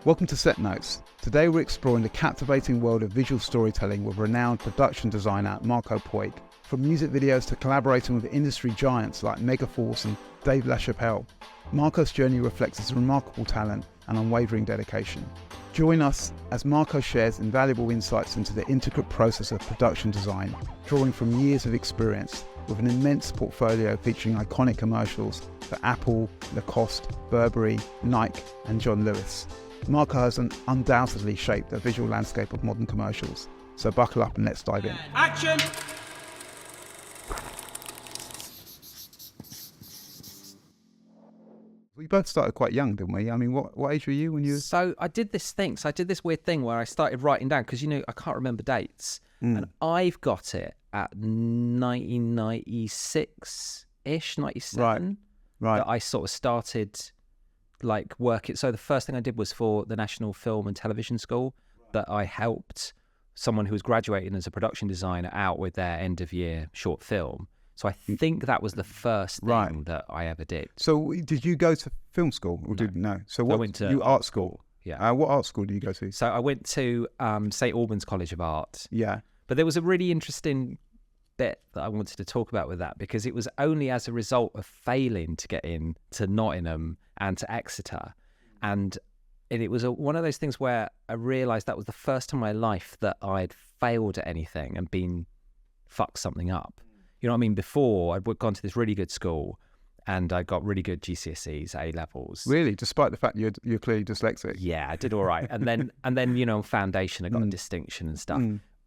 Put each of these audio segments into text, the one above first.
Welcome to Setnotes. Today we're exploring the captivating world of visual storytelling with renowned production designer Marco Puig. From music videos to collaborating with industry giants like Megaforce and David LaChapelle, Marco's journey reflects his remarkable talent and unwavering dedication. Join us as Marco shares invaluable insights into the intricate process of production design, drawing from years of experience with an immense portfolio featuring iconic commercials for Apple, Lacoste, Burberry, Nike and John Lewis. Marco has undoubtedly shaped the visual landscape of modern commercials. So buckle up and let's dive in. Action! We both started quite young, didn't we? I mean, what age were you when you... So I did this weird thing where I started writing down, because, I can't remember dates. And I've got it at 1996-ish, 97. Right. That I sort of started working. So the first thing I did was for the National Film and Television School, that I helped someone who was graduating as a production designer out with their end of year short film. So I think that was the first thing that I ever did. So did you go to film school? Or no. So what? I went to you art school? Yeah. What art school did you go to? So I went to St Albans College of Art. Yeah. But there was a really interesting bit that I wanted to talk about with that, because it was only as a result of failing to get in to Nottingham and to Exeter. And it was one of those things where I realised that was the first time in my life that I'd failed at anything and fucked something up. You know what I mean? Before, I'd gone to this really good school and I got really good GCSEs, A-levels. Really? Despite the fact you're clearly dyslexic? Yeah, I did all right. And then on foundation, I got a distinction and stuff.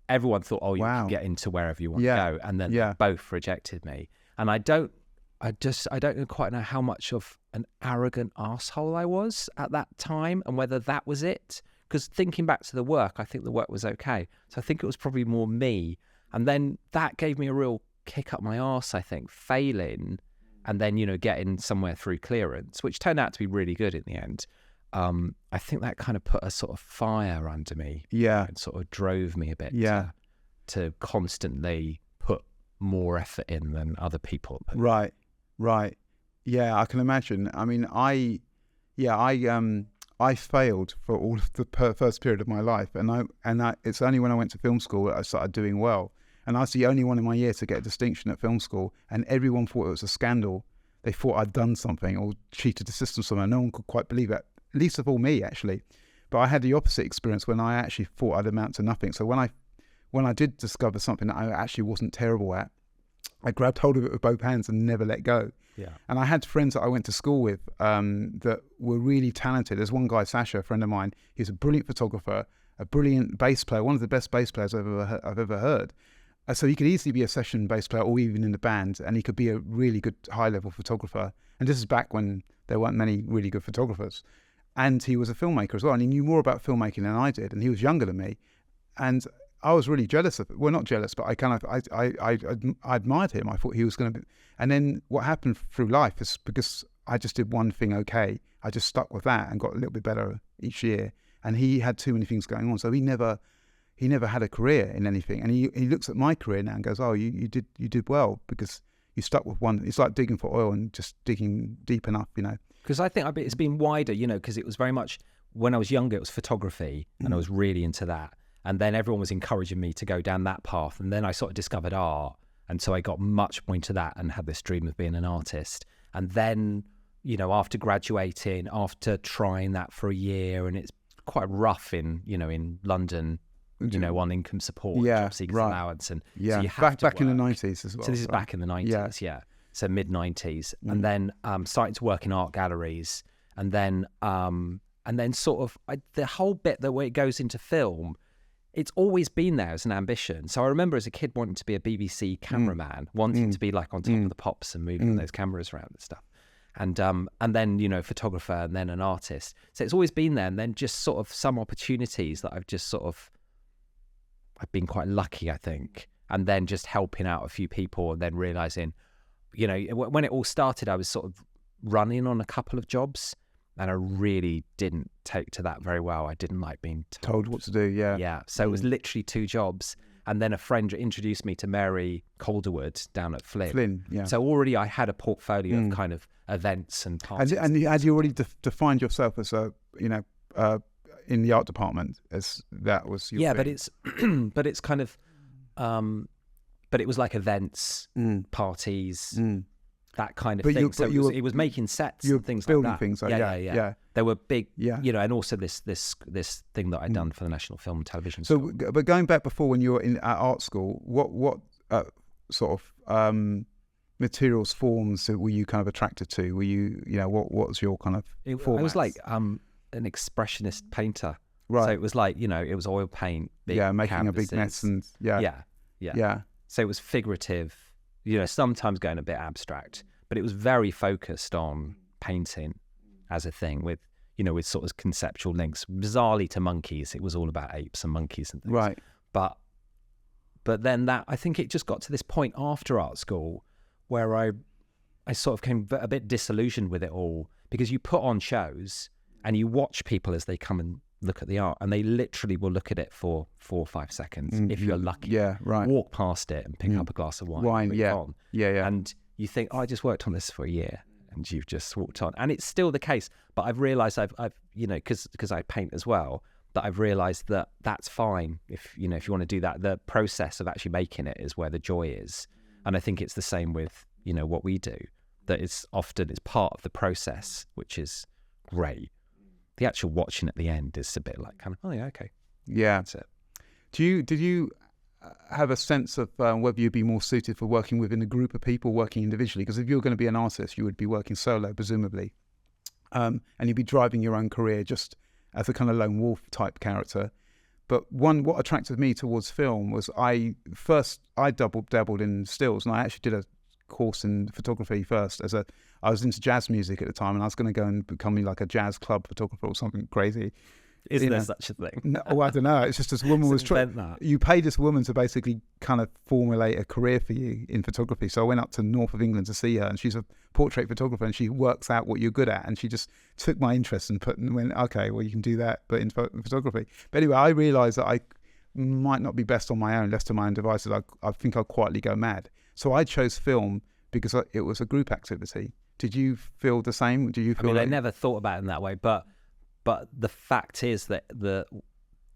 Everyone thought, you can get into wherever you want to go. And then they both rejected me. And I don't quite know how much of an arrogant arsehole I was at that time and whether that was it. Because thinking back to the work, I think the work was okay. So I think it was probably more me. And then that gave me a real kick up my arse, I think, failing and then, getting somewhere through clearance, which turned out to be really good in the end. I think that kind of put a sort of fire under me. Yeah. And sort of drove me a bit to constantly put more effort in than other people. Right. Yeah, I can imagine. I mean, I failed for all of the first period of my life. And it's only when I went to film school that I started doing well. And I was the only one in my year to get a distinction at film school. And everyone thought it was a scandal. They thought I'd done something or cheated the system somehow. No one could quite believe it. At least of all me, actually. But I had the opposite experience when I actually thought I'd amount to nothing. So when I did discover something that I actually wasn't terrible at, I grabbed hold of it with both hands and never let go. Yeah. And I had friends that I went to school with that were really talented. There's one guy, Sasha, a friend of mine. He was a brilliant photographer, a brilliant bass player, one of the best bass players I've ever heard. So he could easily be a session bass player or even in the band, and he could be a really good high-level photographer. And this is back when there weren't many really good photographers. And he was a filmmaker as well, and he knew more about filmmaking than I did, and he was younger than me. And I was really jealous of it. Well, not jealous, but I admired him. I thought he was going to be... And then what happened through life is because I just did one thing okay, I just stuck with that and got a little bit better each year. And he had too many things going on, so he never had a career in anything. And he looks at my career now and goes, you did well because you stuck with one. It's like digging for oil and just digging deep enough, Because I think it's been wider, because it was very much, when I was younger, it was photography and I was really into that. And then everyone was encouraging me to go down that path. And then I sort of discovered art. And so I got much more into that and had this dream of being an artist. And then, after graduating, after trying that for a year, and it's quite rough in London, on income support, job seekers allowance. And so you have back in the 90s as well. So this is back in the 90s, So mid-90s. And then starting to work in art galleries. And then sort of the whole bit the way it goes into film, it's always been there as an ambition. So I remember as a kid wanting to be a BBC cameraman, wanting to be on top of the pops and moving those cameras around and stuff. And then, photographer and then an artist. So it's always been there. And then just sort of some opportunities that I've been quite lucky, I think. And then just helping out a few people and then realising, when it all started, I was sort of running on a couple of jobs. And I really didn't take to that very well. I didn't like being told what to do, yeah. Yeah, so it was literally 2 jobs. And then a friend introduced me to Mary Calderwood down at Flynn. Yeah. So already I had a portfolio of kind of events and parties. And had you already defined yourself as a in the art department, as that was your thing. But it's but it's kind of but it was like events, parties, that kind of thing. So it was making sets and things like that. Building things. Yeah. There were big, and also this thing that I'd done for the National Film and Television School. So, but going back before, when you were at art school, what sort of materials, forms were you kind of attracted to? Were you, what was your kind of formats? I was like an expressionist painter. Right. So it was like, it was oil paint, big making canvases. a big mess and yeah. So it was figurative, sometimes going a bit abstract, but it was very focused on painting as a thing with sort of conceptual links. Bizarrely to monkeys, it was all about apes and monkeys and things. Right. But then I think it just got to this point after art school where I sort of came a bit disillusioned with it all, because you put on shows and you watch people as they come and look at the art, and they literally will look at it for 4 or 5 seconds if you're lucky. Yeah, right. Walk past it and pick up a glass of wine. Yeah. And you think, I just worked on this for a year, and you've just walked on. And it's still the case, but I've realised I've because I paint as well, that I've realised that that's fine if you want to do that. The process of actually making it is where the joy is. And I think it's the same with what we do, that it's part of the process, which is great. The actual watching at the end is a bit like kind of, oh yeah, okay. Yeah. That's it. Did you have a sense of whether you'd be more suited for working within a group of people, working individually? Because if you're going to be an artist, you would be working solo, presumably. And you'd be driving your own career just as a kind of lone wolf type character. But what attracted me towards film was I dabbled in stills, and I actually did a course in photography first. I was into jazz music at the time, and I was going to go and become like a jazz club photographer or something crazy. Isn't there such a thing? No, I don't know. It's just this woman was trying. You pay this woman to basically kind of formulate a career for you in photography. So I went up to north of England to see her, and she's a portrait photographer, and she works out what you're good at. And she just took my interest and went, okay, well, you can do that, but in photography. But anyway, I realised that I might not be best on my own, left to my own devices. I think I'd quietly go mad. So I chose film because it was a group activity. Did you feel the same? Do you feel? I never thought about it in that way, but the fact is that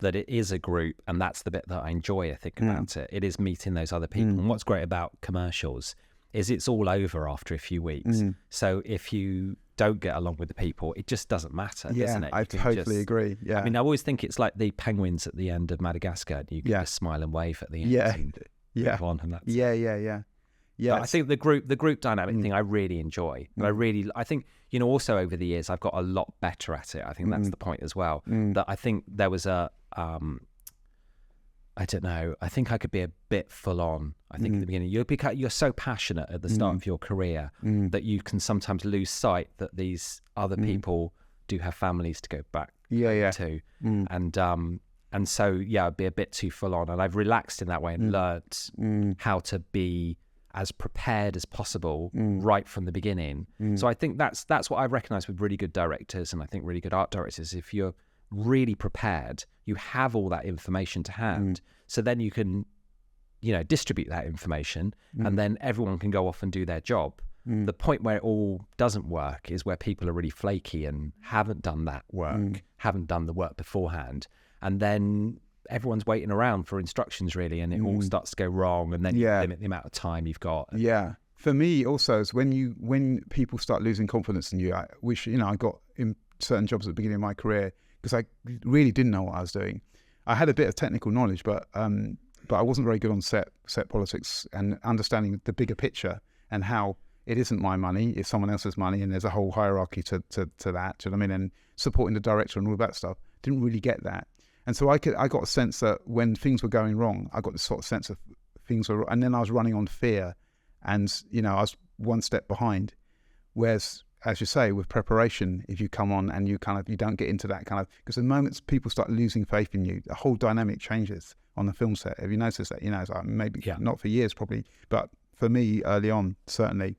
it is a group, and that's the bit that I enjoy, I think, about it. It is meeting those other people. And what's great about commercials is it's all over after a few weeks. So if you don't get along with the people, it just doesn't matter, doesn't it? I totally agree. Yeah. I mean, I always think it's like the penguins at the end of Madagascar, and you can just smile and wave at the end. And move on, and that's Yeah, I think the group dynamic thing I really enjoy. And I think, also over the years, I've got a lot better at it. I think that's the point as well. That I think there was I don't know, I think I could be a bit full on. I think at the beginning, you're so passionate at the start of your career that you can sometimes lose sight that these other people do have families to go back to. And so, I'd be a bit too full on. And I've relaxed in that way and learnt how to be as prepared as possible right from the beginning. So I think that's what I've recognised with really good directors, and I think really good art directors. If you're really prepared, you have all that information to hand, so then you can distribute that information, and then everyone can go off and do their job. The point where it all doesn't work is where people are really flaky and haven't done that work, haven't done the work beforehand, and then everyone's waiting around for instructions, really, and it all starts to go wrong, and then you limit the amount of time you've got. For me also is when people start losing confidence in you, which I got in certain jobs at the beginning of my career, because I really didn't know what I was doing. I had a bit of technical knowledge, but I wasn't very good on set politics and understanding the bigger picture, and how it isn't my money, it's someone else's money, and there's a whole hierarchy to that. Do you know what I mean? And supporting the director and all that stuff. Didn't really get that. And so I got a sense that when things were going wrong, I got this sort of sense of things were, and then I was running on fear, and I was one step behind. Whereas, as you say, with preparation, if you come on and you don't get into that kind of, because the moment people start losing faith in you, the whole dynamic changes on the film set. Have you noticed that? It's like maybe not for years probably, but for me early on, certainly.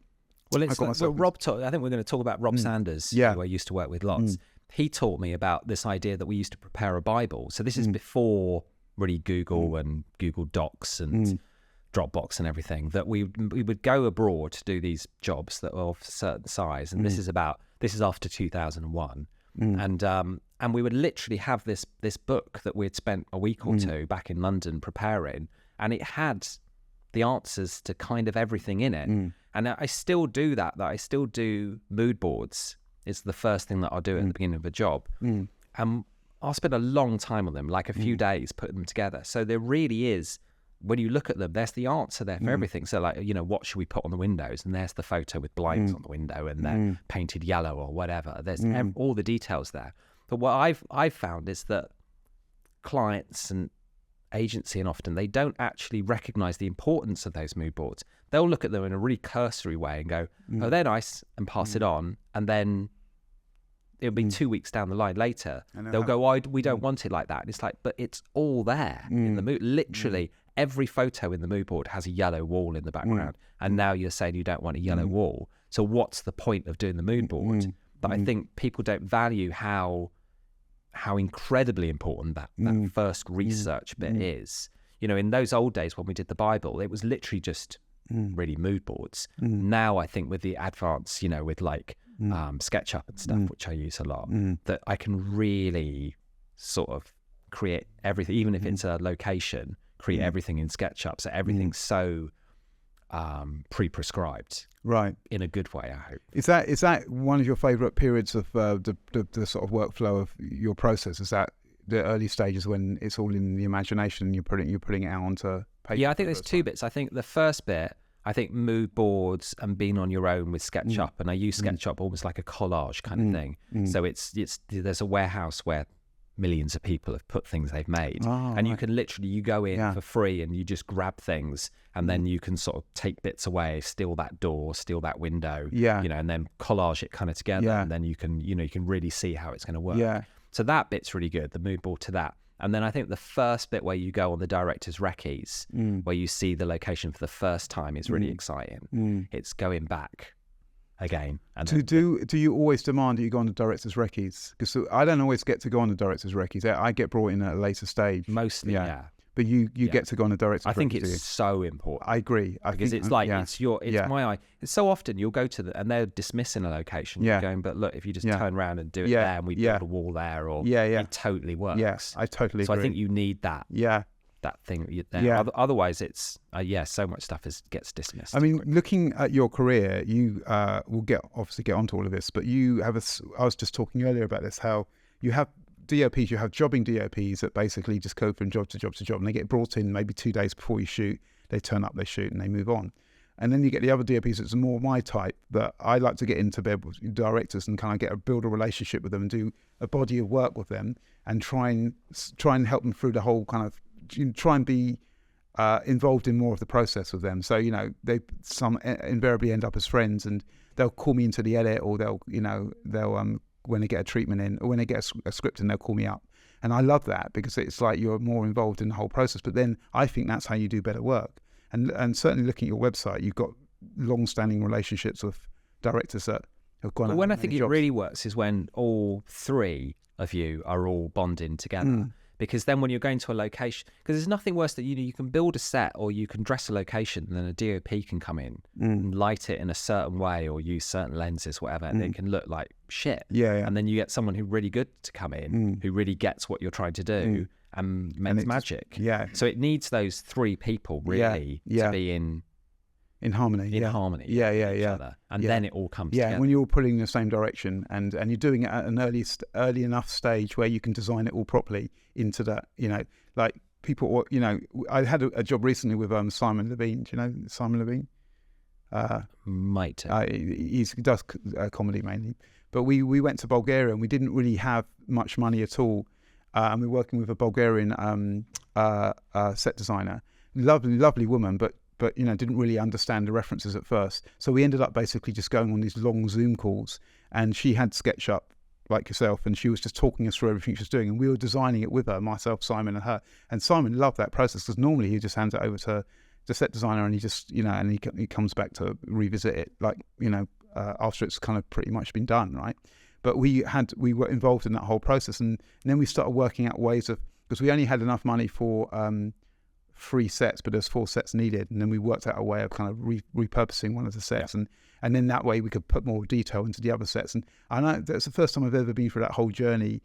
Well, I think we're going to talk about Rob Sanders, who I used to work with lots. He taught me about this idea that we used to prepare a Bible. So this is before really Google and Google Docs and Dropbox and everything, that we would go abroad to do these jobs that were of a certain size. And this is after 2001. And And we would literally have this book that we'd spent a week or two back in London preparing, and it had the answers to kind of everything in it. And I still do that I still do mood boards. It's the first thing that I'll do at the beginning of a job. And I'll spend a long time on them, like a few days, putting them together. So there really is, when you look at them, there's the answer there for everything. So like, what should we put on the windows? And there's the photo with blinds on the window, and they're painted yellow or whatever. There's all the details there. But what I've found is that clients and agency, and often they don't actually recognize the importance of those mood boards. They'll look at them in a really cursory way and go, oh, they're nice, and pass it on. And then it'll be 2 weeks down the line later, they'll go, oh, we don't want it like that. And it's like, but it's all there in the mood. Literally every photo in the mood board has a yellow wall in the background. And now you're saying you don't want a yellow wall. So what's the point of doing the mood board? But I think people don't value how incredibly important that first research bit is. In those old days when we did the Bible, it was literally just really mood boards. Now I think with the advance, with like SketchUp and stuff, which I use a lot, that I can really sort of create everything, even if it's a location, create everything in SketchUp. So everything's so pre-prescribed, right? In a good way, I hope. Is that one of your favourite periods of the sort of workflow of your process? Is that the early stages when it's all in the imagination and you're putting it out onto paper? Yeah, I think there's two bits. I think the first bit, mood boards and being on your own with SketchUp, and I use SketchUp almost like a collage kind of thing. So it's there's a warehouse where millions of people have put things they've made, and you can literally go in for free and you just grab things, and then you can sort of take bits away, steal that door, steal that window, and then collage it kind of together, and then you can really see how it's going to work. So that bit's really good, the mood board to that. And then I think the first bit where you go on the director's recce's, where you see the location for the first time, is really exciting. It's going back again. And do you always demand that you go on the director's recce's? Because I don't always get to go on the director's recce's. I get brought in at a later stage. Mostly, yeah. But you get to go on the director's recce. I think it's so important. I agree. It's my eye. It's so often you'll go to and they're dismissing a location. You're going, but look, if you just turn around and do it there, and we build a wall there, or it totally works. Yes, I totally agree. So I think you need that. That thing there. Otherwise it's so much stuff gets dismissed. I mean, looking at your career, you will obviously get onto all of this, but you have I was just talking earlier about this, how you have DOPs, you have jobbing DOPs that basically just go from job to job to job, and they get brought in maybe 2 days before you shoot. They turn up, they shoot, and they move on. And then you get the other DOPs that's more my type, that I like to get into bed with directors and kind of build a relationship with them and do a body of work with them, and try and help them through the whole kind of, try and be involved in more of the process with them. So some invariably end up as friends, and they'll call me into the edit, or they'll when they get a treatment in, or when they get a script in, they'll call me up. And I love that, because it's like you're more involved in the whole process. But then I think that's how you do better work. And certainly looking at your website, you've got long-standing relationships with directors that have gone. But when I think it really works is when all three of you are all bonding together. Because then when you're going to a location, because there's nothing worse than you can build a set, or you can dress a location, and then a DOP can come in and light it in a certain way, or use certain lenses, whatever, and it can look like shit. And then you get someone who's really good to come in, who really gets what you're trying to do, and makes magic. So it needs those three people really to be in harmony. Harmony. Each other. And then it all comes together. When you're all pulling in the same direction, and you're doing it at an early enough stage where you can design it all properly into that, like people, I had a job recently with Simon Levine. Do you know Simon Levine? Might. He does comedy mainly. But we went to Bulgaria, and we didn't really have much money at all. And we were working with a Bulgarian set designer. Lovely woman, but didn't really understand the references at first. So we ended up basically just going on these long Zoom calls, and she had SketchUp like yourself, and she was just talking us through everything she was doing, and we were designing it with her, myself, Simon, and her. And Simon loved that process, because normally he just hands it over to the set designer, and he just, and he comes back to revisit it, like, after it's kind of pretty much been done, right? But we were involved in that whole process, and then we started working out ways of, because we only had enough money for 3 sets, but there's 4 sets needed, and then we worked out a way of kind of repurposing one of the sets, and then that way we could put more detail into the other sets. And I know that's the first time I've ever been through that whole journey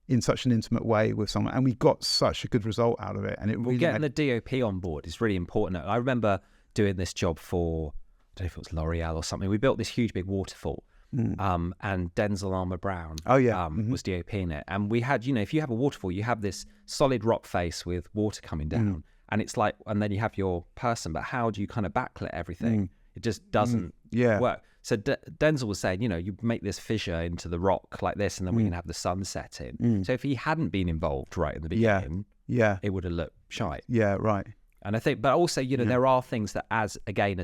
in such an intimate way with someone, and we got such a good result out of it. And it really getting the DOP on board is really important. I remember doing this job for, I don't know if it was L'Oreal or something. We built this huge big waterfall, and Denzel Armour Brown was DOPing it. And we had, if you have a waterfall, you have this solid rock face with water coming down, and it's like, and then you have your person, but how do you kind of backlit everything? It just doesn't work. So Denzel was saying, you make this fissure into the rock like this, and then we can have the sun setting. So if he hadn't been involved right in the beginning, it would have looked shite. Yeah, right. And I think, but also, there are things that as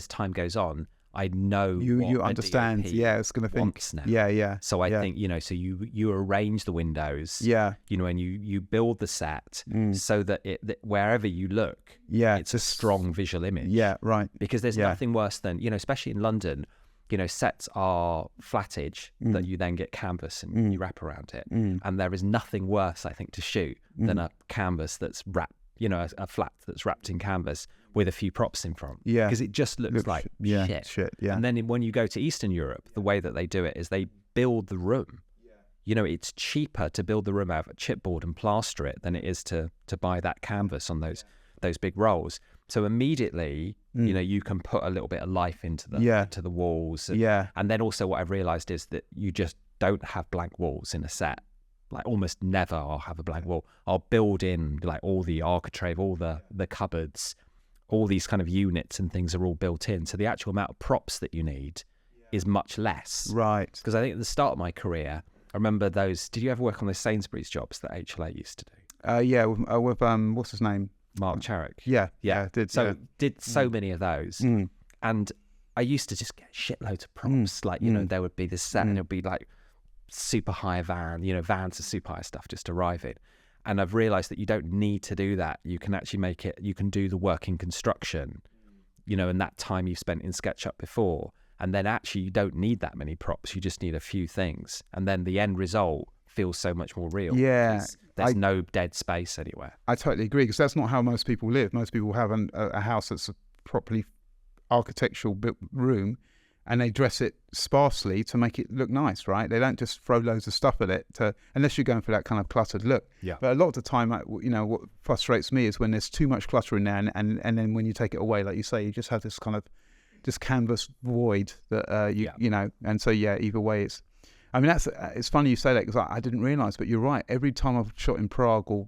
time goes on, I know you understand. It's going to think. Now. Yeah. So I think, so you arrange the windows. And you build the set so that that wherever you look, it's a strong visual image. Yeah, right. Because there's nothing worse than, especially in London, sets are flattage that you then get canvas and you wrap around it. And there is nothing worse, I think, to shoot than a canvas that's wrapped, a flat that's wrapped in canvas with a few props in front. Yeah. Because it just looks like shit. Yeah. And then when you go to Eastern Europe, the way that they do it is they build the room. It's cheaper to build the room out of a chipboard and plaster it than it is to buy that canvas on those big rolls. So immediately, you can put a little bit of life into the walls. And then also what I've realized is that you just don't have blank walls in a set. Like almost never I'll have a blank wall. I'll build in like all the architrave, all the cupboards, all these kind of units and things are all built in. So the actual amount of props that you need is much less. Right. Because I think at the start of my career, I remember those, did you ever work on those Sainsbury's jobs that HLA used to do? With what's his name? Mark Charrick. Yeah. Did so many of those. And I used to just get shitloads of props. Like, there would be this set and it would be like super high vans of super high stuff just arriving. And I've realized that you don't need to do that. You can actually you can do the work in construction, and that time you've spent in SketchUp before. And then actually you don't need that many props. You just need a few things. And then the end result feels so much more real. Yeah. There's no dead space anywhere. I totally agree, because that's not how most people live. Most people have a house that's a properly architectural built room, and they dress it sparsely to make it look nice, right? They don't just throw loads of stuff at it, unless you're going for that kind of cluttered look. Yeah. But a lot of the time, what frustrates me is when there's too much clutter in there, and then when you take it away, like you say, you just have this kind of canvas void that and so either way, it's funny you say that, because I didn't realise, but you're right. Every time I've shot in Prague or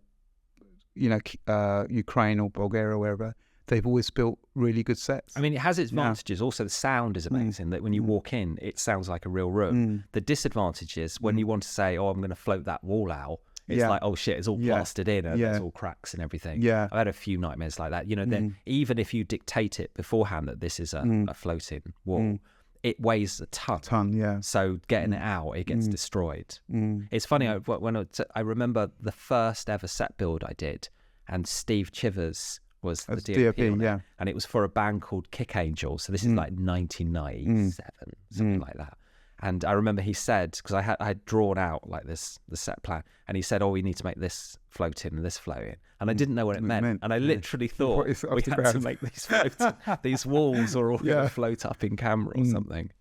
Ukraine or Bulgaria or wherever, they've always built really good sets. I mean, it has its advantages. Also, the sound is amazing. That when you walk in, it sounds like a real room. The disadvantage is when you want to say, "Oh, I'm going to float that wall out." It's like, "Oh shit, it's all plastered in and there's all cracks and everything." Yeah, I've had a few nightmares like that. Then even if you dictate it beforehand that this is a floating wall, it weighs a ton. So getting it out, it gets destroyed. It's funny. I remember the first ever set build I did, and Steve Chivers was the DOP on it, and it was for a band called Kick Angel. So this is like 1997, something like that. And I remember he said, because I had drawn out like the set plan, and he said, "Oh, we need to make this floating and this floating," and I didn't know what it meant. And I literally thought we had to make these floating. These walls are all going to float up in camera or something.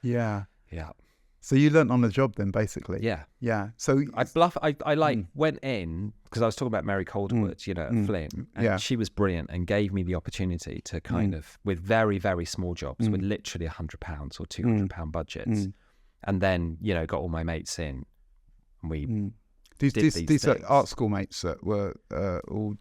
Yeah. So you learnt on the job then, basically. Yeah. So I went in, because I was talking about Mary Calderwood, at Flynn, and she was brilliant and gave me the opportunity to kind of, with very, very small jobs, with literally £100 or £200 budgets, and then, got all my mates in, and we These are art school mates that were all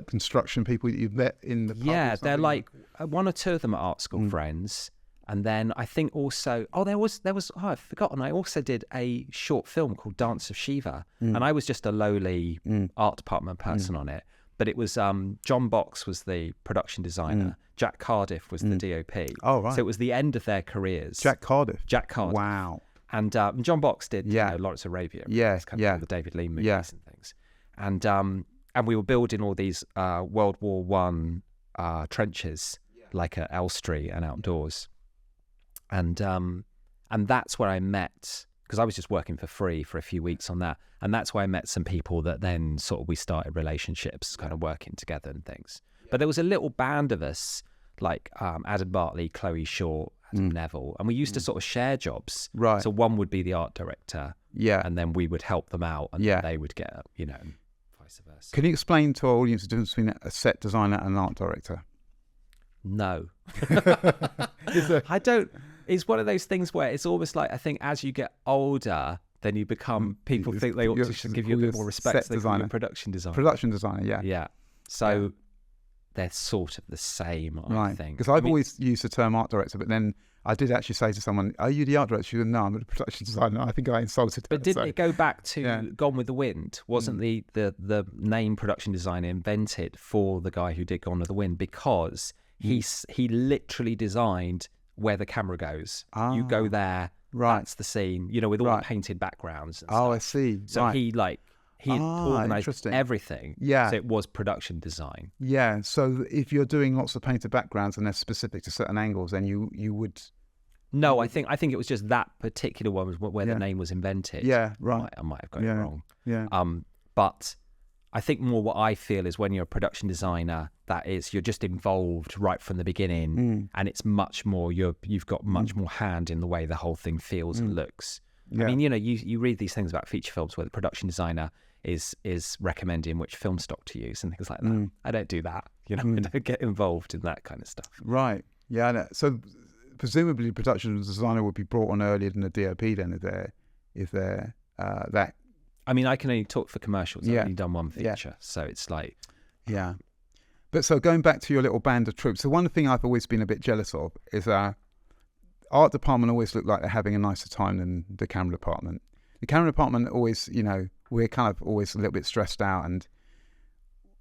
construction people that you've met in the pub. Yeah, they're like one or two of them are art school friends. And then I think also, I've forgotten, I also did a short film called Dance of Shiva. And I was just a lowly art department person on it. But it was, John Box was the production designer. Jack Cardiff was the DOP. Oh, right. So it was the end of their careers. Jack Cardiff? Wow. And John Box did Lawrence Arabia. Yeah. Kind of the David Lean movies and things. And we were building all these World War One trenches, like at Elstree and outdoors. And that's where I met, because I was just working for free for a few weeks on that. And that's where I met some people that then sort of we started relationships, kind of working together and things. But there was a little band of us, like Adam Bartley, Chloe Short, Adam Neville, and we used to sort of share jobs. Right. So one would be the art director, Yeah. And then we would help them out, and they would get, vice versa. Can you explain to our audience the difference between a set designer and an art director? No. I don't. It's one of those things where it's almost like, I think as you get older, then you become, people think they ought to give you a bit more respect. So they call you a production designer. Production designer, yeah. Yeah. So they're sort of the same, I think. Because I've always used the term art director, but then I did actually say to someone, "Are you the art director?" She said, "No, I'm a production designer." I think I insulted her. But didn't it go back to Gone with the Wind? Wasn't the name production designer invented for the guy who did Gone with the Wind? Because he literally designed where the camera goes. You go there, that's the scene, with all the painted backgrounds and stuff. I see. So he organised everything. Yeah. So it was production design. Yeah. So if you're doing lots of painted backgrounds and they're specific to certain angles, then you would. No, I think it was just that particular one was where the name was invented. Yeah. Right. I might have got it wrong. Yeah. But I think more what I feel is when you're a production designer, that is, you're just involved right from the beginning, and it's much more, you've got much more hand in the way the whole thing feels and looks. Yeah. I mean, you read these things about feature films where the production designer is recommending which film stock to use and things like that. I don't do that. I don't get involved in that kind of stuff. Right. Yeah. So presumably the production designer would be brought on earlier than the DOP then, if they're that. I mean, I can only talk for commercials. I've only done one feature, so it's like... Yeah. But so going back to your little band of troops, so one thing I've always been a bit jealous of is art department always look like they're having a nicer time than the camera department. The camera department always, we're kind of always a little bit stressed out, and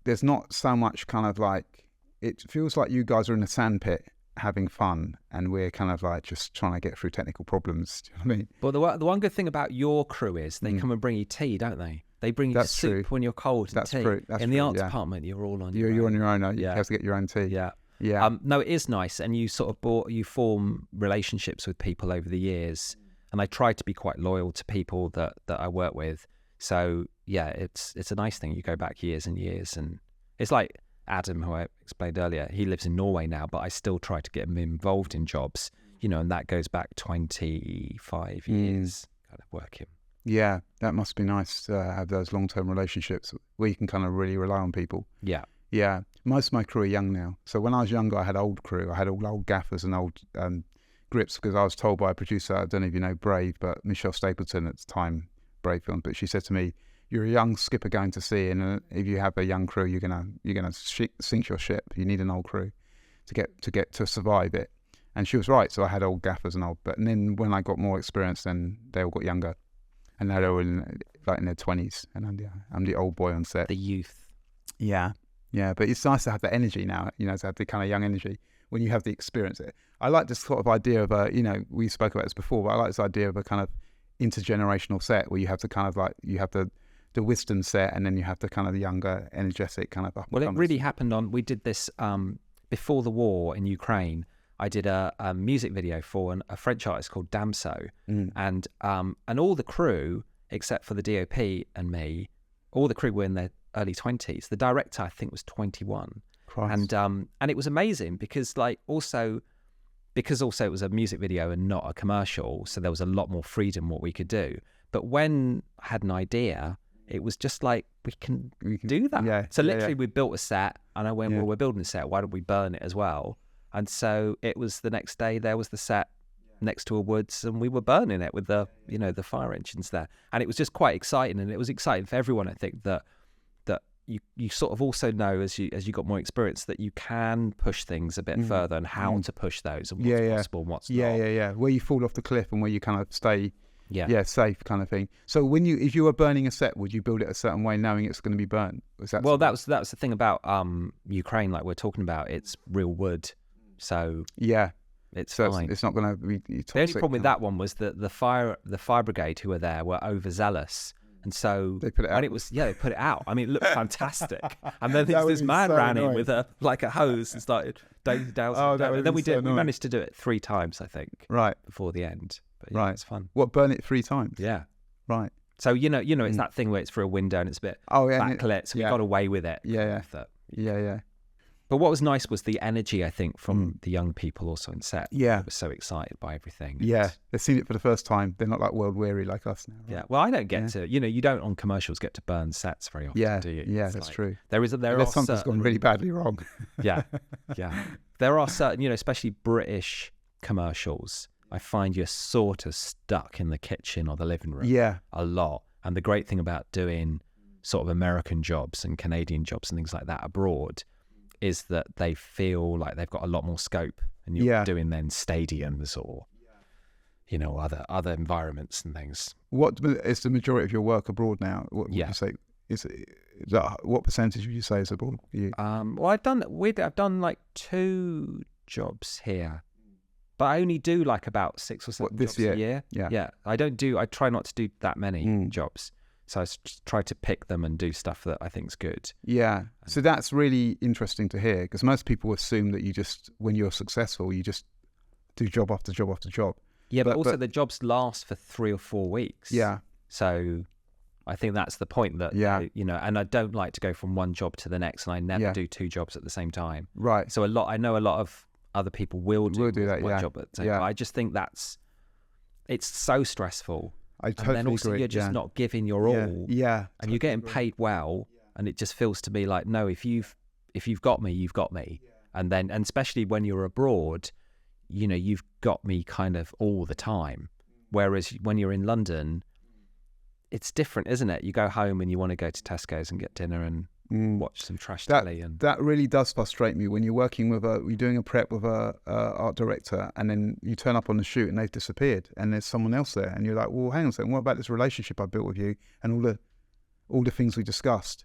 there's not so much kind of like... It feels like you guys are in a sandpit having fun, and we're kind of like just trying to get through technical problems. Do you know what I mean? But the one good thing about your crew is they come and bring you tea, don't they? They bring you soup when you're cold. That's tea. true. In the art department, you're all on your own. You're on your own. You have to get your own tea. Yeah. Yeah. No, it is nice, and you form relationships with people over the years, and I try to be quite loyal to people that I work with. So yeah, it's a nice thing. You go back years and years, and it's like Adam, who I explained earlier, he lives in Norway now, but I still try to get him involved in jobs, and that goes back 25 years kind of working. Yeah, that must be nice to have those long-term relationships where you can kind of really rely on people. Yeah. Yeah. Most of my crew are young now. So when I was younger, I had old crew. I had all old gaffers and old grips, because I was told by a producer, I don't know if you know Brave, but Michelle Stapleton at the time, Brave film, but she said to me, "You're a young skipper going to sea, and if you have a young crew, you're gonna sink your ship. You need an old crew to survive it." And she was right. So I had old gaffers and then when I got more experience, then they all got younger, and now they're all in their 20s, and I'm the old boy on set. The youth. Yeah, yeah. But it's nice to have that energy now. To have the kind of young energy when you have the experience. I like this sort of idea of we spoke about this before, but I like this idea of a kind of intergenerational set where you have the kind of like the wisdom set, and then you have the kind of the younger, energetic kind of up. Well, it really happened we did this before the war in Ukraine. I did a music video for a French artist called Damso, and all the crew, except for the DOP and me, all the crew were in their early 20s. The director, I think, was 21. Christ. And it was amazing because also it was a music video and not a commercial, so there was a lot more freedom what we could do. But when I had an idea, it was just like, we can do that. Yeah, so literally we built a set, and I went, well, we're building a set, why don't we burn it as well? And so it was the next day, there was the set next to a woods, and we were burning it with the fire engines there. And it was just quite exciting, and it was exciting for everyone, I think, that you sort of also know as you got more experience that you can push things a bit further, and how to push those, and what's possible and what's not. Yeah. Where you fall off the cliff and where you kind of stay safe kind of thing. So if you were burning a set, would you build it a certain way knowing it's going to be burnt? That was the thing about Ukraine, like we're talking about. It's real wood, so it's fine. It's not going to be toxic. The only problem with that one was that the fire brigade who were there were overzealous, and so they put it out. And it was they put it out. I mean, it looked fantastic. And then this man ran in with a hose and started dousing. And then we managed to do it 3 times, I think. Right before the end. But it's fun. What, burn it 3 times? Yeah. Right. So it's that thing where it's through a window and it's a bit backlit, so we got away with it. Yeah. But what was nice was the energy, I think, from the young people also in set. Yeah. They were so excited by everything. Yeah. They've seen it for the first time. They're not like world weary like us now. Right? Yeah. Well, I don't get to, you don't on commercials get to burn sets very often, do you? Yeah, that's true. There something's gone really badly wrong. Yeah. There are certain, especially British commercials, I find you're sort of stuck in the kitchen or the living room. Yeah. A lot. And the great thing about doing sort of American jobs and Canadian jobs and things like that abroad is that they feel like they've got a lot more scope, and you're doing then stadiums or other environments and things. What is the majority of your work abroad now? What would you say what percentage would you say is abroad for you? Well, I've done like 2 jobs here, but I only do like about 6 or 7 jobs a year. Yeah. I try not to do that many jobs. So I try to pick them and do stuff that I think is good. Yeah. So that's really interesting to hear, because most people assume that when you're successful, you just do job after job after job. Yeah, but also the jobs last for 3 or 4 weeks. Yeah. So I think that's the point that, and I don't like to go from one job to the next, and I never do 2 jobs at the same time. Right. So I know a lot of other people will do that, one job at the same time. I just think it's so stressful. I totally and then also agree. You're just not giving your all. Yeah. And you're getting paid well, and it just feels to me like, no, if you've got me, you've got me. And especially when you're abroad, you've got me kind of all the time. Whereas when you're in London, it's different, isn't it? You go home and you want to go to Tesco's and get dinner and watch some trash telly. And that really does frustrate me when you're working with you're doing a prep with a art director, and then you turn up on the shoot and they've disappeared and there's someone else there, and you're like, well, hang on a second, what about this relationship I built with you and all the things we discussed?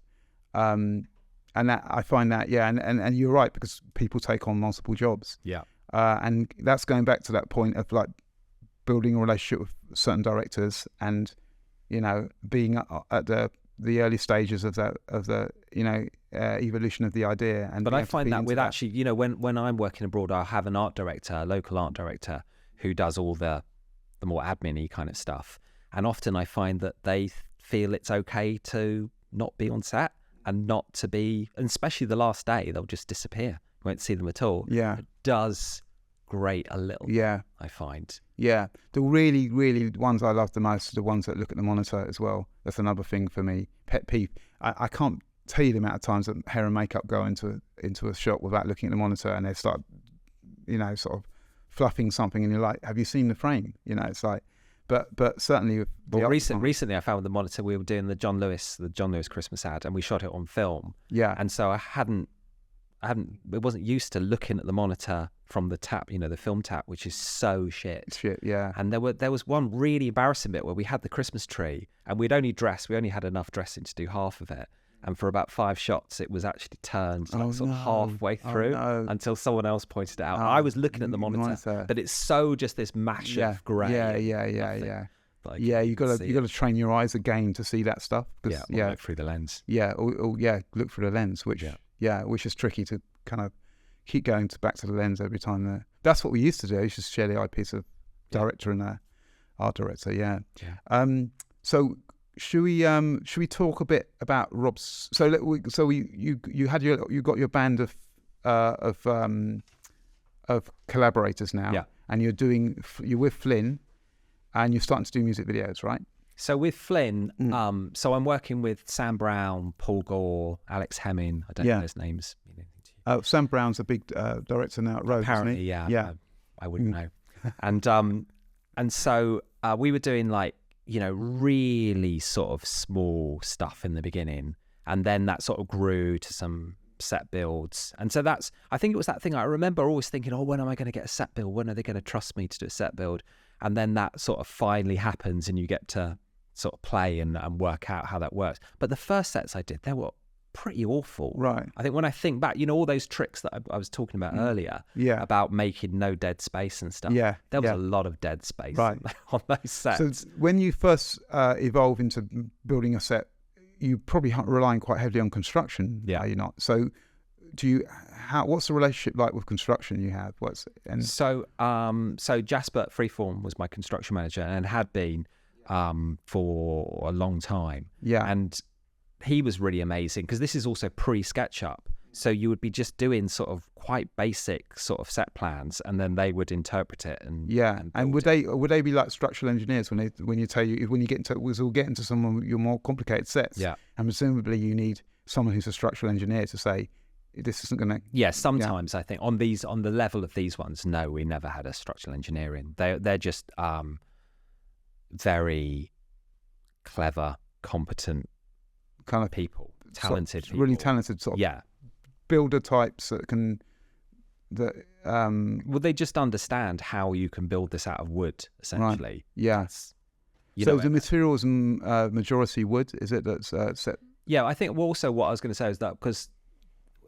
And that I find that and you're right, because people take on multiple jobs. Yeah. And that's going back to that point of like building a relationship with certain directors, and being at the early stages of the evolution of the idea. But I find that with actually, when I'm working abroad, I'll have an art director, a local art director, who does all the more admin-y kind of stuff. And often I find that they feel it's okay to not be on set and not to be, and especially the last day, they'll just disappear. You won't see them at all. Yeah. It does grate a little. Yeah. I find. Yeah. The really, really ones I love the most are the ones that look at the monitor as well. That's another thing for me. Pet peeve. I can't tell you the amount of times that hair and makeup go into a shot without looking at the monitor, and they start, sort of fluffing something, and you're like, have you seen the frame? It's like, but certainly. Well, recently I found with the monitor, we were doing the John Lewis Christmas ad, and we shot it on film. Yeah. And so it wasn't used to looking at the monitor from the tap, the film tap, which is so shit. Yeah. And there was one really embarrassing bit where we had the Christmas tree, and we only had enough dressing to do half of it. And for about 5 shots, it was actually turned sort of halfway through until someone else pointed it out. I was looking at the monitor, but it's so just this mash of grey. Yeah. Like, you got to train your eyes again to see that stuff. Look through the lens. Yeah, look through the lens, which is tricky to kind of keep going back to the lens every time. That's what we used to do. I used to share the eyepiece of director and art director. Yeah. So should we talk a bit about Rob's? You got your band of collaborators now, and you're with Flynn, and you're starting to do music videos, right? So with Flynn, so I'm working with Sam Brown, Paul Gore, Alex Hemming. I don't know those names. Sam Brown's a big director now at Rhodes, apparently, isn't he? I wouldn't know. And so we were doing like, really sort of small stuff in the beginning, and then that sort of grew to some set builds. And so I think it was that thing. I remember always thinking, when am I going to get a set build? When are they going to trust me to do a set build? And then that sort of finally happens, and you get to sort of play and work out how that works. But the first sets I did, they were pretty awful. Right. I think when I think back, all those tricks that I was talking about earlier, about making no dead space and stuff. Yeah. There was a lot of dead space on those sets. So when you first evolve into building a set, you probably relying quite heavily on construction. Are you not? So what's the relationship like with construction you have? So Jasper Freeform was my construction manager and had been for a long time. Yeah. And he was really amazing, because this is also pre-SketchUp. So you would be just doing sort of quite basic sort of set plans, and then they would interpret it and and would they be like structural engineers when you get into some of your more complicated sets? Yeah, and presumably you need someone who's a structural engineer to say this isn't going to. Yeah, sometimes I think on the level of these ones, no, we never had a structural engineer in. They're just very clever, competent kind of people, talented people. Really talented sort of builder types well, they just understand how you can build this out of wood, essentially. Right. Yeah. So the materials majority wood, is it that's set? Yeah, I think also what I was going to say is that because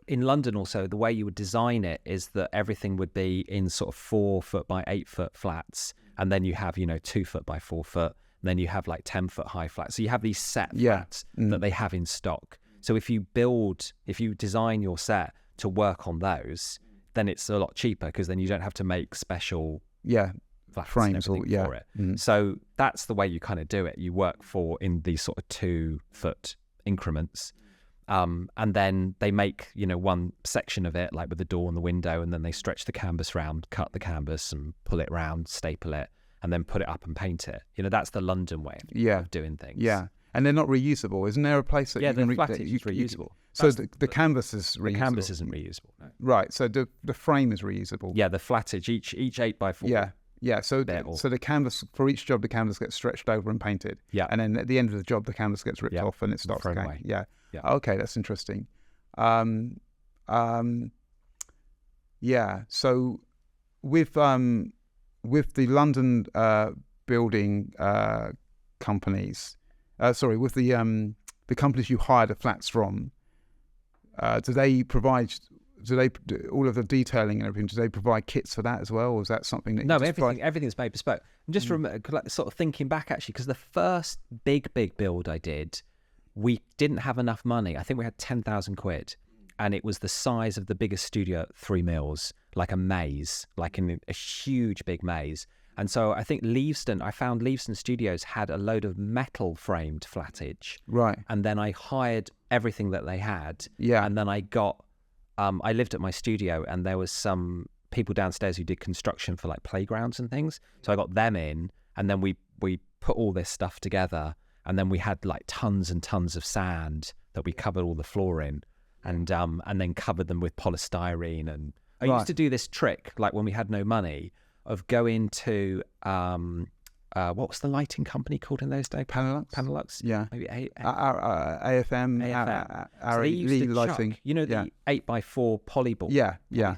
in London also the way you would design it is that everything would be in sort of 4 foot by 8 foot flats, and then you have 2 foot by 4 foot, and then you have like 10 foot high flats. So you have these set flats that they have in stock. So if you design your set to work on those, then it's a lot cheaper because then you don't have to make special frames for it. So that's the way you kind of do it. You work in these sort of 2 foot increments. And then they make, one section of it, like with the door and the window, and then they stretch the canvas round, cut the canvas and pull it round, staple it, and then put it up and paint it. That's the London way of doing things. Yeah. And they're not reusable. Isn't there a place that you can reusable? So the canvas is reusable. The canvas isn't reusable. No. Right. So the frame is reusable. Yeah, the flattage, each 8 by 4. Yeah. So the canvas, for each job, the canvas gets stretched over and painted. Yeah. And then at the end of the job, the canvas gets ripped off and it starts again. Away. Yeah. Okay, that's interesting. Yeah. So with the London building companies, with the companies you hire the flats from, do they provide all of the detailing and everything? Do they provide kits for that as well, or is that something that everything's made bespoke? I'm just sort of thinking back actually, because the first big build I did, we didn't have enough money. I think we had 10,000 quid, and it was the size of the biggest studio at 3 Mills, like a maze, like in a huge big maze. And so I think I found Leavesden Studios had a load of metal framed flattage. Right. And then I hired everything that they had. Yeah. And then I lived at my studio, and there was some people downstairs who did construction for like playgrounds and things. So I got them in, and then we put all this stuff together, and then we had like tons and tons of sand that we covered all the floor in, and then covered them with polystyrene. And I used to do this trick, like when we had no money, of going to what was the lighting company called in those days? Panelux. Yeah. Maybe AFM. So they used to lighting. Chuck, the 8x4 polyball.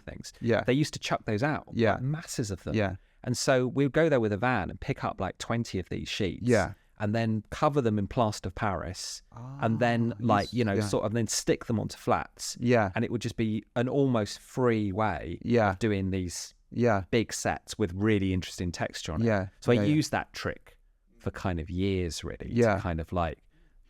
Things. Yeah. They used to chuck those out. Yeah. Like masses of them. Yeah. And so we would go there with a van and pick up like 20 of these sheets. Yeah. And then cover them in plaster of Paris, and then sort of then stick them onto flats. Yeah. And it would just be an almost free way of doing these big sets with really interesting texture on it. Yeah. So I used that trick for kind of years, really, to kind of like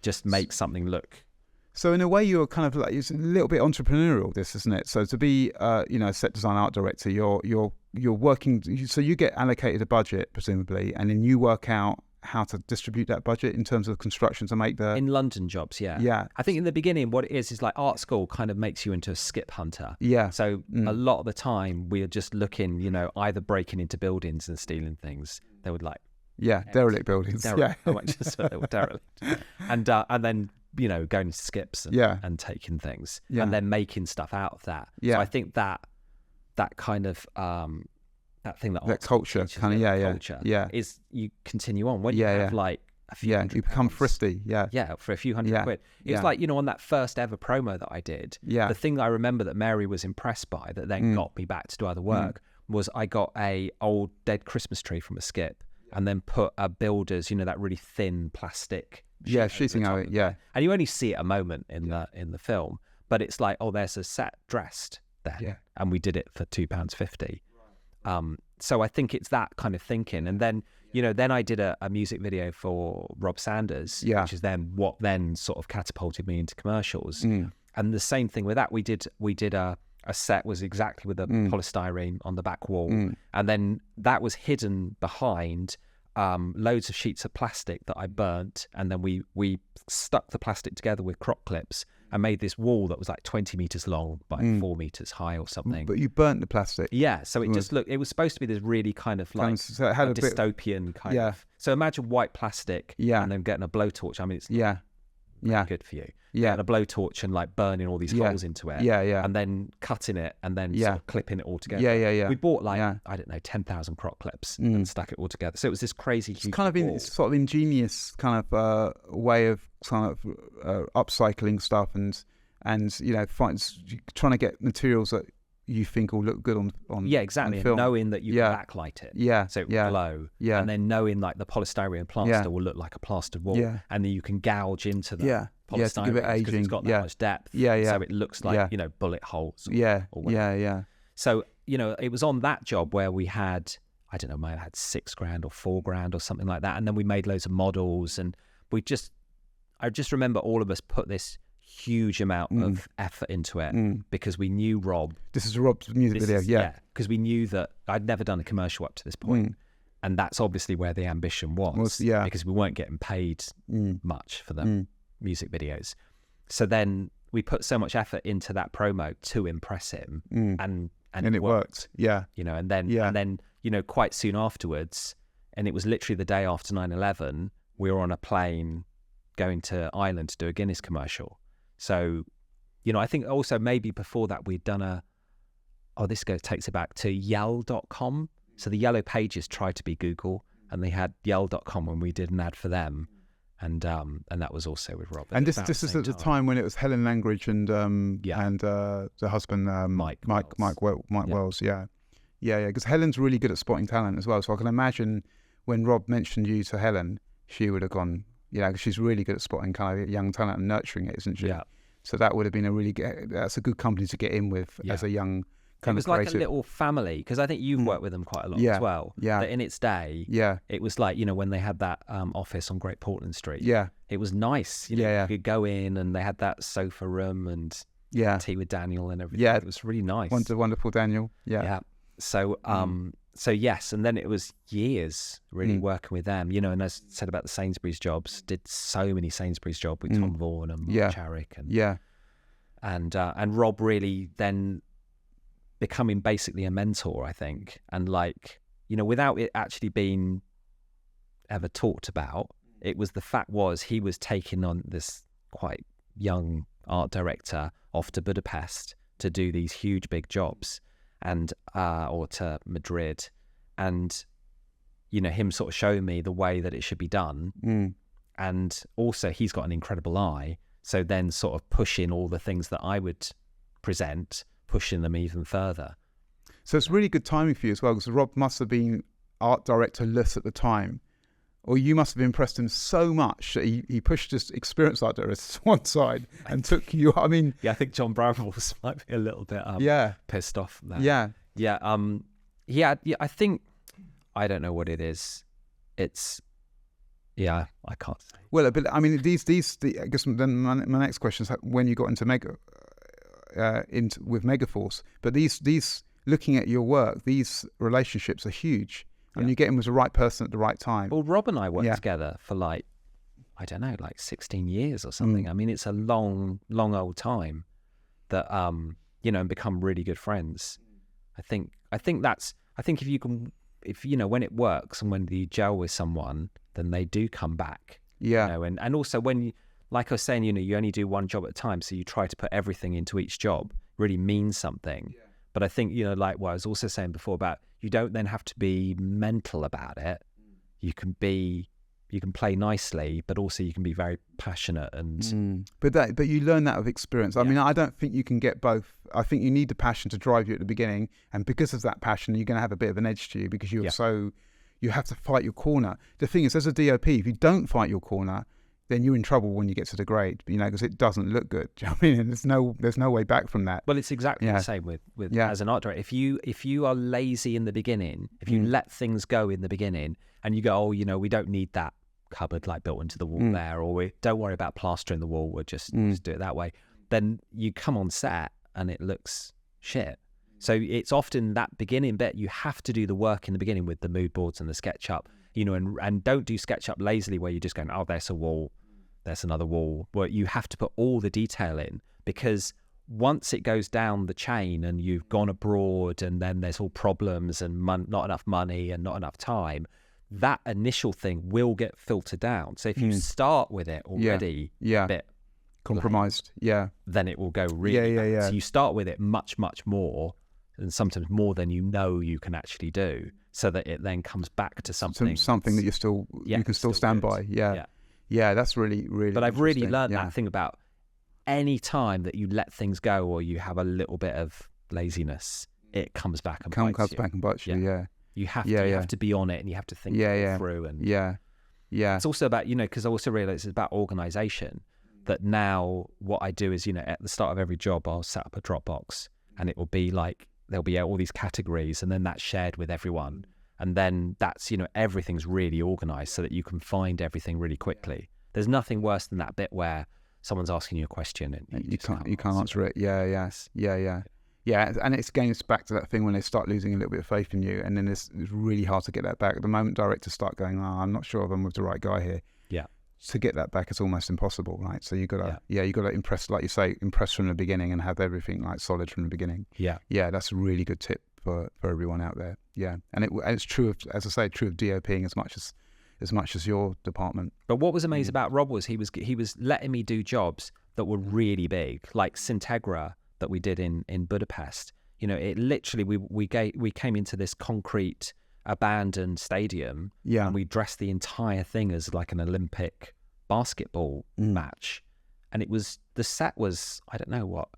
just make something look. So in a way, you're kind of like, it's a little bit entrepreneurial, this, isn't it? So to be, a set design art director, you're working. So you get allocated a budget, presumably, and then you work out how to distribute that budget in terms of construction to make in London jobs. I think in the beginning what it is like art school kind of makes you into a skip hunter. So a lot of the time we are just looking, either breaking into buildings and stealing things. They would like derelict buildings. Derelict. They were derelict. And then going to skips and taking things and then making stuff out of that. So I think that kind of that thing that culture kind of culture is you continue on when you have like a few hundred you become pounds, thrifty for a few hundred quid. It was like on that first ever promo that I did, the thing that I remember that Mary was impressed by that then got me back to do other work was I got a old dead Christmas tree from a skip and then put a builder's that really thin plastic sheeting out it and you only see it a moment in the film, but it's like, oh, there's a set dressed there and we did it for £2.50. So I think it's that kind of thinking. And then, then I did a music video for Rob Sanders, which is then what then sort of catapulted me into commercials. And the same thing with that, we did a set was exactly with a polystyrene on the back wall. And then that was hidden behind loads of sheets of plastic that I burnt, and then we stuck the plastic together with crop clips and made this wall that was like 20 meters long by 4 meters high or something. But you burnt the plastic. Yeah, so it just looked, it was supposed to be this really kind of like so it had a dystopian kind of. So imagine white plastic and then getting a blowtorch. I mean, it's good for you. And a blowtorch and like burning all these holes into it. And then cutting it and then sort of clipping it all together. We bought like, I don't know, 10,000 crop clips and stuck it all together. So it was this crazy huge it's sort of ingenious kind of way of kind of upcycling stuff and you know, trying to get materials that you think will look good on exactly, on film. And knowing that you can backlight it, so it will glow, and then knowing like the polystyrene plaster will look like a plastered wall, and then you can gouge into the polystyrene to give it aging, because it's got that much depth, so it looks like you know, bullet holes, or So you know, it was on that job where we had, I don't know, might have had $6,000 or $4,000 or something like that, and then we made loads of models, and I just remember all of us put this huge amount of effort into it because we knew Rob. This is Rob's music video, because we knew that I'd never done a commercial up to this point, and that's obviously where the ambition was, because we weren't getting paid much for the music videos. So then we put so much effort into that promo to impress him, and it worked. You know, and then you know, quite soon afterwards, and it was literally the day after 9/11, we were on a plane going to Ireland to do a Guinness commercial. So, you know, I think also maybe before that we'd done takes it back to yell.com. So the Yellow Pages tried to be Google, and they had yell.com when we did an ad for them. And that was also with Rob. And this is at the time when it was Helen Langridge and the husband Mike Wells. Because Helen's really good at spotting talent as well. So I can imagine when Rob mentioned you to Helen, she would have gone, you know, because she's really good at spotting kind of young talent and nurturing it, isn't she? So that would have been that's a good company to get in with as a young kind of creative. It was like a little family, because I think you've worked with them quite a lot as well. That in its day, it was like, you know, when they had that office on Great Portland Street. It was nice. You know, you could go in and they had that sofa room and tea with Daniel and everything. It was really nice. Wonderful Daniel. So so yes, and then it was years really working with them, you know, and as I said about the Sainsbury's jobs, did so many Sainsbury's jobs with Tom Vaughan and Mark Charrick and Rob really then becoming basically a mentor, I think, and like, you know, without it actually being ever talked about, it was the fact was he was taking on this quite young art director off to Budapest to do these huge big jobs, and or to Madrid, and you know, him sort of showing me the way that it should be done, and also he's got an incredible eye, so then sort of pushing all the things that I would present, pushing them even further. So it's really good timing for you as well, because Rob must have been art director-less at the time, or you must have impressed him so much that he pushed his experienced art director to one side and took you. I mean, I think John Brambles might be a little bit pissed off there. I think, I don't know what it is. It's I can't say. Well, but I mean, I guess then my next question is when you got into with Megaforce, but these looking at your work, these relationships are huge. And you get him with the right person at the right time. Well, Rob and I worked together for like, I don't know, like 16 years or something. I mean, it's a long old time that, you know, and become really good friends. I think if you know, when it works and when you gel with someone, then they do come back. You know, and also when you, like I was saying, you know, you only do one job at a time. So you try to put everything into each job, really means something. But I think, you know, like what I was also saying before about, you don't then have to be mental about it. You can play nicely, but also you can be very passionate and. But you learn that with experience. I mean, I don't think you can get both. I think you need the passion to drive you at the beginning, and because of that passion, you're going to have a bit of an edge to you because you have to fight your corner. The thing is, as a DOP, if you don't fight your corner, then you're in trouble when you get to the grade, you know, because it doesn't look good. Do you know what I mean? And there's no way back from that. Well, it's exactly the same with as an art director. If you are lazy in the beginning, if you let things go in the beginning, and you go, oh, you know, we don't need that cupboard like built into the wall there, or we don't worry about plastering the wall, we'll just do it that way. Then you come on set and it looks shit. So it's often that beginning bit, you have to do the work in the beginning with the mood boards and the SketchUp. you know, and don't do SketchUp lazily where you're just going, oh, there's a wall, there's another wall. Well, you have to put all the detail in, because once it goes down the chain and you've gone abroad and then there's all problems and not enough money and not enough time, that initial thing will get filtered down. So if you start with it already a bit compromised, then it will go really bad. So you start with it much, much more, and sometimes more than you know you can actually do, so that it then comes back to something that you can still stand by. Yeah, that's really, really. But I've really learned that thing about any time that you let things go or you have a little bit of laziness, it comes back and bites you. You have to be on it, and you have to think it through. And it's also about, you know, because I also realize it's about organization. That now what I do is, you know, at the start of every job, I'll set up a Dropbox, and it will be like, there'll be all these categories, and then that's shared with everyone. And then that's, you know, everything's really organized so that you can find everything really quickly. There's nothing worse than that bit where someone's asking you a question and you can't answer it. Yeah, and it's back to that thing when they start losing a little bit of faith in you, and then it's really hard to get that back. At the moment directors start going, I'm not sure if I'm with the right guy here. To get that back, it's almost impossible, right? So you gotta impress, like you say, impress from the beginning and have everything like solid from the beginning. That's a really good tip for everyone out there. And it's true of, as I say, true of DOPing as much as your department. But what was amazing about Rob was he was letting me do jobs that were really big, like Syntegra that we did in Budapest. You know, it literally, we came into this concrete abandoned stadium, and we dressed the entire thing as like an Olympic basketball match, and the set was, I don't know what,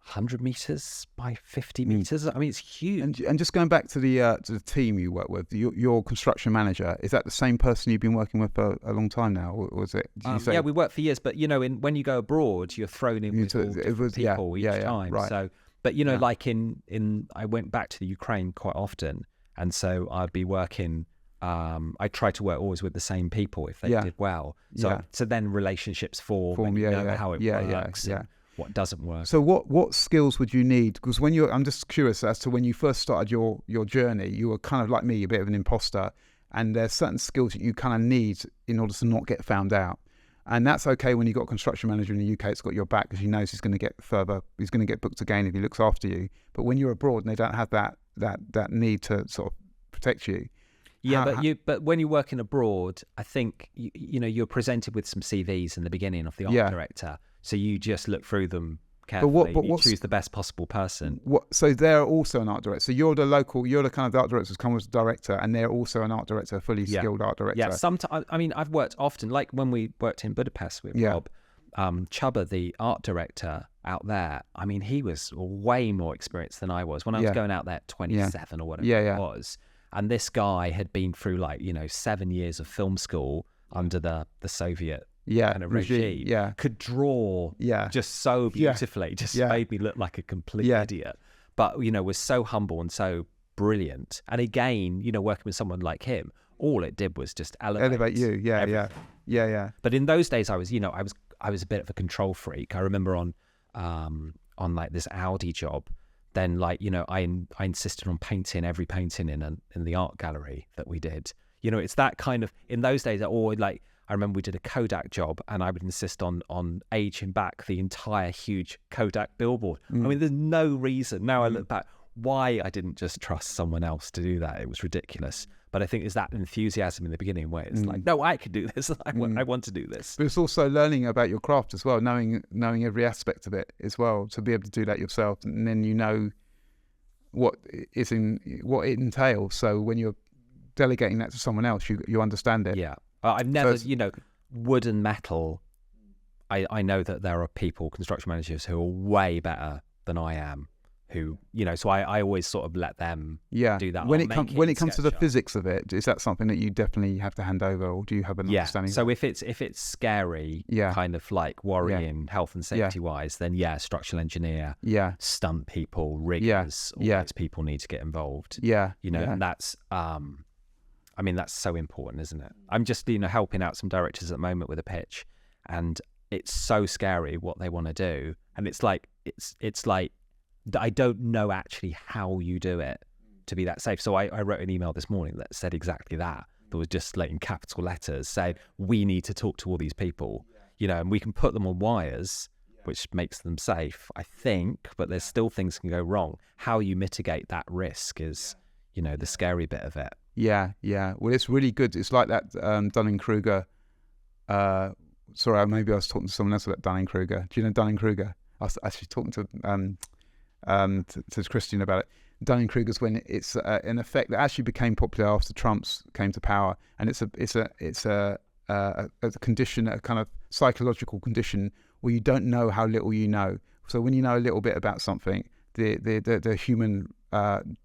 100 meters by 50 meters. I mean, it's huge. And just going back to the team you work with, your construction manager, is that the same person you've been working with for a long time now, or was it? Yeah, we worked for years, but you know, when you go abroad, you're thrown in with different people each time. Right. So, but you know, like in I went back to the Ukraine quite often, and so I'd be working. I try to work always with the same people if they did well. So then relationships form and you know how it works. What doesn't work. So what skills would you need? Because I'm just curious as to when you first started your journey, you were kind of like me, a bit of an imposter, and there's certain skills that you kind of need in order to not get found out. And that's okay when you've got a construction manager in the UK, it's got your back because he knows he's going to get booked again if he looks after you. But when you're abroad and they don't have that need to sort of protect you. But when you're working abroad, I think you know, you're presented with some CVs in the beginning of the art director. So you just look through them carefully. But you choose the best possible person. So they're also an art director. So you're the kind of art director who's come as a director, and they're also an art director, a fully skilled art director. Yeah, sometimes. I mean, I've worked often, like when we worked in Budapest with Rob, Chubba, the art director out there. I mean, he was way more experienced than I was when I was going out there at 27 or whatever it was. And this guy had been through 7 years of film school under the Soviet kind of regime, could draw just so beautifully, made me look like a complete idiot, but you know, was so humble and so brilliant. And again, you know, working with someone like him, all it did was just elevate you. But in those days I was a bit of a control freak. I remember on like this Audi job, then I insisted on painting every painting in the art gallery that we did. You know, it's that kind of, in those days, I remember we did a Kodak job, and I would insist on aging back the entire huge Kodak billboard. I mean, there's no reason, now I look back, why I didn't just trust someone else to do that. It was ridiculous. But I think it's that enthusiasm in the beginning where it's like, no, I can do this. I want to do this. But it's also learning about your craft as well, knowing every aspect of it as well, to be able to do that yourself. And then you know what it entails. So when you're delegating that to someone else, you understand it. Yeah. I've never, wood and metal. I know that there are people, construction managers, who are way better than I am. Who, so I always sort of let them do that. When it comes to the physics of it, is that something that you definitely have to hand over, or do you have an understanding? So if it's scary, kind of like worrying health and safety wise, then structural engineer, stunt people, riggers, all those people need to get involved. And that's that's so important, isn't it? I'm just helping out some directors at the moment with a pitch, and it's so scary what they want to do, and it's like I don't know actually how you do it, to be that safe. So I wrote an email this morning that said exactly that. That was just like in capital letters saying, we need to talk to all these people, and we can put them on wires, which makes them safe, I think, but there's still things can go wrong. How you mitigate that risk is, the scary bit of it. Yeah. Well, it's really good. It's like that Dunning-Kruger. Sorry, maybe I was talking to someone else about Dunning-Kruger. Do you know Dunning-Kruger? I was actually talking to Christian about it. Dunning-Kruger's when it's an effect that actually became popular after Trump's came to power, and it's a condition, a kind of psychological condition where you don't know how little you know. So when you know a little bit about something, the human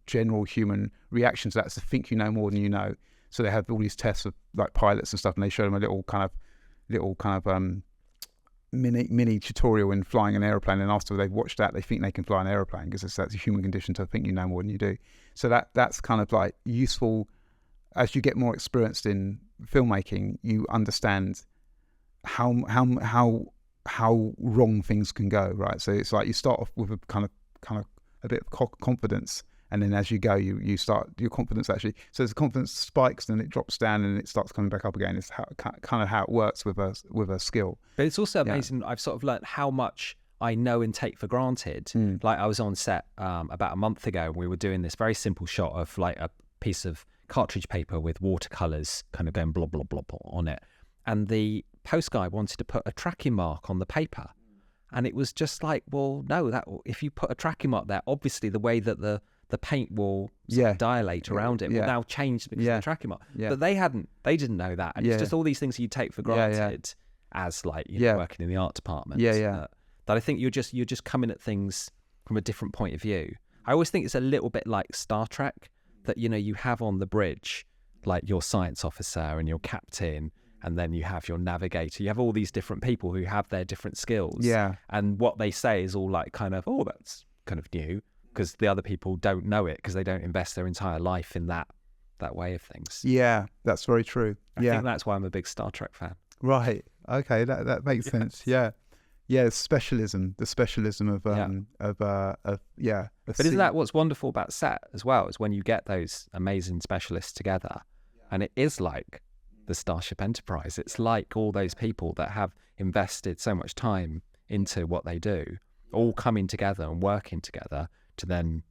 general human reaction to that is to think you know more than you know. So they have all these tests of like pilots and stuff, and they show them a little kind of mini tutorial in flying an aeroplane, and after they've watched that, they think they can fly an aeroplane because that's a human condition to think you know more than you do. So that's kind of like useful as you get more experienced in filmmaking. You understand how wrong things can go, right? So it's like you start off with a kind of a bit of confidence, and then as you go, you start your confidence actually. So as the confidence spikes, then it drops down, and it starts coming back up again. It's kind of how it works with a skill. But it's also amazing. I've sort of learned how much I know and take for granted. Like I was on set about a month ago, and we were doing this very simple shot of like a piece of cartridge paper with watercolors kind of going blah blah blah blah on it, and the post guy wanted to put a tracking mark on the paper. And it was just like, well, no, that if you put a tracking mark there, obviously the way that the paint will sort of dilate around it will now change because of the tracking mark. But they didn't know that. And it's just all these things you take for granted as like working in the art department. That I think you're just coming at things from a different point of view. I always think it's a little bit like Star Trek, that you have on the bridge like your science officer and your captain, and then you have your navigator. You have all these different people who have their different skills. Yeah. And what they say is all like kind of, oh, that's kind of new, because the other people don't know it because they don't invest their entire life in that way of things. Yeah, that's very true. I think that's why I'm a big Star Trek fan. Right. Okay, that makes sense. Yeah. Yeah, specialism, the specialism of But isn't that what's wonderful about set as well, is when you get those amazing specialists together, and it is like the Starship Enterprise. It's like all those people that have invested so much time into what they do, all coming together and working together to then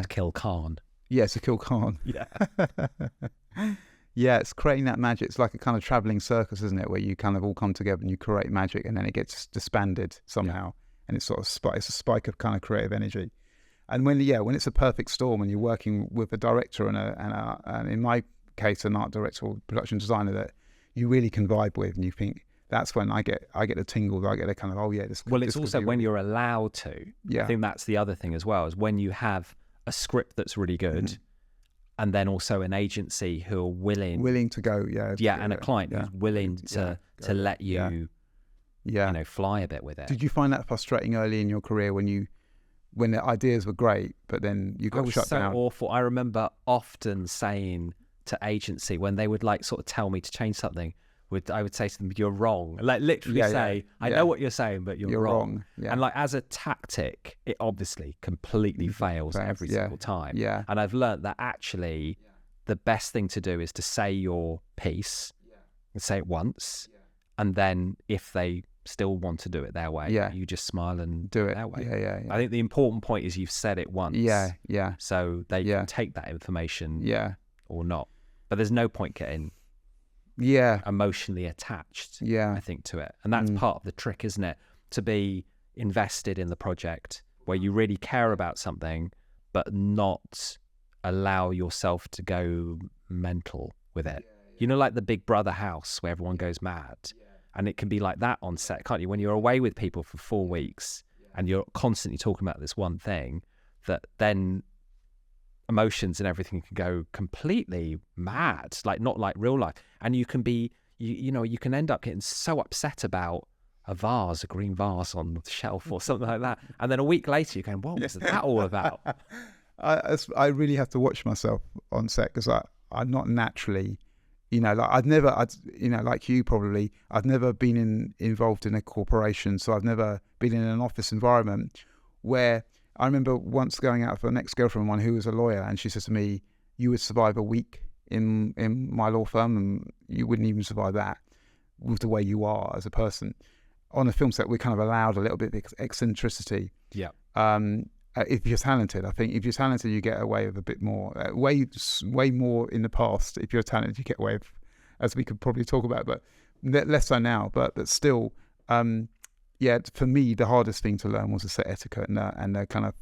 kill Khan. Yeah, to kill Khan. Yeah. Yeah, it's creating that magic. It's like a kind of traveling circus, isn't it? Where you kind of all come together and you create magic, and then it gets disbanded somehow, and it's sort of it's a spike of kind of creative energy. And when it's a perfect storm, and you're working with a director and in my case an art director or production designer that you really can vibe with, and you think, that's when I get the tingles. I get a kind of it's also when you're allowed to. Yeah, I think that's the other thing as well, is when you have a script that's really good, and then also an agency who are willing to go, and a client who's willing to let you, fly a bit with it. Did you find that frustrating early in your career when the ideas were great, but then you got shut down? It was so awful. I remember often saying to agency, when they would like sort of tell me to change something, I would say to them, "You're wrong." Like literally I know what you're saying, but you're wrong. Yeah. And like as a tactic, it obviously completely fails every single time. Yeah. And I've learned that actually the best thing to do is to say your piece and say it once, and then if they still want to do it their way, you just smile and do it their way. Yeah. I think the important point is you've said it once. Yeah. So they can take that information or not. But there's no point getting emotionally attached, I think, to it. And that's part of the trick, isn't it? To be invested in the project where you really care about something, but not allow yourself to go mental with it. You know, like the Big Brother house where everyone goes mad. And it can be like that on set, can't you? When you're away with people for 4 weeks and you're constantly talking about this one thing, that then emotions and everything can go completely mad, like not like real life. And you can be, you can end up getting so upset about a green vase on the shelf or something like that. And then a week later you're going, what was that all about? I really have to watch myself on set, because I'm not naturally, like you probably, I've never been involved in a corporation. So I've never been in an office environment where I remember once going out for an ex-girlfriend of mine who was a lawyer, and she said to me, "You would survive a week in my law firm, and you wouldn't even survive that with the way you are as a person." On a film set, we're kind of allowed a little bit of eccentricity. Yeah. If you're talented, I think if you're talented, you get away with a bit more. Way more in the past. If you're talented, you get away with, as we could probably talk about, but less so now. But still, for me, the hardest thing to learn was the set etiquette and the kind of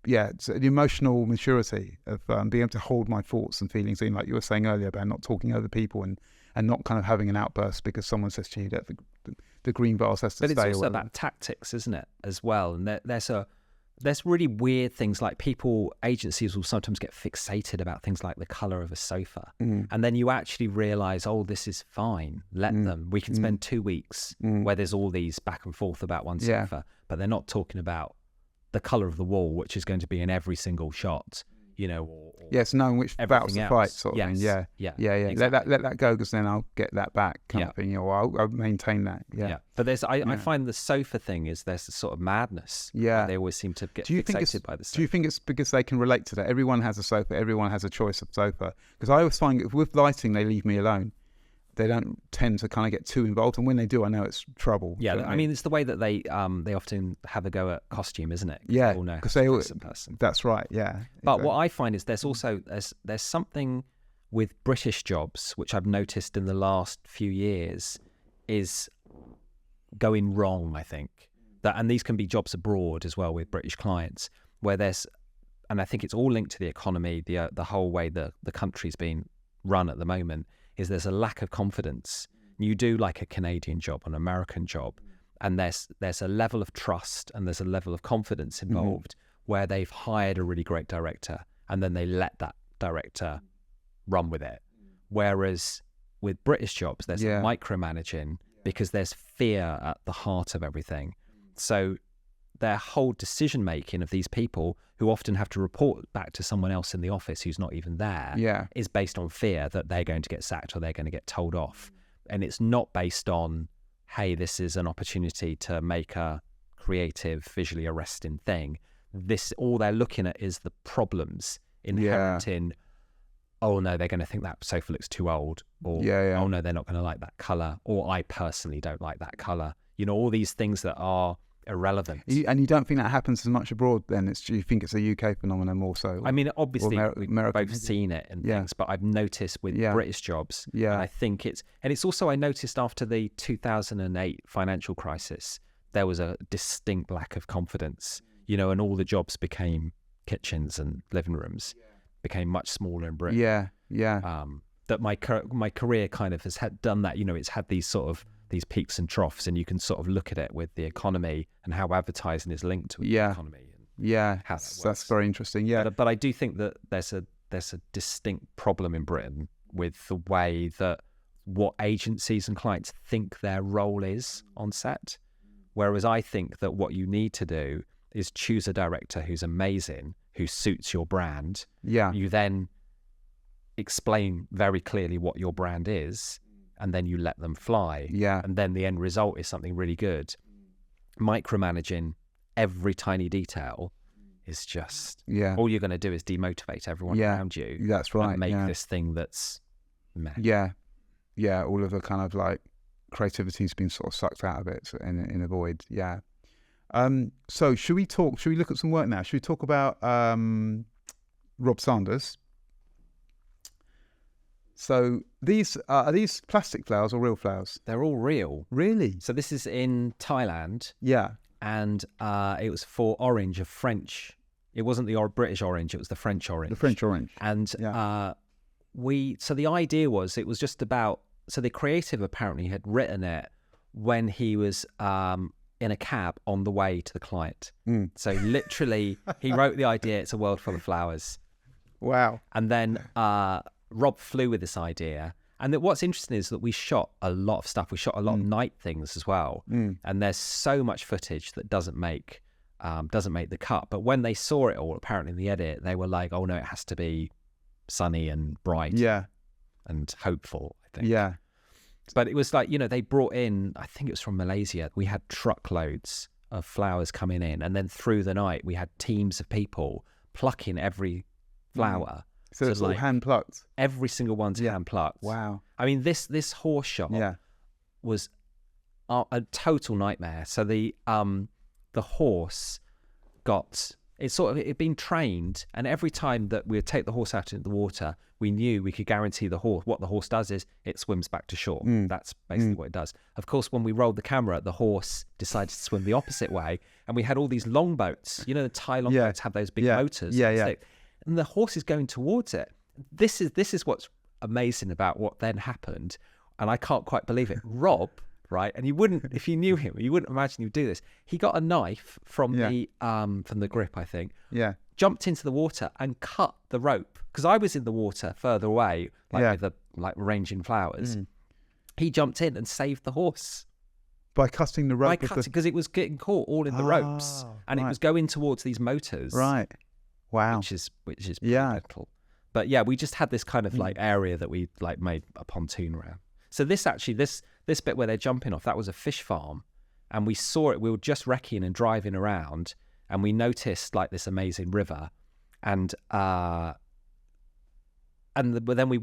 the emotional maturity of being able to hold my thoughts and feelings in, like you were saying earlier about not talking over people and not kind of having an outburst because someone says to you that the green vase has to stay. But it's also about tactics, isn't it, as well? And there's really weird things, like agencies will sometimes get fixated about things like the colour of a sofa. And then you actually realise, this is fine. Let them. We can spend 2 weeks where there's all these back and forth about one sofa, but they're not talking about the colour of the wall, which is going to be in every single shot, or knowing which battles to fight, sort of thing. Yeah. Exactly. Let that go, because then I'll get that back, kind of thing. Or I'll maintain that. Yeah. But I find the sofa thing is there's a sort of madness. Yeah. They always seem to get fixated by the sofa. Do you think it's because they can relate to that? Everyone has a sofa. Everyone has a choice of sofa. Because I always find with lighting, they leave me alone. They don't tend to kind of get too involved, and when they do, I know it's trouble. Yeah, I mean, it's the way that they often have a go at costume, isn't it? Yeah, because they always. That's right. Yeah. But what I find is there's also there's something with British jobs which I've noticed in the last few years is going wrong. I think and these can be jobs abroad as well with British clients, where and I think it's all linked to the economy, the whole way the country's been run at the moment. Is there's a lack of confidence. You do like a Canadian job, an American job, and there's a level of trust and there's a level of confidence involved where they've hired a really great director and then they let that director run with it. Whereas with British jobs, there's a micromanaging because there's fear at the heart of everything. So their whole decision making of these people, who often have to report back to someone else in the office who's not even there, is based on fear that they're going to get sacked or they're going to get told off. And it's not based on, hey, this is an opportunity to make a creative, visually arresting thing. All they're looking at is the problems inherent in, oh no, they're going to think that sofa looks too old, or oh no, they're not going to like that colour, or I personally don't like that colour. All these things that are irrelevant. And you don't think that happens as much abroad then? You think it's a UK phenomenon more so? I mean, obviously we've both seen it and things, but I've noticed with British jobs, and I think it's also, I noticed after the 2008 financial crisis, there was a distinct lack of confidence, and all the jobs became kitchens and living rooms, became much smaller in Britain. That my career kind of has done that. It's had these sort of these peaks and troughs, and you can sort of look at it with the economy and how advertising is linked to the economy. And how that's very interesting. Yeah, but I do think that there's a distinct problem in Britain with the way that what agencies and clients think their role is on set, whereas I think that what you need to do is choose a director who's amazing, who suits your brand. You then explain very clearly what your brand is, and then you let them fly. And then the end result is something really good. Micromanaging every tiny detail is just, all you're going to do is demotivate everyone around you. That's right. And make this thing that's meh. All of the kind of like creativity's been sort of sucked out of it in a void. So should we look at some work now? Should we talk about Rob Sanders? So are these plastic flowers or real flowers? They're all real. Really? So this is in Thailand. And it was for orange, a French. It wasn't the British orange, it was the French orange. The French orange. And so the idea was, it was just about, so the creative apparently had written it when he was in a cab on the way to the client. So literally he wrote the idea, it's a world full of flowers. Wow. And then Rob flew with this idea. And what's interesting is that we shot a lot of stuff. We shot a lot of night things as well. And there's so much footage that doesn't make the cut. But when they saw it all, apparently in the edit, they were like, oh no, it has to be sunny and bright and hopeful, I think. But it was like, they brought in, I think it was from Malaysia, we had truckloads flowers coming in, and then through the night we had teams of people plucking every flower. So it's like all hand plucked. Every single one's hand plucked. Wow. I mean, this horse shop was a total nightmare. So the horse it'd been trained, and every time that we would take the horse out into the water, we knew we could guarantee what the horse does is it swims back to shore. That's basically what it does. Of course, when we rolled the camera, the horse decided to swim the opposite way, and we had all these longboats. You know, the Thai longboats have those big motors. And the horse is going towards it. This is what's amazing about what then happened, and I can't quite believe it. Rob, right? And you wouldn't, if you knew him, you wouldn't imagine he'd do this. He got a knife from the grip, I think. Yeah. Jumped into the water and cut the rope, because I was in the water further away, with arranging flowers. He jumped in and saved the horse by cutting the rope. Because it was getting caught all in the ropes, and it was going towards these motors. Right. Wow. Which is brutal. But yeah, we just had this kind of area that we made a pontoon around. So this bit where they're jumping off, that was a fish farm, and we saw it. We were just wrecking and driving around, and we noticed this amazing river, and then we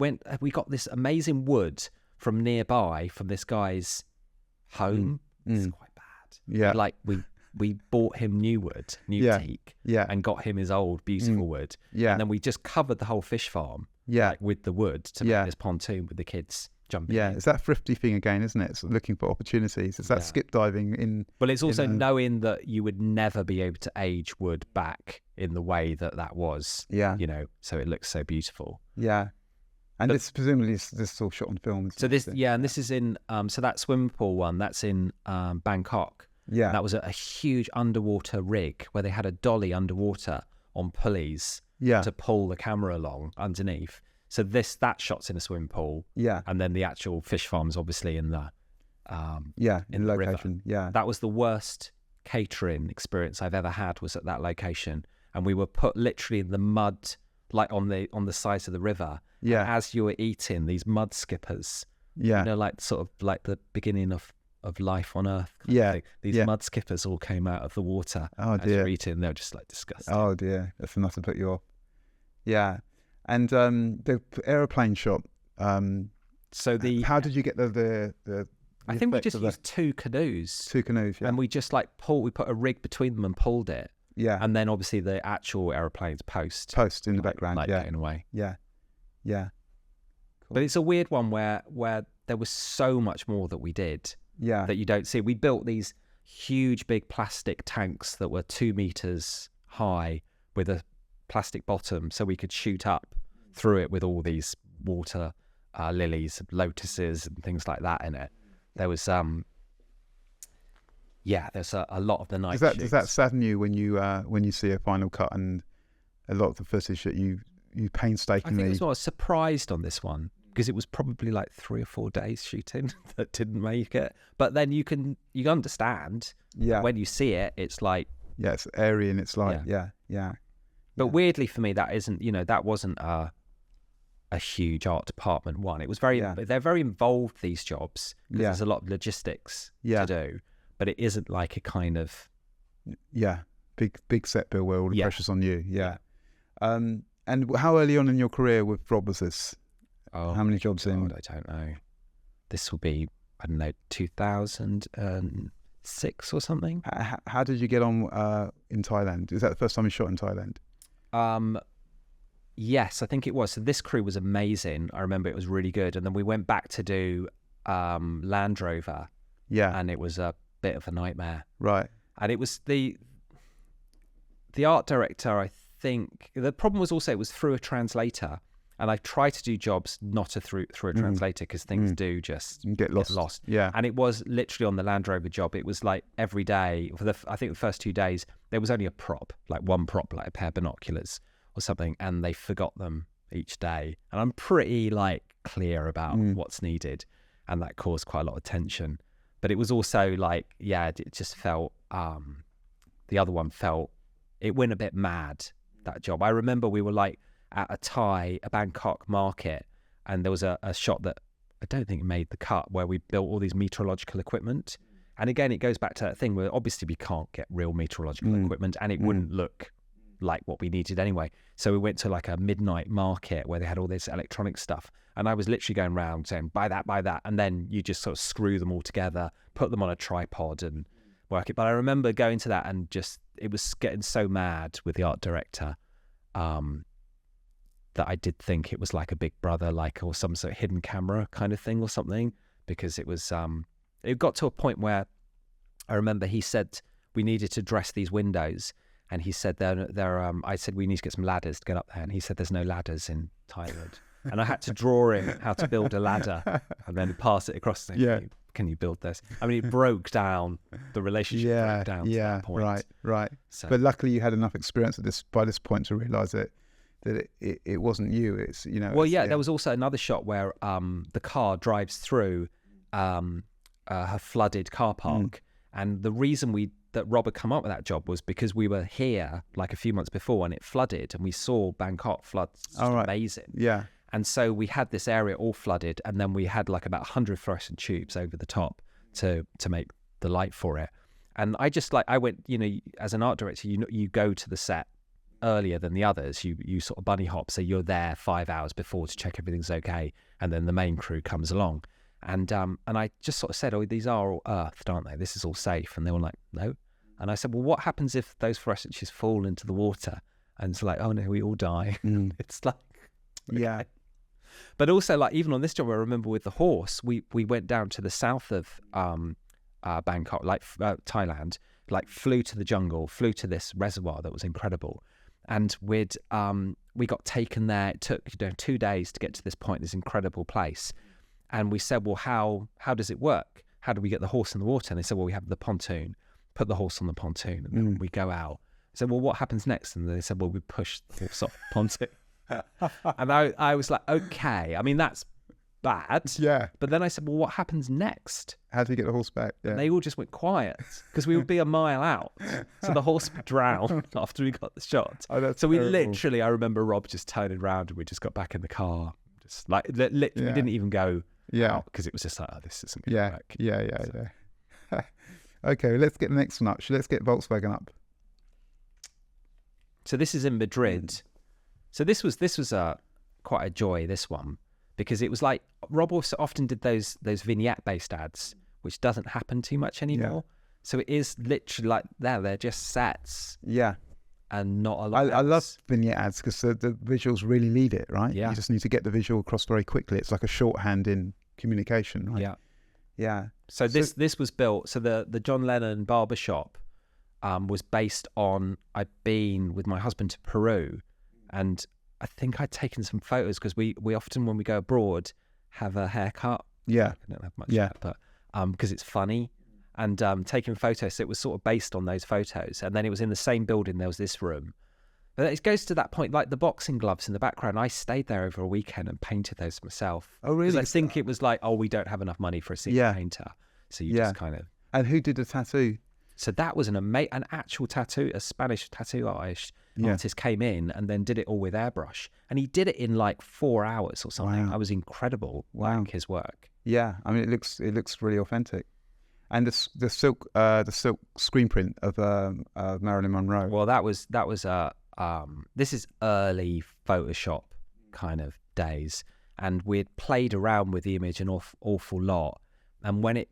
got this amazing wood from nearby, from this guy's home. It's quite bad. Yeah, we bought him new wood, teak, and got him his old beautiful wood. Yeah, and then we just covered the whole fish farm. With the wood to make this pontoon with the kids jumping. Yeah, it's that thrifty thing again, isn't it? It's looking for opportunities. It's that skip diving in. But it's also knowing that you would never be able to age wood back in the way that was. Yeah, so it looks so beautiful. Yeah. And this presumably this is all shot on film. So this, and this is in so that swimming pool one, that's in Bangkok. Yeah, that was a huge underwater rig where they had a dolly underwater on pulleys to pull the camera along underneath. So that shot's in a swimming pool. Yeah, and then the actual fish farm's obviously in the in the location. River. Yeah, that was the worst catering experience I've ever had. Was at that location, and we were put literally in the mud, on the sides of the river. Yeah, and as you were eating, these mud skippers. Yeah, sort of like the beginning of life on Earth. These mud skippers all came out of the water. Oh dear! As you're eating, they're just disgusting. Oh dear, that's enough to put you off. Yeah, and the aeroplane shot. So how did you get the I think we just used two canoes. Two canoes, yeah. And we just we put a rig between them and pulled it. Yeah. And then obviously the actual aeroplanes post in the background, getting away. Yeah. Yeah. Cool. But it's a weird one where there was so much more that we did. Yeah. That you don't see. We built these huge big plastic tanks that were 2 meters high with a plastic bottom, so we could shoot up through it with all these water lilies, lotuses and things like that in it. There was there's a lot of the night shoots. Does that sadden you when you see a final cut and a lot of the footage that you painstakingly... I think I was surprised on this one because it was probably 3 or 4 days shooting that didn't make it. But then you understand. Yeah. When you see it, it's it's airy and it's But weirdly for me, that isn't, that wasn't a huge art department one. It was they're very involved, these jobs, because there's a lot of logistics to do, but it isn't a kind of... big set bill where all the pressure's on you. Yeah. And how early on in your career with Rob was this? Oh, how many jobs in? I don't know. This will be, 2006 or something. How did you get on in Thailand? Is that the first time you shot in Thailand? Yes, I think it was. So this crew was amazing. I remember it was really good. And then we went back to do Land Rover. Yeah. And it was a bit of a nightmare. Right. And it was the art director, I think. The problem was also it was through a translator. And I try to do jobs not through a translator because things do just get lost. Yeah. And it was literally on the Land Rover job. It was every day I think the first 2 days, there was only a prop, one prop, a pair of binoculars or something. And they forgot them each day. And I'm pretty clear about what's needed. And that caused quite a lot of tension. But it was also it just felt, the other one felt, it went a bit mad, that job. I remember we were at a Bangkok market, and there was a shot that I don't think made the cut where we built all these meteorological equipment, And again, it goes back to that thing where obviously we can't get real meteorological equipment, and it wouldn't look like what we needed anyway. So we went to like a midnight market where they had all this electronic stuff. And I was literally going around saying, buy that. And then you just sort of screw them all together, put them on a tripod and work it. But I remember going to that and just, it was getting so mad with the art director that I did think it was like a Big Brother, or some sort of hidden camera kind of thing or something, because it was, it got to a point where I remember he said we needed to dress these windows. And he said, I said, we need to get some ladders to get up there. And he said, there's no ladders in Thailand. And I had to draw him how to build a ladder and then pass it across. And can you build this? I mean, it broke down, the relationship broke down to that point. Right. So, but luckily you had enough experience by this point to realise that it wasn't you. It's, Well, there was also another shot where the car drives through her flooded car park. And the reason that Rob had come up with that job was because we were here like a few months before and it flooded and we saw Bangkok flood. Amazing. Yeah. And so we had this area all flooded, and then we had like about 100 fluorescent tubes over the top to make the light for it. And I went, as an art director, you go to the set earlier than the others. You sort of bunny hop, so you're there 5 hours before to check everything's okay, and then the main crew comes along. And I just sort of said, oh, these are all earthed, aren't they? This is all safe. And they were like, no. And I said, well, what happens if those fluorescent tubes fall into the water? And it's like, oh no, we all die. It's like, okay. Yeah. But also, like, even on this job, I remember with the horse, we went down to the south of Bangkok, Thailand, flew to the jungle, flew to this reservoir that was incredible. And we got taken there. It took 2 days to get to this point, this incredible place. And we said, well, how does it work? How do we get the horse in the water? And they said, well, we have the pontoon, put the horse on the pontoon, and then we go out. I said, well, what happens next? And they said, well, we push the horse off the pontoon. And I was like, okay, I mean, that's bad. Yeah. But then I said, well, what happens next? How do you get the horse back? Yeah. And they all just went quiet because we would be a mile out. So the horse would drown after we got the shot. Oh, that's so we terrible. literally, I remember Rob just turning around and we just got back in the car. Just like, we didn't even go out because it was just like, oh, this isn't going to work. Yeah. Okay, let's get the next one up. Let's get Volkswagen up. So this is in Madrid. So this was quite a joy, this one, because it was like Rob also often did those vignette based ads, which doesn't happen too much anymore. Yeah. So it is literally like they're just sets. Yeah. And not a lot. I love vignette ads because the visuals really lead it, right? Yeah. You just need to get the visual across very quickly. It's like a shorthand in communication, right? Yeah. Yeah. So this was built. So the John Lennon barbershop was based on, I'd been with my husband to Peru. And I think I'd taken some photos because we often, when we go abroad, have a haircut. Yeah. I don't have much hair, but because it's funny. And taking photos, so it was sort of based on those photos. And then it was in the same building, there was this room. But it goes to that point, like the boxing gloves in the background. I stayed there over a weekend and painted those myself. Oh, really? Because I think it was like, oh, we don't have enough money for a senior painter. So you just kind of... And who did the tattoo? So that was an actual tattoo, a Spanish tattoo artist came in and then did it all with airbrush. And he did it in like 4 hours or something. Wow. I was incredible, like his work. Yeah, I mean, it looks really authentic. And the silk screen print of Marilyn Monroe. Well, that was this is early Photoshop kind of days, and we'd played around with the image an awful lot. And when it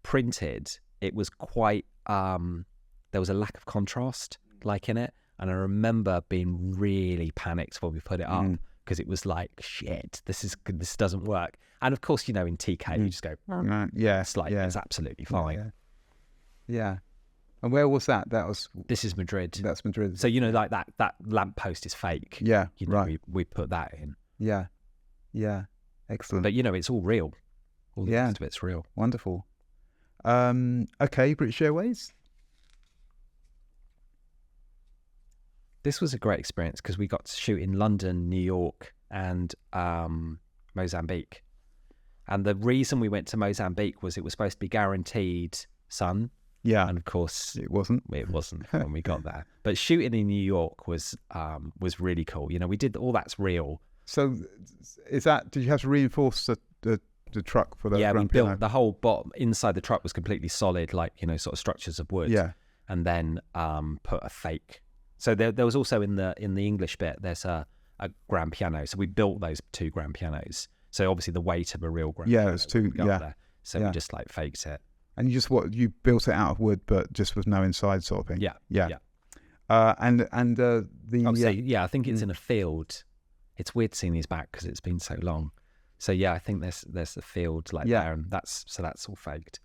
printed, it was quite there was a lack of contrast, like in it. And I remember being really panicked when we put it up because it was like, shit, this doesn't work. And of course, in TK, you just go, it's like, it's absolutely fine. Yeah. And where was that? This is Madrid. That's Madrid. So, like that lamppost is fake. Yeah. We put that in. Yeah. Yeah. Excellent. But, it's all real. All the rest of it's real. Wonderful. Okay, British Airways. This was a great experience because we got to shoot in London, New York, and Mozambique. And the reason we went to Mozambique was it was supposed to be guaranteed sun. Yeah. And of course it wasn't when we got there. But shooting in New York was really cool. We did all that's real. So did you have to reinforce the the truck for the we built the whole bottom. Inside the truck was completely solid, like, you know, sort of structures of wood. Yeah. And then put a fake. So there was also in the English bit, there's a grand piano. So we built those 2 grand pianos. So obviously the weight of a real grand piano. Yeah, it's 2. Yeah. There. So we just like faked it. And you built it out of wood, but just with no inside sort of thing. Yeah. And the obviously, I think it's in a field. It's weird seeing these back because it's been so long. So yeah, I think there's a field like there, and that's all faked.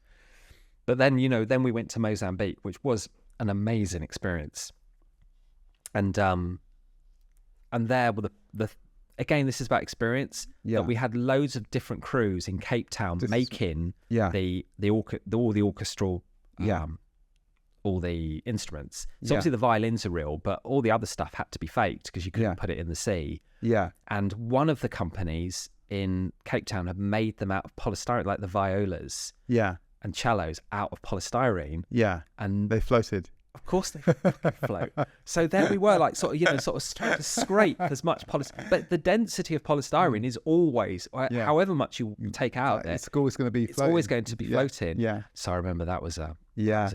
But then, you know, then we went to Mozambique, which was an amazing experience. And there were the again, this is about experience. Yeah. But we had loads of different crews in Cape Town making all the orchestral all the instruments. So obviously the violins are real, but all the other stuff had to be faked because you couldn't put it in the sea. Yeah. And one of the companies in Cape Town had made them out of polystyrene, like the violas and cellos out of polystyrene. Yeah. And they floated. Of course they float. So there we were, like sort of trying to scrape as much polystyrene. But the density of polystyrene is always, however much you take out of it, it's always going to be floating. It's always going to be floating. Yeah. So I remember that was a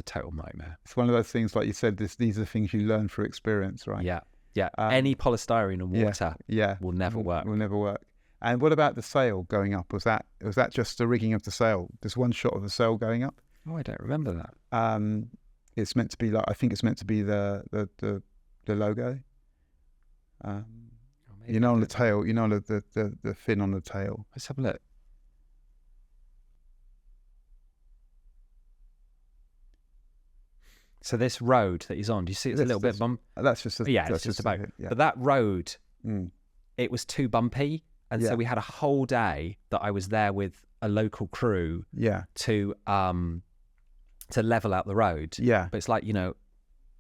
total nightmare. It's one of those things, like you said, these are things you learn through experience, right? Yeah. Yeah. Any polystyrene and water will never work. Will never work. And what about the sail going up? Was that just the rigging of the sail? There's one shot of the sail going up. Oh, I don't remember that. It's meant to be like, I think it's meant to be the logo. You know, on the tail. You know, the fin on the tail. Let's have a look. So this road that he's on, do you see it's a little bit bump? That's just a, it's just about. But that road, it was too bumpy, and so we had a whole day that I was there with a local crew. To level out the road. Yeah. But it's like, you know,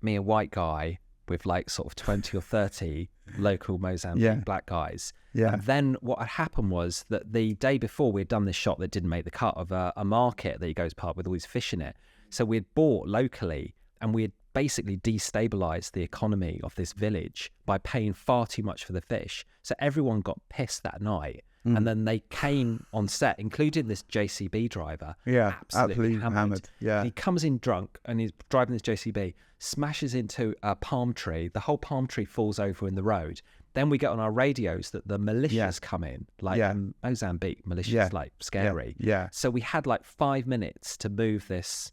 me, a white guy with like sort of 20 or 30 local Mozambique black guys. Yeah. And then what had happened was that the day before we had done this shot that didn't make the cut of a market that he goes past with all these fish in it. So we had bought locally, and we had basically destabilized the economy of this village by paying far too much for the fish. So everyone got pissed that night. And then they came on set, including this JCB driver. Yeah, absolutely hammered. Yeah. And he comes in drunk, and he's driving this JCB, smashes into a palm tree. The whole palm tree falls over in the road. Then we get on our radios that the militias come in, like Mozambique militias, like scary. Yeah. So we had like 5 minutes to move this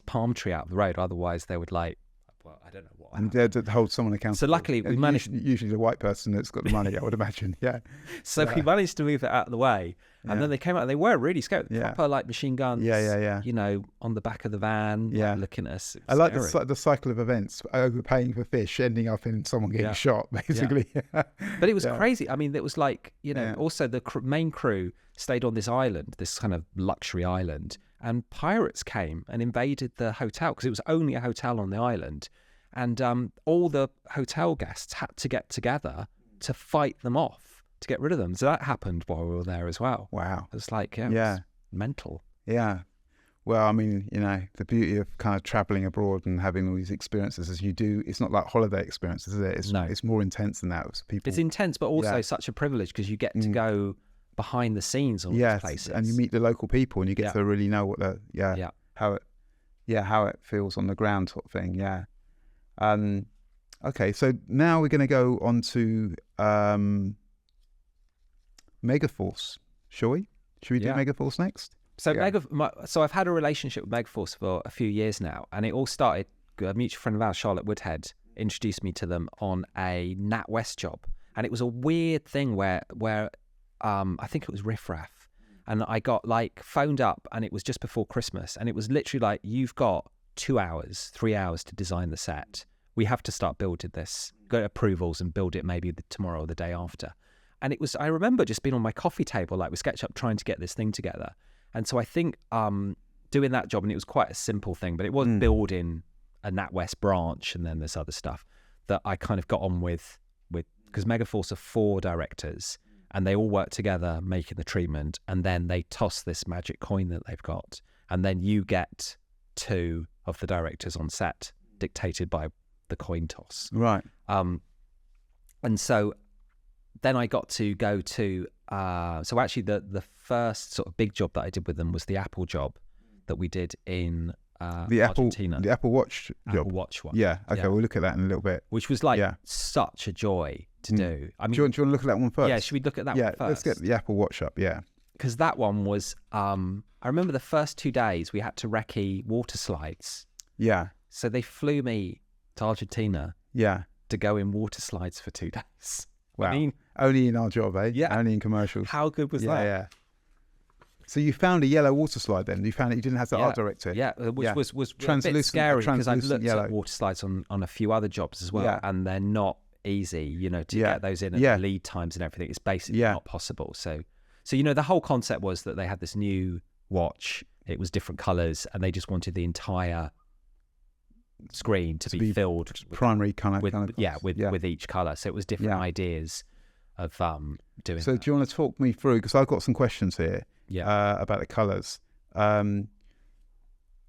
palm tree out of the road. Otherwise, they would like, well, I don't know what. And they'd hold someone accountable. So luckily we managed. Usually the white person that's got the money, I would imagine. Yeah. So we managed to move it out of the way, and then they came out. And they were really scared. Proper like machine guns. Yeah. You know, on the back of the van. Like, looking at us. I like the cycle of events: overpaying for fish, ending up in someone getting shot, basically. Yeah. But it was crazy. I mean, it was like, you know. Also, the main crew stayed on this island, this kind of luxury island. And pirates came and invaded the hotel because it was only a hotel on the island. And all the hotel guests had to get together to fight them off, to get rid of them. So that happened while we were there as well. Wow. It was like, it was mental. Yeah. Well, I mean, you know, the beauty of kind of traveling abroad and having all these experiences as you do, it's not like holiday experiences, is it? It's more intense than that. It's intense, but also such a privilege because you get to go behind the scenes on these places, and you meet the local people, and you get to really know what how it feels on the ground, sort of thing. Okay, so now we're going to go on to Megaforce. Shall we do Megaforce next? So so I've had a relationship with Megaforce for a few years now, and it all started. A mutual friend of ours, Charlotte Woodhead, introduced me to them on a NatWest job, and it was a weird thing where I think it was Riff Raff, and I got like phoned up, and it was just before Christmas, and it was literally like, you've got 2 hours, 3 hours to design the set. We have to start building this, go approvals and build it maybe tomorrow or the day after. And it was, I remember just being on my coffee table, like with SketchUp, trying to get this thing together. And so I think doing that job, and it was quite a simple thing, but it was building a NatWest branch, and then there's other stuff that I kind of got on with because Megaforce are 4 directors, and they all work together making the treatment, and then they toss this magic coin that they've got, and then you get 2 of the directors on set, dictated by the coin toss. Right. And so then I got to go to so actually the first sort of big job that I did with them was the Apple job that we did in Argentina. The Apple Watch job. Apple Watch one. Yeah. Okay. We'll look at that in a little bit. Which was like such a joy to do. I mean, do you want to look at that one first? Yeah. Should we look at that one first? Yeah. Let's get the Apple Watch up. Yeah. Because that one was, I remember the first 2 days we had to recce water slides. Yeah. So they flew me to Argentina. Yeah. To go in water slides for 2 days. Wow. I mean, only in our job, eh? Yeah. Only in commercials. How good was that? Yeah. So you found a yellow water slide then? You found it, you didn't have the art director? Yeah, which was a bit scary because I've looked at water slides on a few other jobs as well, and they're not easy, to get those in at lead times and everything. It's basically not possible. So the whole concept was that they had this new watch. It was different colours, and they just wanted the entire screen to be filled with primary colour. With each colour. So it was different ideas of doing. So that. Do you want to talk me through? Because I've got some questions here. About the colours. So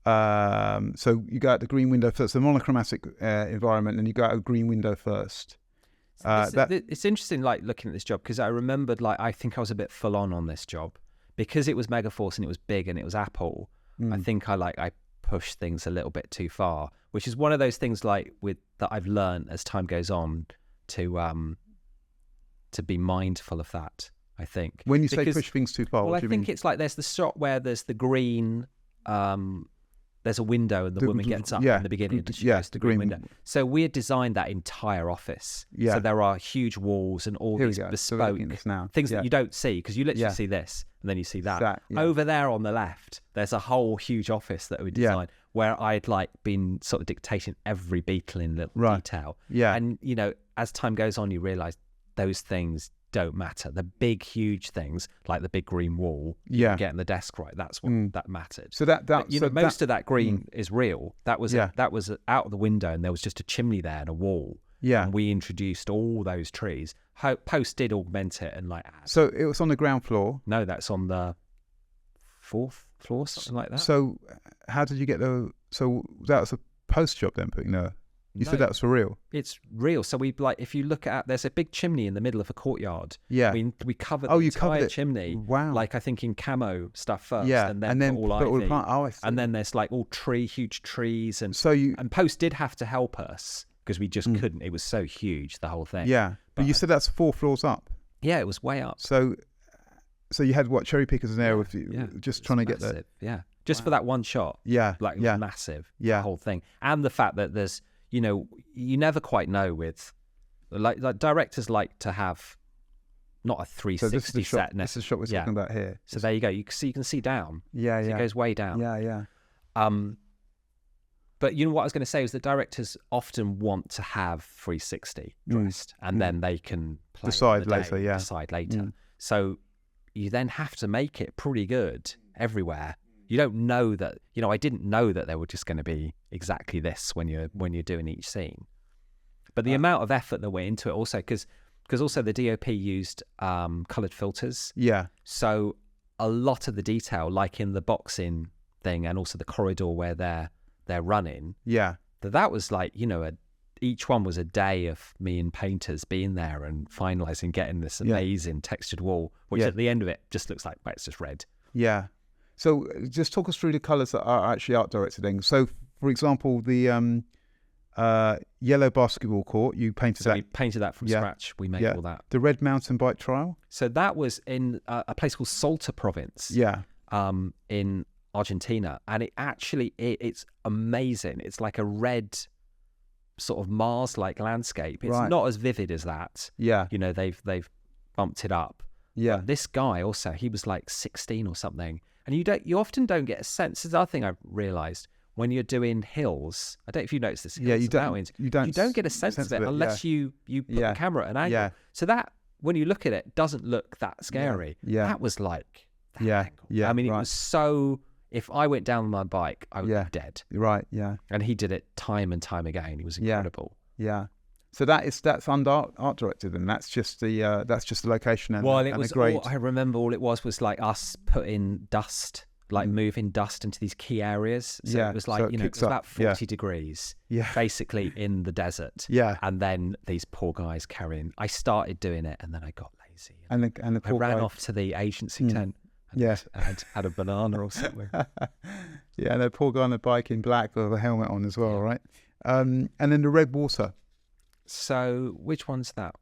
you go out the green window first, the monochromatic environment, and you go out a green window first. It's interesting, like looking at this job, because I remembered, like, I think I was a bit full on this job because it was Megaforce and it was big and it was Apple. I think I pushed things a little bit too far, which is one of those things that I've learned as time goes on to be mindful of that. I think when you say push things too far, well, what do you mean? It's like there's the shot where there's the green, there's a window and the woman gets up in the beginning and she goes to the green window. So we had designed that entire office. So there are huge walls and all these bespoke things that you don't see, because you literally see this and then you see that. Over there on the left, there's a whole huge office that we designed where I'd been sort of dictating every beetle in little detail. And as time goes on, you realise those things don't matter. The big, huge things like the big green wall, getting the desk right, that's what that mattered. So most of that green is real. That was out of the window, and there was just a chimney there and a wall. And we introduced all those trees. Post did augment it and add. So it was on the ground floor? No, that's on the 4th floor, something like that. So how did you get so that was a post job then, putting You said that was for real? It's real. So we if you look at, there's a big chimney in the middle of a courtyard. We covered the entire chimney. Wow. I think in camo stuff first, and then put all ivy. I see. And then there's all huge trees, and and Post did have to help us because we just couldn't. It was so huge, the whole thing. Yeah, but you said that's 4 floors up. Yeah, it was way up. So you had what, cherry pickers in there with you, just trying to get that. Yeah, just for that one shot. Yeah, it was massive. Yeah, the whole thing, and the fact that there's. You never quite know with like directors like to have not a 360 set. This is the shot we're talking about here. So there you go. You can see down. Yeah. It goes way down. Yeah. But what I was going to say was that directors often want to have 360 dressed, and then they can decide later. So you then have to make it pretty good everywhere. You don't know that, I didn't know that they were just going to be exactly this when you're doing each scene. But the amount of effort that went into it also, because also the DOP used coloured filters. Yeah. So a lot of the detail, like in the boxing thing and also the corridor where they're running. Yeah. That was each one was a day of me and painters being there and finalising, getting this amazing textured wall, which at the end of it just looks like, it's just red. Yeah. So just talk us through the colours that are actually art directed in. So, for example, the yellow basketball court, you painted that. We painted that from scratch. We made all that. The red mountain bike trail? So that was in a place called Salta province in Argentina. And it actually, it's amazing. It's like a red sort of Mars-like landscape. It's not as vivid as that. Yeah. They've bumped it up. Yeah. But this guy also, he was 16 or something. And you often don't get a sense. This is the other thing I've realised when you're doing hills. I don't know if you notice this. You don't get a sense of it unless you put the camera at an angle. Yeah. So that when you look at it, doesn't look that scary. Yeah. That was that angle. Yeah. I mean, it was so. If I went down on my bike, I would be dead. Right. Yeah. And he did it time and time again. He was incredible. Yeah. So that's under art directed, and that's just the location and the grade. I remember all it was us putting dust, moving dust into these key areas. So it was it was about 40 degrees, basically in the desert. Yeah, and then these poor guys carrying. I started doing it, and then I got lazy. crazy. And the I ran off to the agency tent. And had a banana or something. Yeah, and the poor guy on the bike in black with a helmet on as well, right? And then the red water. So which one's that?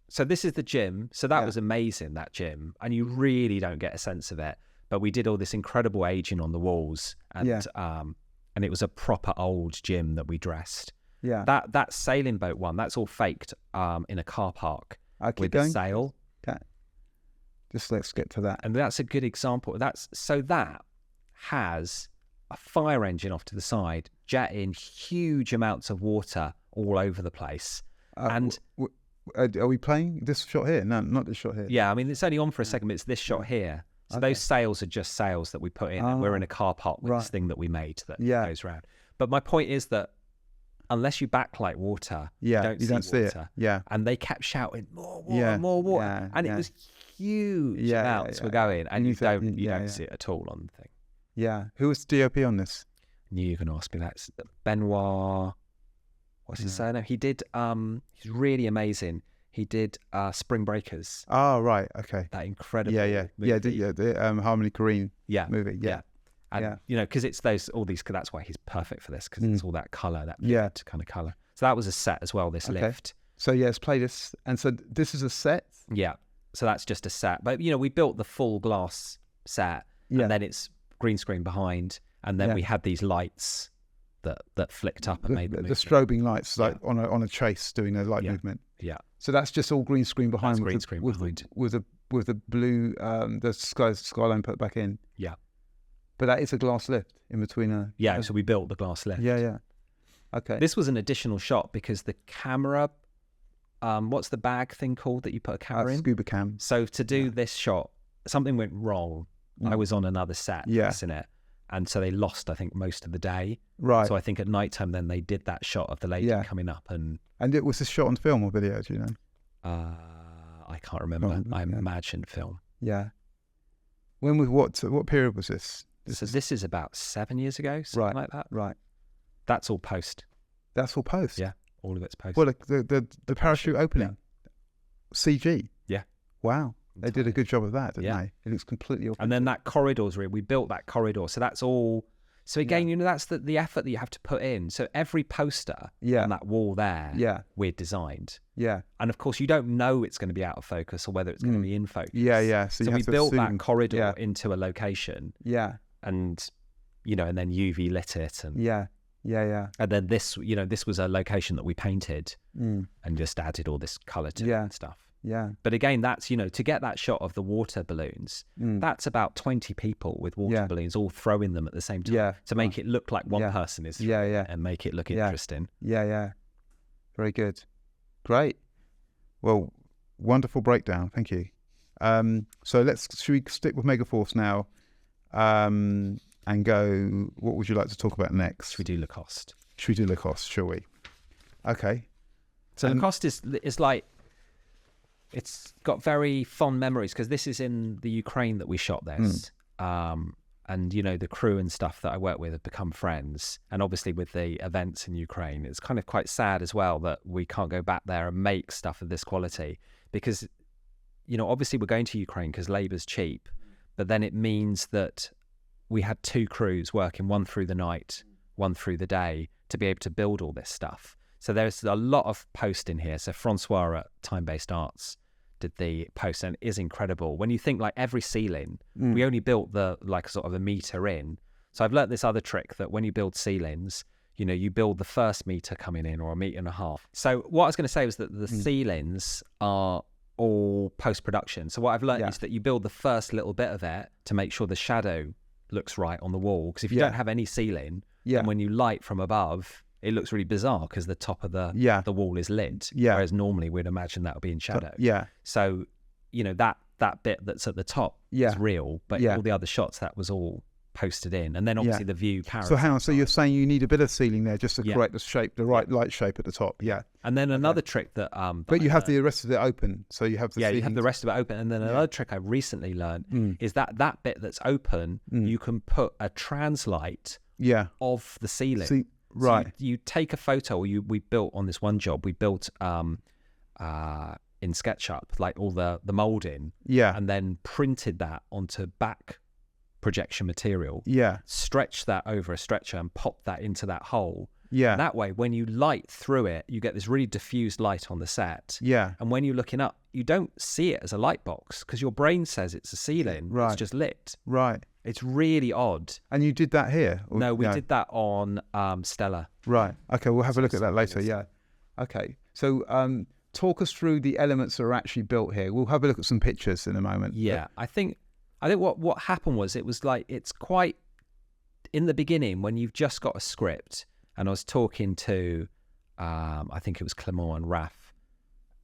So this is the gym. So that was amazing, that gym. And you really don't get a sense of it. But we did all this incredible aging on the walls. And it was a proper old gym that we dressed. Yeah. That sailing boat one, that's all faked in a car park with a sail. Yeah. Just let's get to that. And that's a good example. That has a fire engine off to the side, jetting huge amounts of water all over the place. And are we playing this shot here? No, not this shot here. Yeah, I mean, it's only on for a second, but it's this shot here. So those sails are just sails that we put in. And we're in a car park with this thing that we made that goes around. But my point is that unless you backlight water, you don't see water. It. Yeah. And they kept shouting, more water, more water. Yeah, and it was huge amounts were going. And you don't see it at all on the thing. Yeah. Who was DOP on this? Knew you were going to ask me that. It's Benoit. What's his surname? He did, he's really amazing. He did Spring Breakers. Oh, right. Okay. That incredible movie. The Harmony Korine movie. Yeah. And, because it's all these, that's why he's perfect for this, because it's all that colour, that kind of colour. So that was a set as well, this lift. So, let's play this. And so this is a set? Yeah. So that's just a set. But, we built the full glass set, and then it's green screen behind, and then we had these lights that flicked up and made the strobing lights, like on a chase doing a light movement. Yeah. So that's just all green screen behind. With the blue, the skyline put back in. Yeah. But that is a glass lift in between so we built the glass lift. Yeah. Okay. This was an additional shot because the camera, what's the bag thing called that you put a camera in? Scuba cam. So to do this shot, something went wrong. I was on another set missing it. And so they lost, I think, most of the day. Right. So I think at night time then they did that shot of the lady coming up and it was this shot on film or video, do you know? I can't remember. I imagine film. Yeah. When was what period was this? This is about 7 years ago, something like that. Right. That's all post. That's all post? Yeah. All of it's post. Well, the parachute opening. CG? Yeah. Wow. They did a good job of that, didn't they? It looks completely open. And then that corridor's real. We built that corridor. So that's all. So again, that's the effort that you have to put in. So every poster on that wall there, we're designed. Yeah. And of course, you don't know it's going to be out of focus or whether it's going to be in focus. Yeah. So we built that corridor into a location. Yeah. And, and then UV lit it. And Yeah. And then this was a location that we painted and just added all this colour to it and stuff. Yeah. But again, that's, to get that shot of the water balloons, that's about 20 people with water balloons all throwing them at the same time to make it look like one person is throwing it and make it look interesting. Yeah. Very good. Great. Well, wonderful breakdown. Thank you. So should we stick with Megaforce now and go, what would you like to talk about next? Should we do Lacoste? Shall we? Okay. So Lacoste is like, it's got very fond memories because this is in the Ukraine that we shot this. And, the crew and stuff that I work with have become friends. And obviously with the events in Ukraine, it's kind of quite sad as well that we can't go back there and make stuff of this quality because, obviously we're going to Ukraine because labour's cheap, but then it means that we had two crews working, one through the night, one through the day, to be able to build all this stuff. So there's a lot of post in here. So Francois at Time-Based Arts did the post and it is incredible. When you think like every ceiling, we only built sort of a meter in. So I've learnt this other trick that when you build ceilings, you build the first meter coming in or 1.5 meters. So what I was going to say was that the ceilings are all post-production. So what I've learnt is that you build the first little bit of it to make sure the shadow looks right on the wall. Because if you don't have any ceiling, then when you light from above, it looks really bizarre because the top of the wall is lit. Whereas normally we'd imagine that would be in shadow. So, that bit that's at the top is real, but all the other shots, that was all posted in. And then obviously the view carries. So hang on, so you're saying you need a bit of ceiling there just to correct the shape, the right light shape at the top. Yeah. And then another trick that... but you have the rest of it open, so you have the you have the rest of it open. And then another trick I recently learned is that bit that's open, you can put a translight of the ceiling. Right. So you take a photo, we built on this one job, we built in SketchUp, like all the molding, and then printed that onto back projection material, stretched that over a stretcher and popped that into that hole. And that way, when you light through it, you get this really diffused light on the set. And when you're looking up, you don't see it as a light box because your brain says it's a ceiling. It's just lit. It's really odd. And you did that here? No, we did that on Stella. Right. Okay, we'll have a look at that later. Yeah. Okay. So talk us through the elements that are actually built here. We'll have a look at some pictures in a moment. Yeah. I think what happened was, it was like, it's quite, in the beginning when you've just got a script, and I was talking to, I think it was Clement and Raph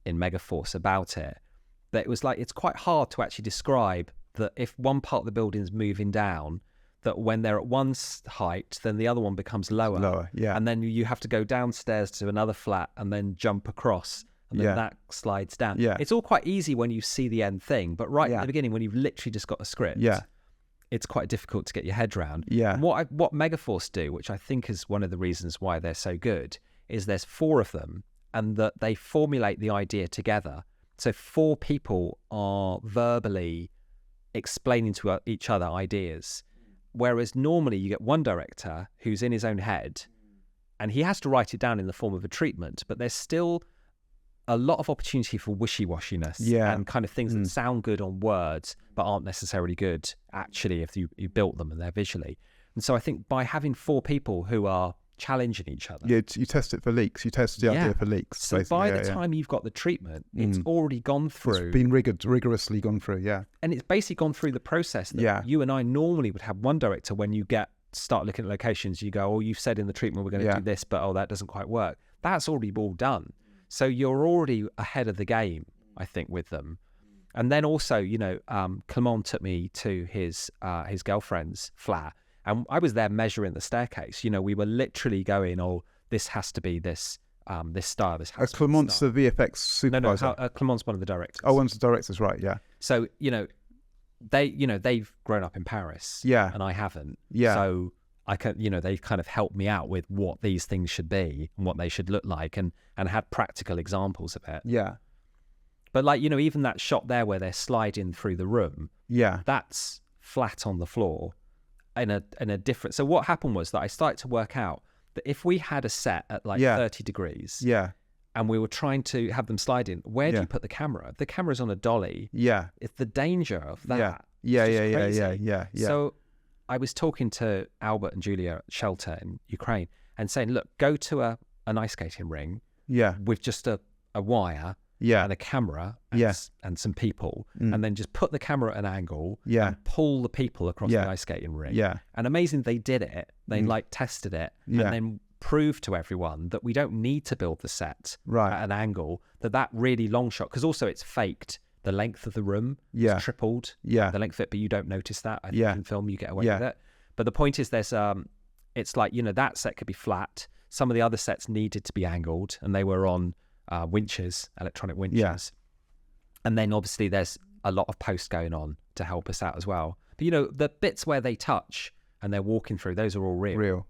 in Megaforce about it, that it was like, it's quite hard to actually describe that if one part of the building is moving down, that when they're at one height, then the other one becomes lower. And then you have to go downstairs to another flat and then jump across, and then that slides down. It's all quite easy when you see the end thing, but right at the beginning, when you've literally just got a script, it's quite difficult to get your head around. And what Megaforce do, which I think is one of the reasons why they're so good, is there's 4 of them, and that they formulate the idea together. So 4 people are verbally explaining to each other ideas, whereas normally you get one director who's in his own head and he has to write it down in the form of a treatment, but there's still a lot of opportunity for wishy-washiness and kind of things that sound good on words but aren't necessarily good actually if you built them and they're visually. And so I think by having 4 people who are challenging each other, you test it for leaks, you test the idea for leaks, so basically. By the time you've got the treatment, it's already gone through, it's been rigorously gone through, and it's basically gone through the process that you and I normally would have. One director, when you start looking at locations, you go, you've said in the treatment we're going to do this, but that doesn't quite work. That's already all done, so you're already ahead of the game, I think, with them. And then also, Clement took me to his girlfriend's flat, and I was there measuring the staircase. We were literally going, this has to be this style. This has to Clement's the VFX supervisor. No, Clement's one of the directors. Oh, one's the directors, right? Yeah. So they've grown up in Paris. And I haven't. So I can, they've kind of helped me out with what these things should be and what they should look like, and had practical examples of it. But even that shot there where they're sliding through the room. That's flat on the floor. In a different. So what happened was that I started to work out that if we had a set at 30 degrees, and we were trying to have them slide in, where do you put the camera? If the camera's on a dolly, it's the danger of that. Yeah. So I was talking to Albert and Julia Shelter in Ukraine and saying, look, go to an ice skating ring, with just a wire. And a camera and some people, and then just put the camera at an angle and pull the people across the ice skating ring. And amazing, they did it. They tested it and then proved to everyone that we don't need to build the set at an angle, that really long shot, because also it's faked. The length of the room is tripled. The length of it, but you don't notice that. I think in film you get away with it. But the point is there's it's like, that set could be flat. Some of the other sets needed to be angled, and they were on winches, electronic winches. And then obviously there's a lot of post going on to help us out as well. But the bits where they touch and they're walking through, those are all real.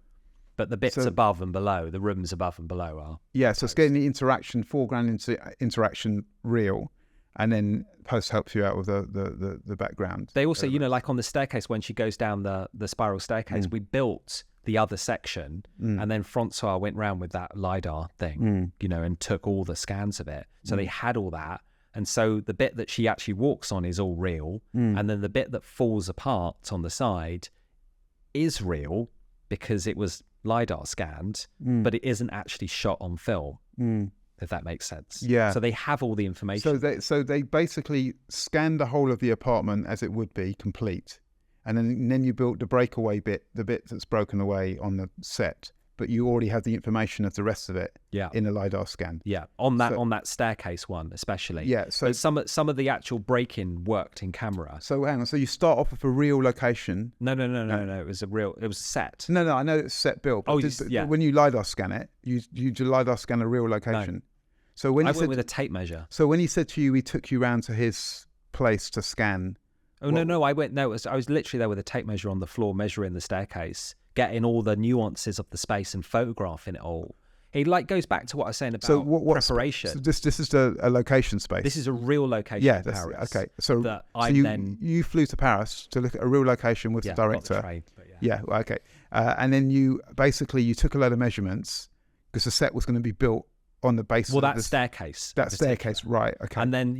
But the bits above and below, the rooms above and below are so it's getting the interaction, foreground interaction real, and then post helps you out with the background. They also like on the staircase, when she goes down the spiral staircase, we built the other section, and then Francois went round with that LiDAR thing, and took all the scans of it. So they had all that. And so the bit that she actually walks on is all real. And then the bit that falls apart on the side is real because it was LiDAR scanned, but it isn't actually shot on film, if that makes sense. So they have all the information. So they basically scanned the whole of the apartment as it would be complete. And then you built the breakaway bit, the bit that's broken away on the set, but you already have the information of the rest of it in a LiDAR scan. On that staircase one especially. So but some of the actual break-in worked in camera. So hang on, so you start off with a real location. No. It was a set. No, I know it's set built. But when you LiDAR scan it, you LiDAR scan a real location. No. So when I went with a tape measure. So when he said to you, he took you round to his place to scan. No, I went. No, I was literally there with a tape measure on the floor, measuring the staircase, getting all the nuances of the space and photographing it all. It like goes back to what I was saying about preparation. So this is a location space. This is a real location in Paris. Okay. So you flew to Paris to look at a real location with the director. Not the train, but okay. And then you took a load of measurements because the set was going to be built on the basis of that staircase. That staircase, right? Okay. And then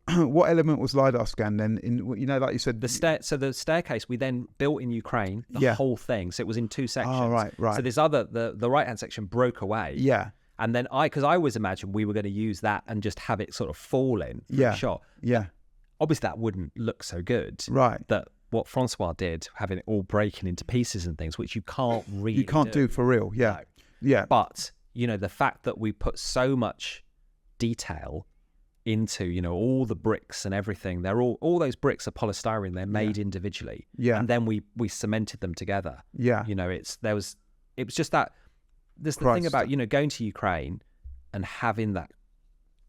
what element was LiDAR scanned then? In like you said, the staircase we then built in Ukraine, the whole thing. So it was in two sections. Oh, right. So this the right hand section broke away. Yeah. And then because I always imagined we were going to use that and just have it sort of fall in for a shot. Yeah. Obviously that wouldn't look so good. Right. That what Francois did, having it all breaking into pieces and things, which you can't really do for real. Yeah. No. Yeah. But the fact that we put so much detail into, all the bricks and everything, they're all those bricks are polystyrene, they're made individually. Yeah. And then we cemented them together. Yeah. It was just that there's the thing about, going to Ukraine and having that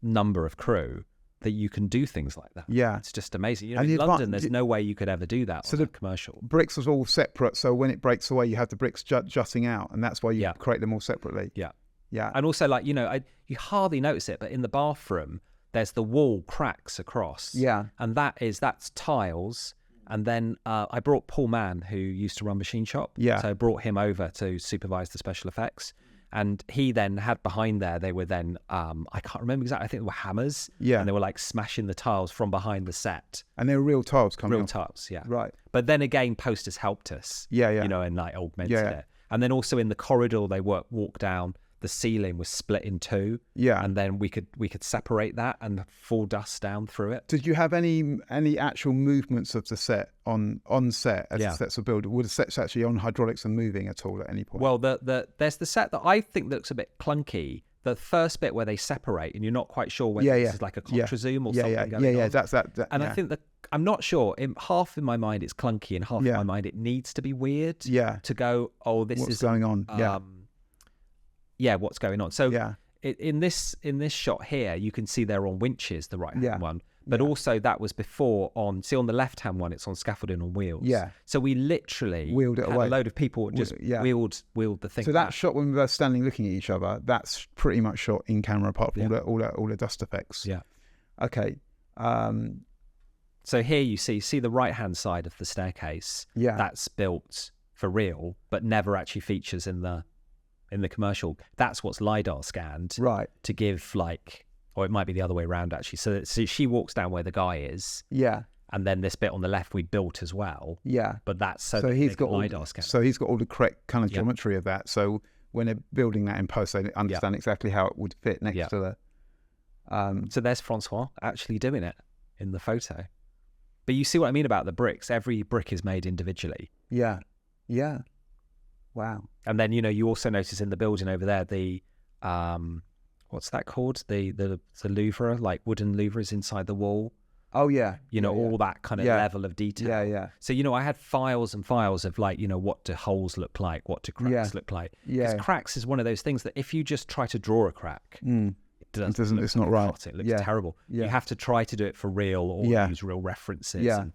number of crew that you can do things like that. Yeah. It's just amazing. In London, there's no way you could ever do that. So the commercial bricks was all separate. So when it breaks away, you have the bricks jutting out, and that's why you create them all separately. Yeah. Yeah. And also, you hardly notice it, but in the bathroom, there's the wall cracks across. Yeah. And that's tiles. And then I brought Paul Mann, who used to run Machine Shop. Yeah. So I brought him over to supervise the special effects. And he then had behind there, they were then, I can't remember exactly, I think they were hammers. Yeah. And they were like smashing the tiles from behind the set. And they were real tiles coming off. Real tiles, yeah. Right. But then again, posters helped us. Yeah. And like augmented it. And then also in the corridor, they walk down. The ceiling was split in two. Yeah. And then we could separate that and fall dust down through it. Did you have any actual movements of the set on set as the sets were built? Were the sets actually on hydraulics and moving at all at any point? Well, there's the set that I think looks a bit clunky. The first bit where they separate and you're not quite sure whether this is like a contra zoom or something going on. Yeah, that's that. And I think I'm not sure. Half in my mind it's clunky and half in my mind it needs to be weird. Yeah. To go, what's going on? What's going on? So in this shot here, you can see they're on winches, the right hand one, but also that was before on the left hand one, it's on scaffolding on wheels. Yeah. So we literally wheeled it away. A load of people just wheeled the thing. So that shot when we were standing looking at each other, that's pretty much shot in camera apart from all the dust effects. Yeah. Okay. So here you see the right hand side of the staircase. Yeah. That's built for real, but never actually features in the commercial. That's what's LiDAR scanned, right? To give or it might be the other way around actually. So she walks down where the guy is, and then this bit on the left we built as well, But that's so he's got LiDAR scan. So he's got all the correct kind of geometry of that. So when they're building that in post, they understand exactly how it would fit next to the. So there's Francois actually doing it in the photo, but you see what I mean about the bricks. Every brick is made individually. Yeah. Wow. And then you also notice in the building over there the what's that called, the louvre, like wooden louvres inside the wall. Oh yeah. All that kind of level of detail. Yeah. So I had files and files of what do holes look like, what do cracks look like. Because cracks is one of those things that if you just try to draw a crack, it's not right. It looks terrible. You have to try to do it for real or use real references and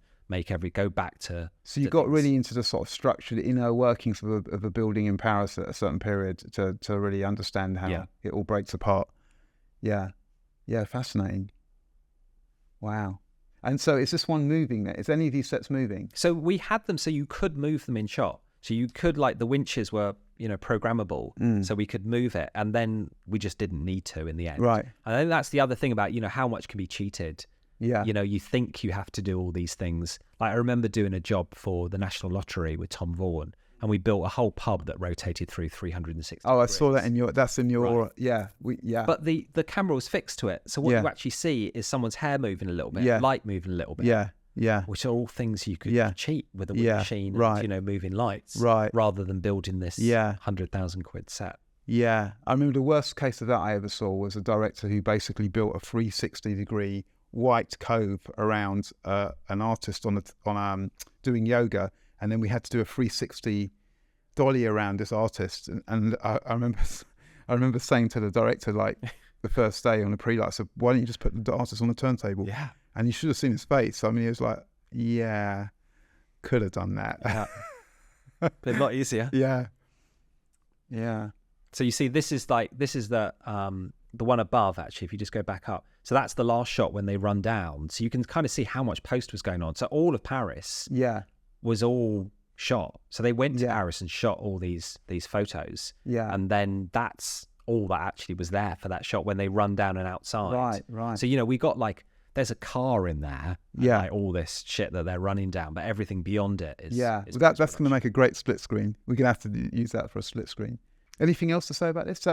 go back to. So you got really into the sort of structure, the inner workings of a building in Paris at a certain period to really understand how it all breaks apart. Yeah, fascinating. Wow. And so is this one moving there? Is any of these sets moving? So we had them so you could move them in shot. So you could, the winches were, programmable, so we could move it, and then we just didn't need to in the end. Right. And then that's the other thing about, how much can be cheated. Yeah. You think you have to do all these things. I remember doing a job for the National Lottery with Tom Vaughan, and we built a whole pub that rotated through 360 Oh, I bricks. saw that in your right. But the camera was fixed to it. So what you actually see is someone's hair moving a little bit, light moving a little bit. Yeah. Which are all things you could cheat with a machine and, moving lights. Right. Rather than building this 100,000 quid set. Yeah. I remember the worst case of that I ever saw was a director who basically built a 360-degree white cove around an artist on doing yoga, and then we had to do a 360 dolly around this artist, and I remember saying to the director the first day on the pre-light, I said, why don't you just put the artist on the turntable? Yeah. And you should have seen his face. I mean, he was like, yeah, could have done that. Yeah. But a lot easier. Yeah. So you see, this is the one above, actually, if you just go back up. So that's the last shot when they run down. So you can kind of see how much post was going on. So all of Paris was all shot. So they went to Paris and shot all these photos. Yeah. And then that's all that actually was there for that shot when they run down and outside. Right. So, we got there's a car in there. Yeah. And all this shit that they're running down, but everything beyond it is. Yeah. Is that's going to make a great split screen. We're going to have to use that for a split screen. Anything else to say about this?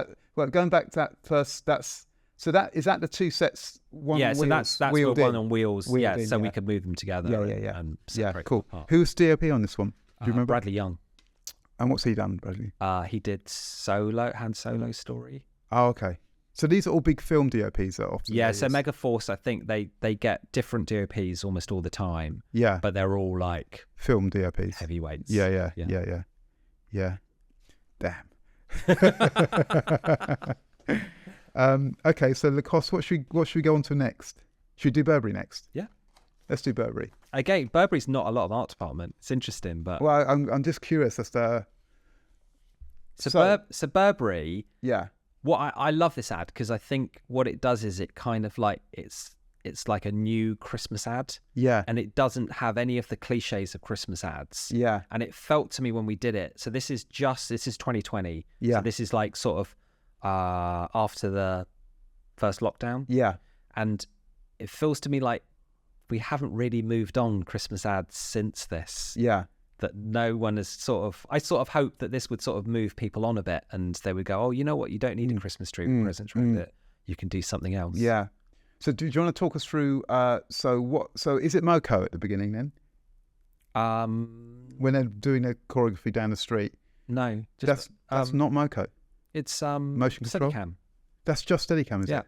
Going back to that first, is that the two sets? One on so wheels, that's one on wheels. We could move them together. And separate cool. Who's DOP on this one? Do you remember? Bradley Young. And what's he done, Bradley? He did Han Solo story. Oh, okay. So these are all big film DOPs that often. Yeah, so Megaforce, I think they get different DOPs almost all the time. Yeah. But they're all like film DOPs. Heavyweights. Yeah. Damn. Okay, so Lacoste, what should we go on to next? Should we do Burberry next? Yeah. Let's do Burberry. Again, Burberry's not a lot of art department. It's interesting, but well, I'm just curious as to. So Burberry. Yeah. What I love this ad because I think what it does is it kind of like it's like a new Christmas ad. Yeah. And it doesn't have any of the cliches of Christmas ads. Yeah. And it felt to me when we did it. So this is 2020. Yeah. So this is like sort of after the first lockdown. Yeah. And it feels to me like we haven't really moved on Christmas ads since this. Yeah. That no one has I sort of hoped that this would sort of move people on a bit and they would go, oh, you know what? You don't need a Christmas tree or present tree. That you can do something else. Yeah. So do you want to talk us through, so is it Moco at the beginning then? When they're doing a choreography down the street? No. That's not Moco. It's motion control? Steadicam. That's just Steadicam, is it?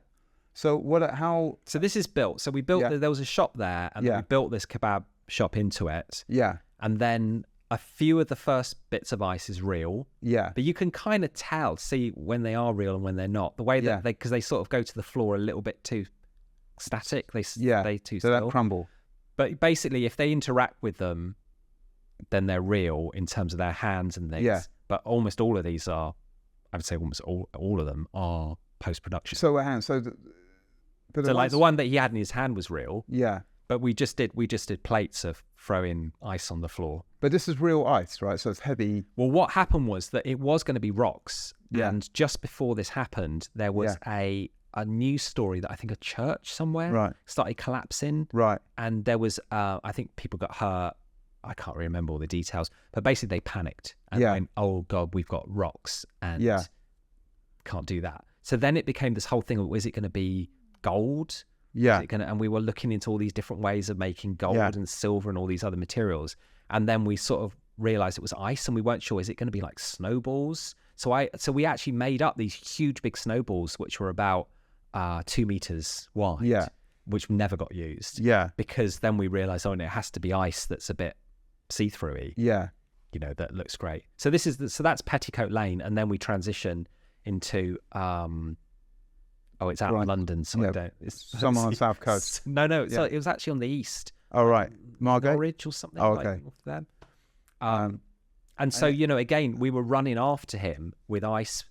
So So this is built. So we built, there was a shop there and then we built this kebab shop into it. Yeah. And then a few of the first bits of ice is real. Yeah. But you can kind of see when they are real and when they're not. The way that because they sort of go to the floor a little bit too static. They too so still. That crumble. But basically, if they interact with them, then they're real in terms of their hands and things. Yeah. But almost all of these are, I would say almost all of them are post-production. So like the one that he had in his hand was real. Yeah. But we just did plates of throwing ice on the floor. But this is real ice, right? So it's heavy. Well, what happened was that it was going to be rocks. Yeah. And just before this happened, there was a news story that I think a church somewhere started collapsing. Right. And there was, I think people got hurt. I can't remember all the details. But basically they panicked and went, oh, God, we've got rocks and can't do that. So then it became this whole thing of, is it going to be gold? Yeah. And we were looking into all these different ways of making gold and silver and all these other materials. And then we sort of realized it was ice and we weren't sure, is it going to be like snowballs? So we actually made up these huge big snowballs, which were about 2 meters wide, which never got used. Yeah. Because then we realized, it has to be ice that's a bit see-through-y. Yeah. That looks great. So that's Petticoat Lane. And then we transition into, it's out in London, so I don't. It's somewhere on the South Coast. No, it was actually on the east. Oh, right. Margate? Norwich or something. Oh, okay. Like that. And so, again, we were running after him with ice,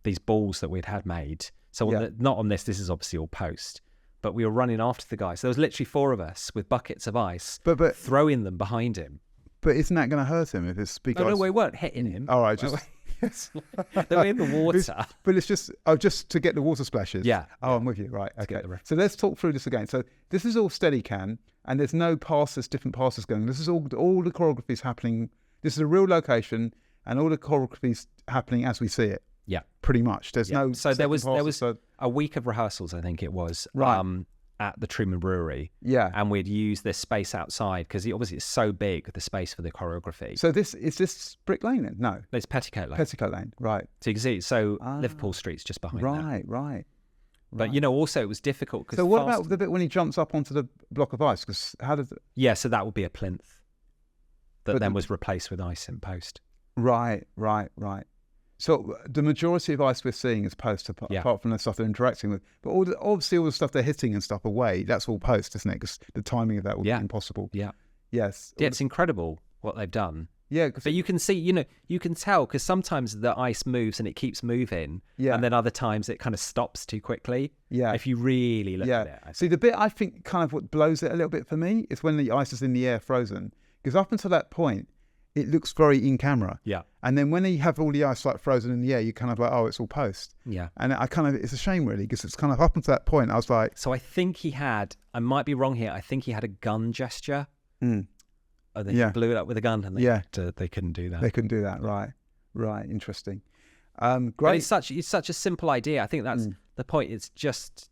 these balls that we'd had made. So not on this is obviously all post, but we were running after the guy. So there was literally 4 of us with buckets of ice, but throwing them behind him. But isn't that going to hurt him if it's big ice? No, we weren't hitting him. All right, they were in the water. But it's just to get the water splashes. Yeah. Oh, I'm with you. Right. Okay. So let's talk through this again. So this is all Steadicam, and there's no different passes going. This is all the choreography is happening. This is a real location, and all the choreography is happening as we see it. Yeah. Pretty much. There's no. So there was a week of rehearsals, I think it was. Right. At the Truman Brewery. Yeah. And we'd use this space outside because obviously it's so big, the space for the choreography. So is this Brick Lane then? No. It's Petticoat Lane. Petticoat Lane, right. So you can see, Liverpool Street's just behind that. Right. But, also it was difficult. So what about the bit when he jumps up onto the block of ice? Because how does it... Yeah, so that would be a plinth that then was replaced with ice in post. Right. So the majority of ice we're seeing is post, apart from the stuff they're interacting with. But obviously all the stuff they're hitting and stuff away, that's all post, isn't it? Because the timing of that would be impossible. Yeah. Yes. Yeah, it's incredible what they've done. Yeah, but you can see, you can tell because sometimes the ice moves and it keeps moving, and then other times it kind of stops too quickly. Yeah, if you really look at it. See, the bit I think kind of what blows it a little bit for me is when the ice is in the air, frozen. Because up until that point, it looks very in camera. Yeah, and then when you have all the ice like frozen in the air, you kind of like, oh, it's all post. Yeah, and it's a shame really because it's kind of up until that point. I was like, so I think I might be wrong here. I think he had a gun gesture. Oh, they blew it up with a gun, and they couldn't do that. They couldn't do that, right. Interesting. Great. But it's such a simple idea. I think that's the point. It's just,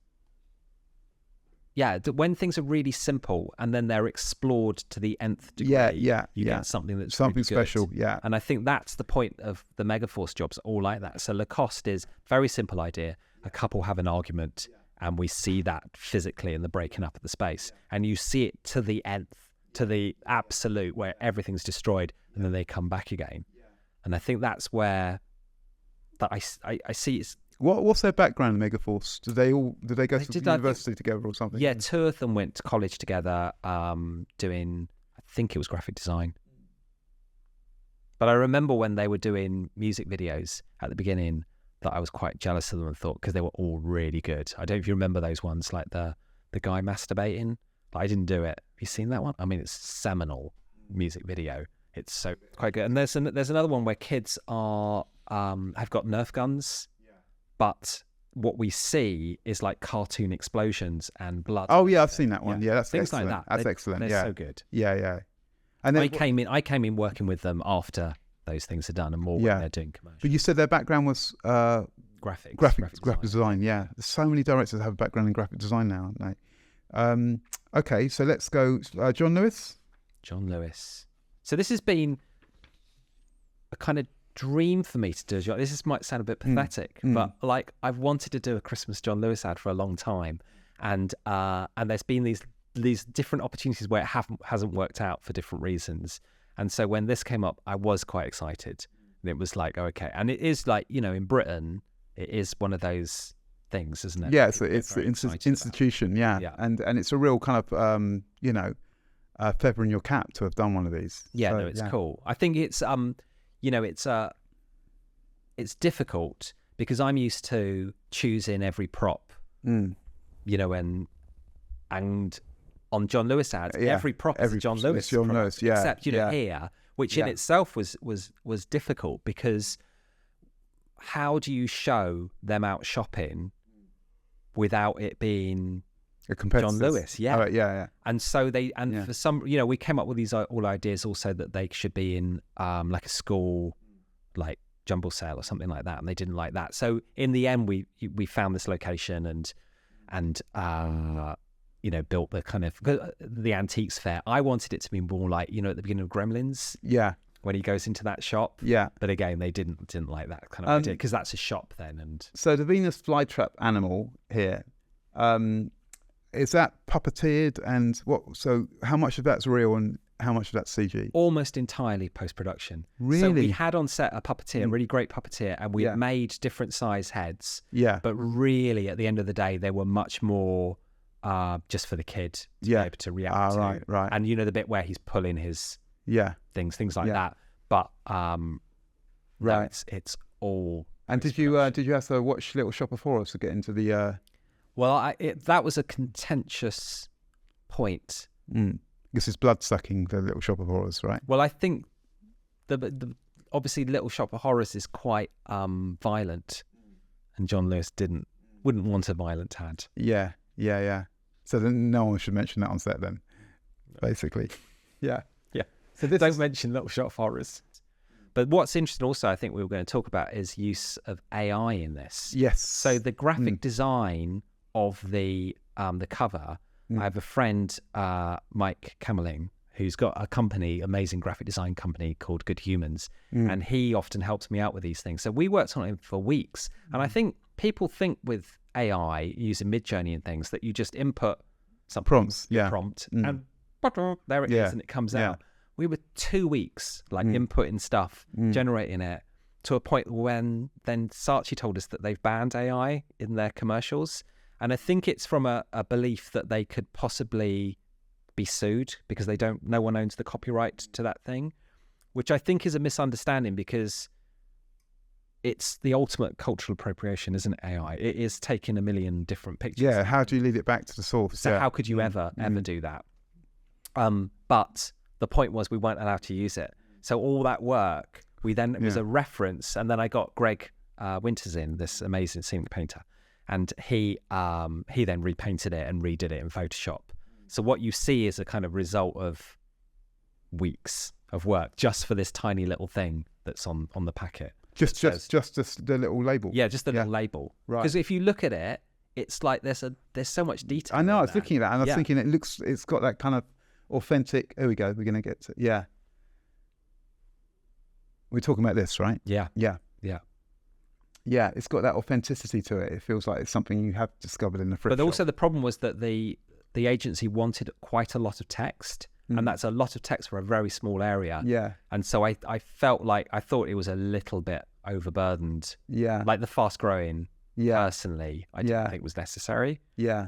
when things are really simple and then they're explored to the nth degree, you get something that's something really special. good. Yeah, and I think that's the point of the Megaforce jobs, all like that. So Lacoste is very simple idea. A couple have an argument, and we see that physically in the breaking up of the space, and you see it to the nth. To the absolute where everything's destroyed and then they come back again. And I think that's where that I see it's... What's their background in Megaforce? Did they go to university together or something? Yeah, two of them went to college together doing, I think it was graphic design. But I remember when they were doing music videos at the beginning that I was quite jealous of them and thought, because they were all really good. I don't know if you remember those ones, like the guy masturbating. I didn't do it. Have you seen that one? I mean, it's seminal music video. It's so quite good. And there's another one where kids have got Nerf guns, but what we see is like cartoon explosions and blood. Oh yeah, I've seen that one. Yeah, that's things excellent. like that. That's excellent. They're so good. Yeah. And then I came in working with them after those things are done and more when they're doing commercials. But you said their background was graphic design. Yeah, there's so many directors that have a background in graphic design now, aren't they? Okay, so let's go. John Lewis. So this has been a kind of dream for me to do. This might sound a bit pathetic, but like I've wanted to do a Christmas John Lewis ad for a long time, and there's been these different opportunities where it hasn't worked out for different reasons. And so when this came up, I was quite excited. And it was like, okay, and it is like, in Britain, it is one of those things, isn't it? Yeah, it's the institution. Yeah, and it's a real kind of feather in your cap to have done one of these. Yeah, so, it's cool. I think it's it's difficult because I'm used to choosing every prop, and on John Lewis ads, every prop is a John Lewis prop, except here, which in itself was difficult because how do you show them out shopping without it being a competitor? John Lewis? And so for some, we came up with these all ideas also that they should be in like a school, like jumble sale or something like that, and they didn't like that. So in the end, we found this location and built the kind of the antiques fair. I wanted it to be more like at the beginning of Gremlins. Yeah. When he goes into that shop. Yeah. But again, they didn't like that kind of idea because that's a shop then. And so the Venus flytrap animal here, is that puppeteered and what? So how much of that's real and how much of that's CG? Almost entirely post-production. Really? So we had on set a puppeteer, a really great puppeteer, and we made different size heads. Yeah. But really, at the end of the day, they were much more just for the kid to be able to react to. Right. And the bit where he's pulling his things like that. But no, it's all. And did you have to watch Little Shop of Horrors to get into the? Well, that was a contentious point. This is blood sucking, the Little Shop of Horrors, right? Well, I think the obviously Little Shop of Horrors is quite violent, and John Lewis wouldn't want a violent ad. Yeah. So then no one should mention that on set then, basically. Yeah. So don't mention Little Shop of Horrors. But what's interesting also, I think we were going to talk about, is use of AI in this. Yes. So the graphic design of the cover, I have a friend, Mike Kamerling, who's got a company, amazing graphic design company called Good Humans, and he often helps me out with these things. So we worked on it for weeks, and I think people think with AI using Midjourney and things that you just input some prompts, prompt, and there it is, and it comes out. We were 2 weeks inputting stuff, generating it, to a point when then Saatchi told us that they've banned AI in their commercials. And I think it's from a belief that they could possibly be sued because no one owns the copyright to that thing. which I think is a misunderstanding because it's the ultimate cultural appropriation, isn't it, AI? It is taking a million different pictures. Yeah, how do you lead it back to the source? So how could you ever do that? But the point was we weren't allowed to use it. So all that work, it was a reference, and then I got Greg Winters in, this amazing scenic painter, and he then repainted it and redid it in Photoshop. So what you see is a kind of result of weeks of work just for this tiny little thing that's on the packet. Just the little label. Yeah, just the little label. Right. Because if you look at it, it's like there's so much detail. I know. I was looking at that, and I was thinking it's got that kind of authentic. Here we go. We're going to get to We're talking about this, right? Yeah. It's got that authenticity to it. It feels like it's something you have discovered in the thrift But shop. also the problem was that the agency wanted quite a lot of text. And that's a lot of text for a very small area. Yeah. And so I felt like, I thought it was a little bit overburdened. Yeah. Like the fast growing, personally, I didn't think was necessary. Yeah.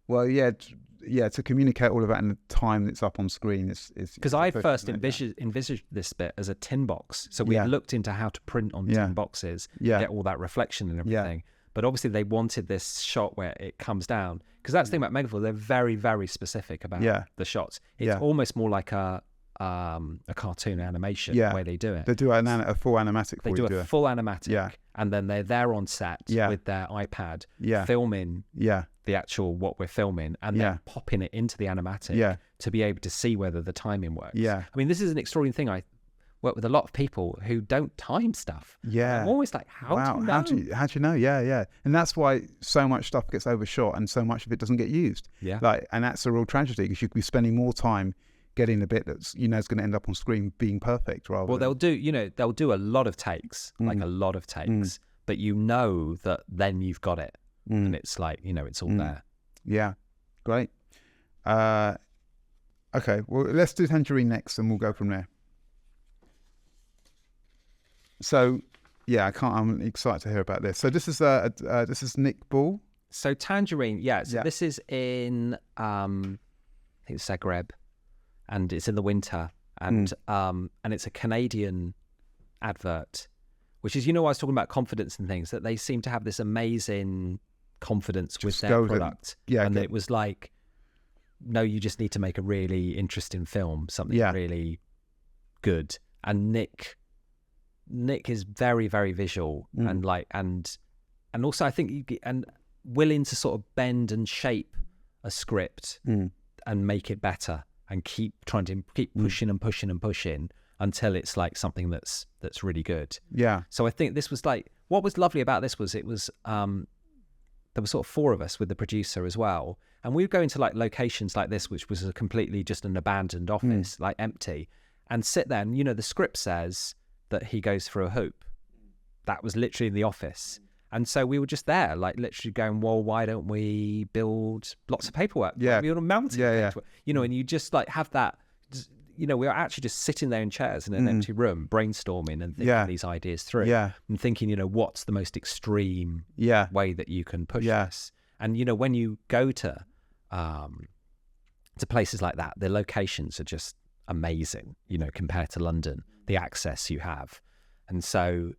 Well, to communicate all of that in the time that's up on screen is because I first envisaged this bit as a tin box. So we had looked into how to print on tin boxes, get all that reflection and everything. But obviously they wanted this shot where it comes down. Because that's the thing about Megaforce, they're very, very specific about the shots. It's almost more like a cartoon animation the way they do it. They do a full animatic. They do a full animatic, and then they're there on set with their iPad filming the actual what we're filming, and then popping it into the animatic to be able to see whether the timing works. I mean, this is an extraordinary thing. I work with a lot of people who don't time stuff. I'm always like, how do you know? How do you know? And that's why so much stuff gets overshot and so much of it doesn't get used. And that's a real tragedy, because you could be spending more time getting the bit that's is going to end up on screen being perfect rather than... they'll do a lot of takes, like a lot of takes, but that then you've got it, and it's like, it's all there. Great. Okay, well, let's do Tangerine next and we'll go from there. So, I'm excited to hear about this. So this is Nick Ball. So Tangerine, this is in I think it's Zagreb, and it's in the winter, and it's a Canadian advert, which is, I was talking about confidence and things, that they seem to have this amazing confidence with their product, and it was like, no, you just need to make a really interesting film, something really good, and Nick is very, very visual and also I think and willing to sort of bend and shape a script and make it better and keep pushing and pushing and pushing until it's like something that's really good. So I think this was like, what was lovely about this was it was there were sort of four of us with the producer as well, and we would go into like locations like this, which was a completely just an abandoned office, like empty, and sit there, and the script says that he goes through a hoop. That was literally in the office. And so we were just there, like literally going, well, why don't we build lots of paperwork? We build a mountain paperwork? And you just like have that, we were actually just sitting there in chairs in an empty room, brainstorming and thinking these ideas through and thinking, what's the most extreme way that you can push this? And, when you go to places like that, the locations are just amazing, compared to London, the access you have. And so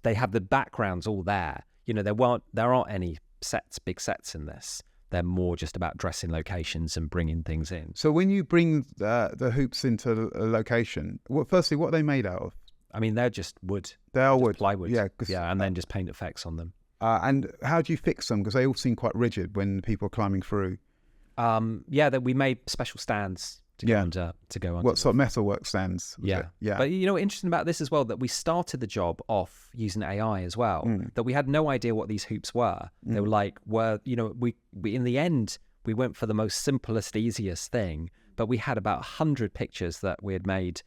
they have the backgrounds all there. There aren't any big sets in this. They're more just about dressing locations and bringing things in. So when you bring the hoops into a location, what are they made out of? I mean, they're just wood. They are wood. Plywood. And then just paint effects on them. And how do you fix them? Because they all seem quite rigid when people are climbing through. We made special stands to go under. What sort of metalwork stands? Yeah. But interesting about this as well, that we started the job off using AI as well. That we had no idea what these hoops were. They were like, we in the end we went for the most simplest, easiest thing. But we had about 100 pictures that we had made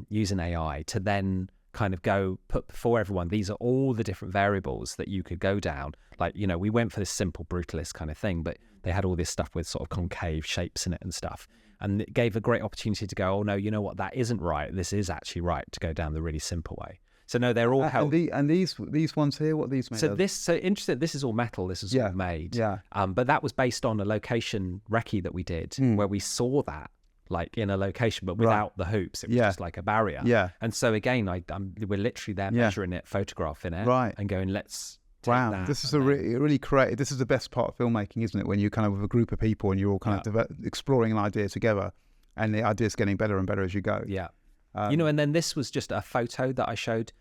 using AI to then kind of go put before everyone. These are all the different variables that you could go down. Like, we went for this simple brutalist kind of thing, but they had all this stuff with sort of concave shapes in it and stuff. And it gave a great opportunity to go, oh no, you know what, that isn't right. This is actually right, to go down the really simple way. So no, they're all help. And these ones here, what are these made of? So interesting. This is all metal. This is all made. But that was based on a location recce that we did, where we saw that like in a location, but without the hoops. It was just like a barrier. Yeah. And so again, we're literally there measuring it, photographing it, and going, let's take that. This is really creative. This is the best part of filmmaking, isn't it? When you're kind of with a group of people and you're all kind of exploring an idea together, and the idea's getting better and better as you go. Yeah. And then this was just a photo that I showed,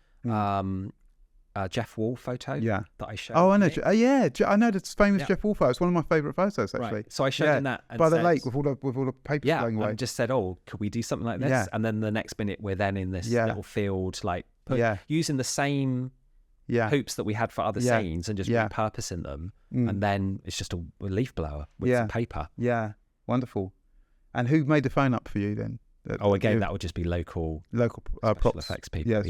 Jeff Wall photo that I showed. Oh, I know. I know the famous Jeff Wall photo. It's one of my favourite photos, actually. Right. So I showed him that. And by the lake with all the papers flowing away. And just said, could we do something like this? And then the next minute we're then in this little field, like using the same hoops that we had for other scenes and just repurposing them. And then it's just a leaf blower with some paper. Yeah, wonderful. And who made the phone up for you then? Again, that would just be local props effects people.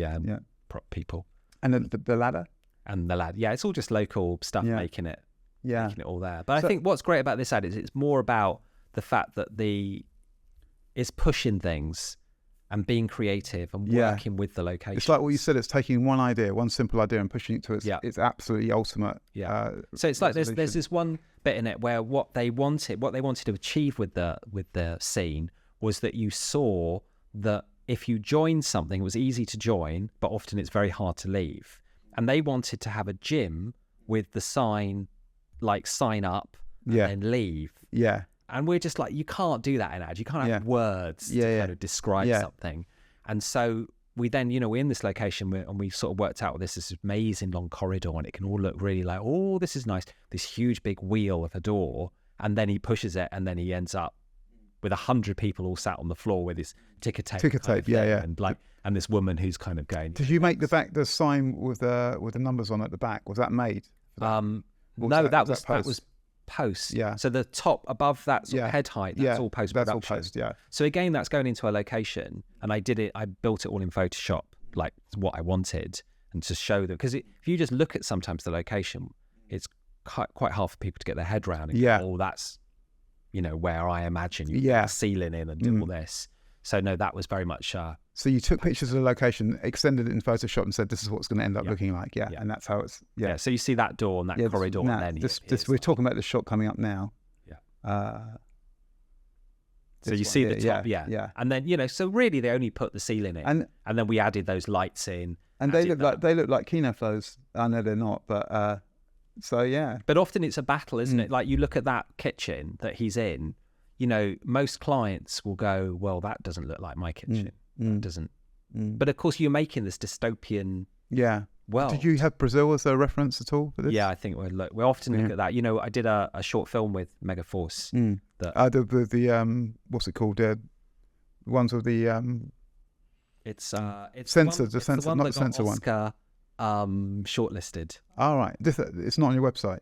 Prop people. And the ladder? And the ladder. Yeah, it's all just local stuff making it all there. But I think what's great about this ad is it's more about the fact that it's pushing things and being creative and working with the location. It's like what you said, it's taking one simple idea and pushing it to its absolutely ultimate. So it's like there's this one bit in it where what they wanted to achieve with the scene was that you saw that if you joined something, it was easy to join, but often it's very hard to leave. And they wanted to have a gym with the sign, like sign up and then leave. Yeah. And we're just like, you can't do that in ads. You can't have words to kind of describe something. And so we then, we're in this location and we sort of worked out this amazing long corridor, and it can all look really like, this is nice. This huge big wheel of a door. And then he pushes it and then he ends up with 100 people all sat on the floor with his ticker tape, and this woman who's kind of going. Did you make the sign with the numbers on at the back? Was that made? No, that was post. Yeah. So the top above that sort of head height, that's all post production. That's all post. Yeah. So again, that's going into a location, and I built it all in Photoshop, like what I wanted, and to show them, because if you just look at sometimes the location, it's quite hard for people to get their head around. And that's where I imagine you put the ceiling in and do all this. So no, that was very much. So you took pictures of the location, extended it in Photoshop, and said, "This is what it's going to end up looking like." Yeah, and that's how it's. Yeah. So you see that door and that corridor, and then we're talking about the shot coming up now. Yeah. So you see the top, and then so really they only put the ceiling in, and then we added those lights in, and they look like Kino flows. I know they're not, but. So but often it's a battle, isn't it? Like you look at that kitchen that he's in, most clients will go, well, that doesn't look like my kitchen. It doesn't. But of course you're making this dystopian world. Did you have Brazil as a reference at all for this? Yeah, I think we often look at that. I did a short film with Megaforce. The what's it called? The ones with the it's sensor, the sensor, not the sensor Oscar, one. Shortlisted. All right, it's not on your website.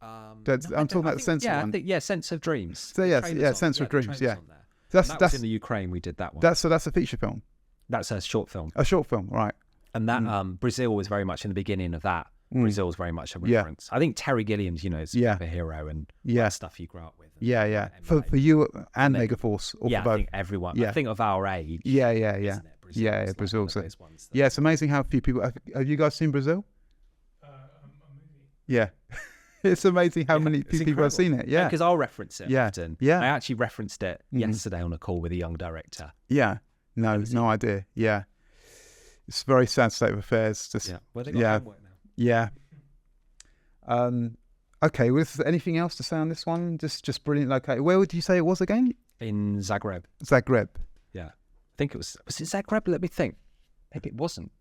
I'm talking about the sensor one. Sense of Dreams. So Sense of Dreams. Yeah, that's in the Ukraine. We did that one. That's a feature film. That's a short film. A short film, right? And that Brazil was very much in the beginning of that. Brazil was very much a reference. I think Terry Gilliam's, is a hero and stuff you grew up with. For you and Megaforce, or for both. I think everyone. I think of our age. Brazil. So, it's amazing how few people. Have you guys seen Brazil? A movie. Yeah. It's amazing how many people have seen it. Yeah, because I'll reference it often. Yeah, I actually referenced it yesterday on a call with a young director. Yeah, no idea. Yeah, it's a very sad state of affairs. Just, well, they got homework now. Yeah. Okay. Was anything else to say on this one? Just brilliant. Okay, where would you say it was again? In Zagreb. Yeah, I think it was. Was it Zagreb? Let me think. Maybe it wasn't.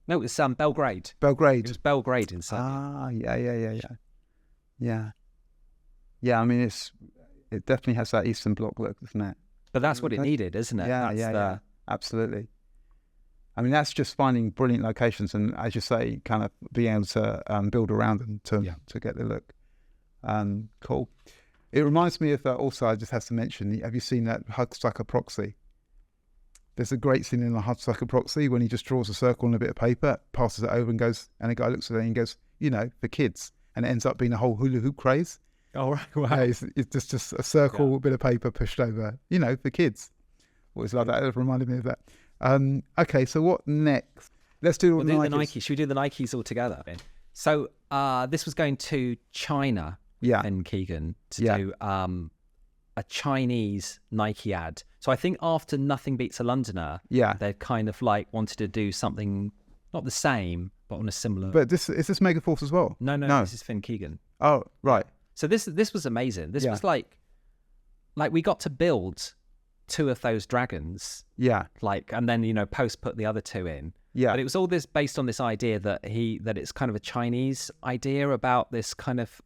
No, it was Belgrade. Belgrade. It was Belgrade in Serbia. Yeah. I mean, it definitely has that Eastern Bloc look, doesn't it? But that's what it needed, isn't it? Yeah, absolutely. I mean, that's just finding brilliant locations and, as you say, kind of being able to build around them to get the look. Cool. It reminds me of also, I just have to mention, have you seen that Hudsucker Proxy? There's a great scene in the Hudsucker Proxy when he just draws a circle on a bit of paper, passes it over and goes, and the guy looks at it and goes, for kids. And it ends up being a whole hula hoop craze. Oh, right. Wow. It's just a circle, a bit of paper pushed over, for kids. Always like that. It reminded me of that. Okay, so what next? Let's do the Nikes. Should we do the Nikes all together? So this was going to China, and Keegan, to do a a Chinese Nike ad. So I think after Nothing Beats a Londoner, they kind of like wanted to do something not the same, but on a similar. But is this Megaforce as well? No, this is Finn Keegan. Oh, right. So this was amazing. This was like we got to build 2 of those dragons. Yeah. And then Post put the other 2 in. Yeah. But it was all this based on this idea that it's kind of a Chinese idea about this kind of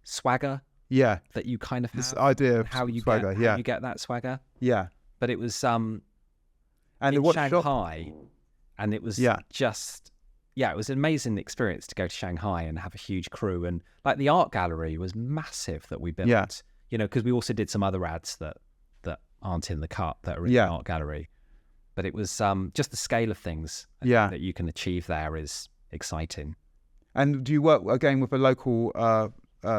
swagger. Yeah. That you kind of have. This idea of how you swagger. How you get that swagger. Yeah. But it was and in what Shanghai, shop? And it was just it was an amazing experience to go to Shanghai and have a huge crew, and like the art gallery was massive that we built. Yeah. Because we also did some other ads that aren't in the cut that are in the art gallery. But it was just the scale of things that you can achieve there is exciting. And do you work again with a local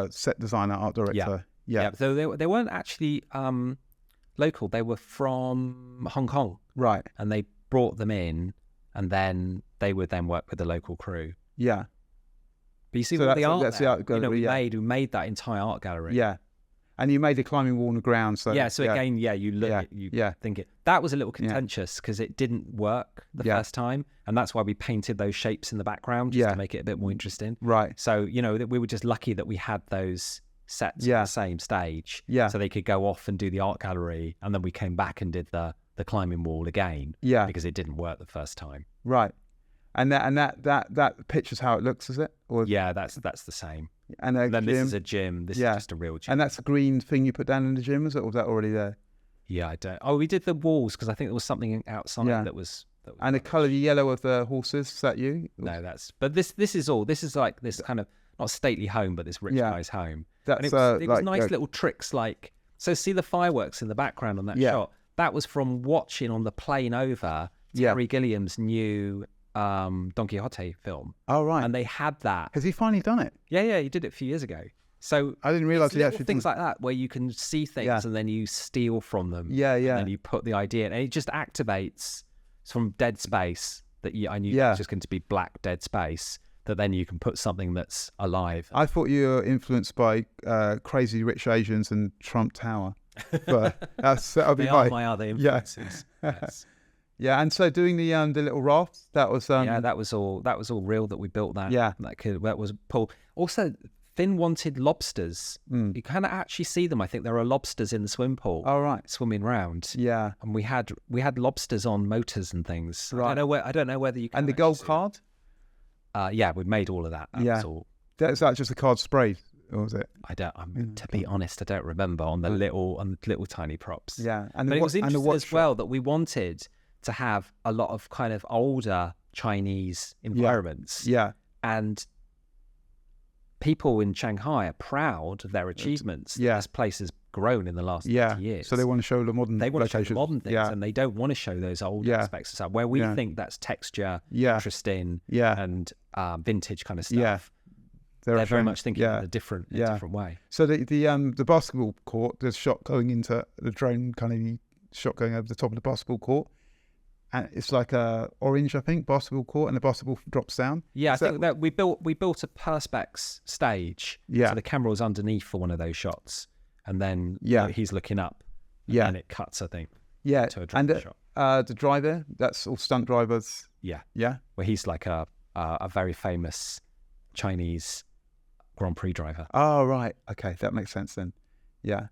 set designer, art director? Yeah. So they weren't actually local. They were from Hong Kong. Right. And they brought them in, and then they would then work with the local crew. Yeah. But you see so what the art, the art gallery, we made that entire art gallery. Yeah. And you made a climbing wall on the ground. So again, you look at think it. That was a little contentious because it didn't work the first time. And that's why we painted those shapes in the background just to make it a bit more interesting. Right. So, we were just lucky that we had those sets on the same stage. Yeah. So they could go off and do the art gallery. And then we came back and did the climbing wall again. Yeah. Because it didn't work the first time. Right. And that picture's how it looks, is it? Or that's the same. And then this is a gym. This is just a real gym. And that's a green thing you put down in the gym, is it? Or was that already there? Yeah, I don't. Oh, we did the walls because I think there was something outside that was. And the colour, the yellow of the horses, is that you? No, but this is all. This is like this kind of not stately home, but this rich guy's home. That's and it was nice little tricks like. So see the fireworks in the background on that shot. That was from watching on the plane over Terry Gilliam's new Don Quixote film. Oh, right. And they had that. Has he finally done it? Yeah, he did it a few years ago. So I didn't realise he actually things like that where you can see things and then you steal from them. Yeah. And then you put the idea in, and it just activates from dead space that I knew it was just going to be black dead space. That then you can put something that's alive. I thought you were influenced by Crazy Rich Asians and Trump Tower, but that'll be my other influences. Yes. Yeah, and so doing the little raft, that was that was all real that we built that. Yeah, that was Paul. Also, Finn wanted lobsters. You kind of actually see them. I think there are lobsters in the swim pool. Oh, right, swimming around. Yeah, and we had lobsters on motors and things. Right. I don't know whether you can. And the gold card. We made all of that. That was all. Is that just a card sprayed, or was it? To be honest, I don't remember on the little tiny props. Yeah, but it was interesting as well that we wanted to have a lot of kind of older Chinese environments. Yeah. And people in Shanghai are proud of their achievements. Yeah. This place has grown in the last 50 years. So they want to show the modern They want locations. to show the modern things, and they don't want to show those old aspects of stuff where we think that's texture, interesting, and vintage kind of stuff. Yeah. They're very much thinking in a different way. So the basketball court, there's shot going into the drone kind of shot going over the top of the basketball court. And it's like a orange, I think, basketball court, and the basketball drops down. Yeah, I think that we built a perspex stage. Yeah. So the camera was underneath for one of those shots, and then he's looking up. And it cuts, I think. Yeah. To a drone shot. The driver, that's all stunt drivers. Yeah. Yeah. Where he's like a very famous Chinese Grand Prix driver. Oh, right. Okay, that makes sense then. Yeah.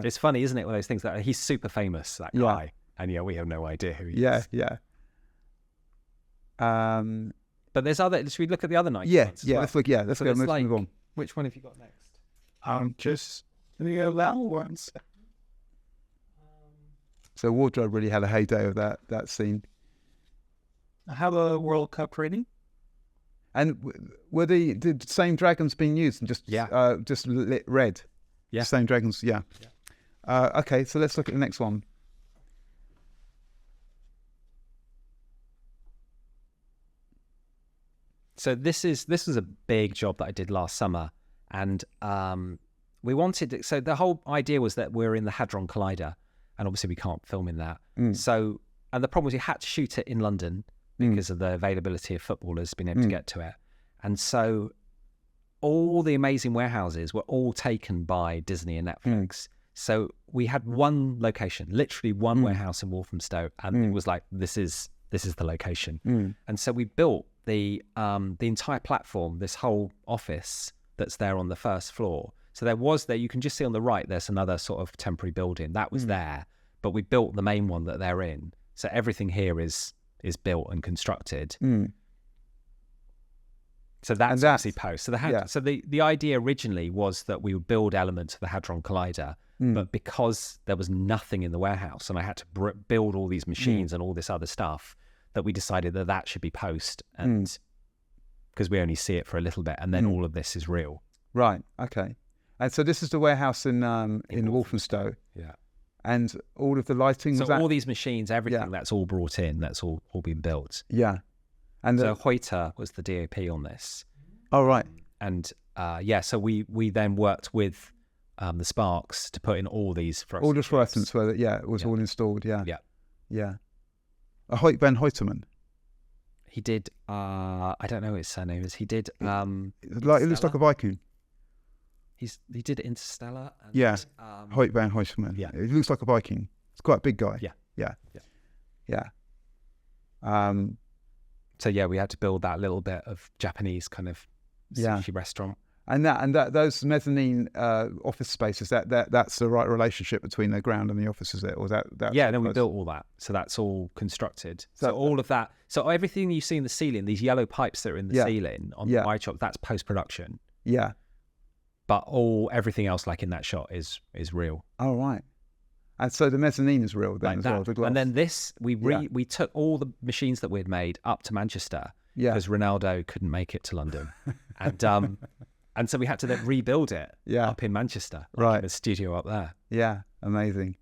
It's funny, isn't it? One of those things that he's super famous, that guy. Yeah. And we have no idea who he is. Yeah. But there's other. Should we look at the other night? Let's look. Yeah, let's go. Move on. Which one have you got next? Just the little ones. So wardrobe really had a heyday of that scene. I have a World Cup ready. And were the same dragons being used and just lit red? Yeah, same dragons. Yeah. Okay, so let's look at the next one. So this was a big job that I did last summer, and we wanted. So the whole idea was that we're in the Hadron Collider, and obviously we can't film in that. So, and the problem was you had to shoot it in London because of the availability of footballers being able to get to it, and so all the amazing warehouses were all taken by Disney and Netflix. So we had one location, literally one warehouse in Walthamstow, and it was like, this is the location. And so we built the entire platform, this whole office that's there on the first floor. So you can just see on the right, there's another sort of temporary building that was there, but we built the main one that they're in. So everything here is built and constructed. So that's obviously post. So the idea originally was that we would build elements of the Hadron Collider, but because there was nothing in the warehouse and I had to build all these machines and all this other stuff, that we decided that should be post, and because we only see it for a little bit, and then all of this is real. Right. Okay. And so this is the warehouse in Walthamstow. Yeah. And all of the lighting. So all these machines, everything that's all brought in, that's all been built. Yeah. And so Hoyter was the DOP on this. Oh, right. And so we then worked with the Sparks to put in all these fluorescents. All the fluorescents were, it was all installed. Yeah. Yeah. Yeah. Ben Hoyterman. He did, I don't know what his surname is. He did. It looks like a Viking. He did Interstellar. And, Van Hoyterman. Yeah. It looks like a Viking. It's quite a big guy. Yeah. So we had to build that little bit of Japanese kind of sushi restaurant. And those mezzanine office spaces, that's the right relationship between the ground and the office, is it? Or that? Then we built all that. So that's all constructed. So all of that. So everything you see in the ceiling, these yellow pipes that are in the ceiling on the wide shot, that's post-production. Yeah. But everything else, like in that shot, is real. Oh, right. And so the mezzanine is real then, like as well. The glass. And then this, we took all the machines that we'd made up to Manchester because Ronaldo couldn't make it to London, and so we had to then rebuild it up in Manchester, in the studio up there. Yeah, amazing.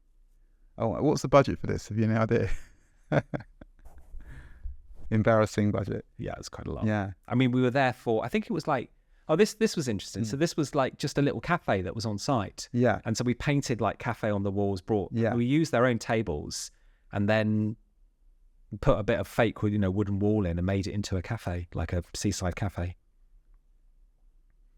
Oh, what's the budget for this? Have you any idea? Embarrassing budget. Yeah, it's quite a lot. Yeah, I mean, we were there for, I think it was like, this was interesting. So this was like just a little cafe that was on site. Yeah. And so we painted like cafe on the walls, we used their own tables and then put a bit of fake, wooden wall in and made it into a cafe, like a seaside cafe.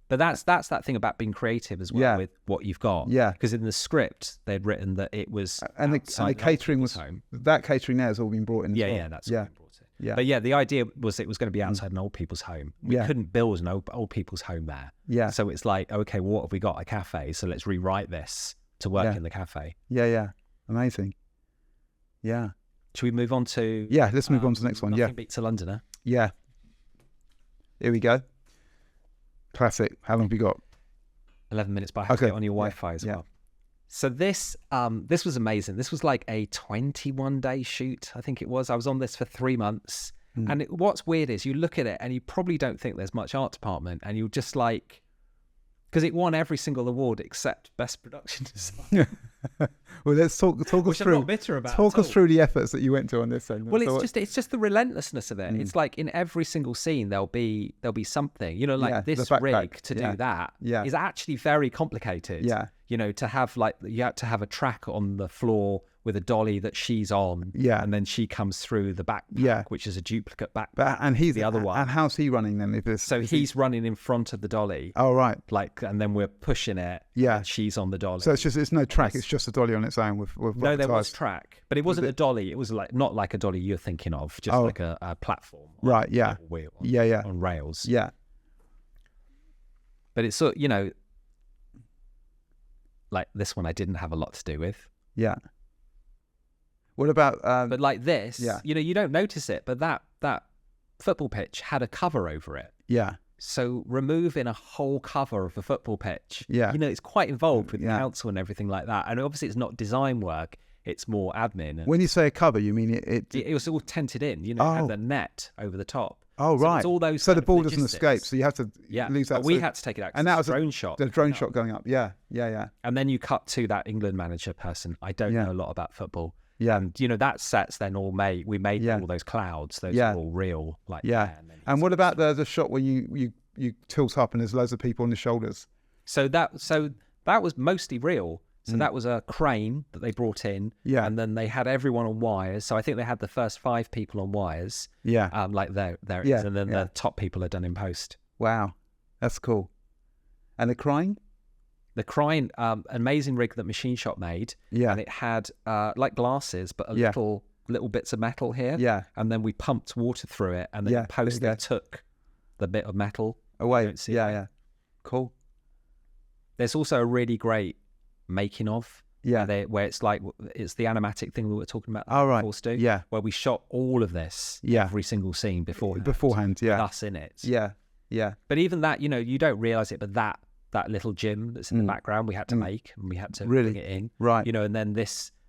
But that's that thing about being creative as well with what you've got. Yeah. Because in the script, they'd written that it was and the catering was home. That catering there has all been brought in. That's all been brought in. Yeah. But the idea was it was going to be outside an old people's home. We couldn't build an old people's home there. Yeah. So it's like, okay, well, what have we got? A cafe. So let's rewrite this to work in the cafe. Yeah. Amazing. Yeah. Should we move on to? Yeah, let's move on to the next one. Nothing Beats a Londoner. Yeah. Here we go. Classic. How long have you got? 11 minutes, but I have to get on your Wi-Fi as well. So this was amazing. This was like a 21-day shoot, I think it was. I was on this for 3 months. And what's weird is you look at it and you probably don't think there's much art department, and you're just like, because it won every single award except Best Production Design. Well, let's talk us through. I'm not bitter about. Talk us through the efforts that you went to on this end. Well, it's just the relentlessness of it. It's like in every single scene there'll be something. This rig to do that is actually very complicated. Yeah. To have you had to have a track on the floor with a dolly that she's on. Yeah. And then she comes through the backpack, which is a duplicate backpack. And he's the other one. And how's he running then? He's running in front of the dolly. Oh, right. And then we're pushing it. Yeah. And she's on the dolly. So it's no track. It's just a dolly on its own with no, there was track, but it wasn't a dolly. It was not like a dolly you're thinking of, just like a platform. Right. Yeah. Wheel on on rails. Yeah. But it's like this one I didn't have a lot to do with. Yeah. What about? But like this, you don't notice it, but that football pitch had a cover over it. Yeah. So removing a whole cover of a football pitch, it's quite involved with the council and everything like that. And obviously it's not design work, it's more admin. When you say a cover, you mean it was all tented in, had the net over the top. Oh, so right. It's all those so the ball doesn't escape, so you have to lose that. But we had to take it out. And that was a drone shot. The drone shot going up. Yeah. And then you cut to that England manager person. I don't know a lot about football. Yeah. And that set's then all made. We made all those clouds. Those are all real. And what about the shot where you tilt up and there's loads of people on the shoulders? So that was mostly real. So that was a crane that they brought in. Yeah. And then they had everyone on wires. So I think they had the first 5 people on wires. Yeah. Like there it is. And then the top people are done in post. Wow. That's cool. And the crying? The crying, amazing rig that Machine Shop made. Yeah. And it had like glasses, but little bits of metal here. Yeah. And then we pumped water through it, and then post they took the bit of metal away. Yeah. Cool. There's also a really great making of. Yeah. Where it's like, it's the animatic thing we were talking about. Oh, right. Yeah. Where we shot all of this, every single scene beforehand. Yeah. With us in it. Yeah. Yeah. But even that, you don't realize it, but that little gym that's in the background, we had to make, and we had to bring it in. Right. And then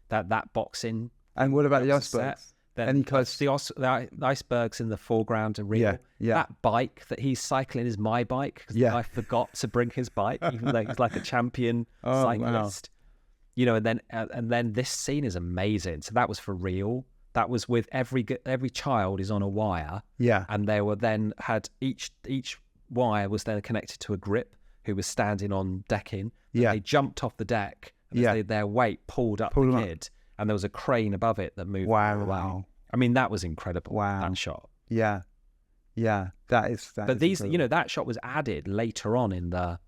that boxing. And what about the icebergs? Any close? The icebergs in the foreground are real. Yeah. That bike that he's cycling is my bike, because the guy forgot to bring his bike, even though he's like a champion cyclist. Wow. And then this scene is amazing. So that was for real. That was with every child is on a wire. Yeah. And they were then had each wire was then connected to a grip who was standing on decking. Yeah. They jumped off the deck. And their weight pulled up the kid. And there was a crane above it that moved. Wow. I mean, that was incredible. Wow. That shot. Yeah. Yeah. That is incredible. That shot was added later on in the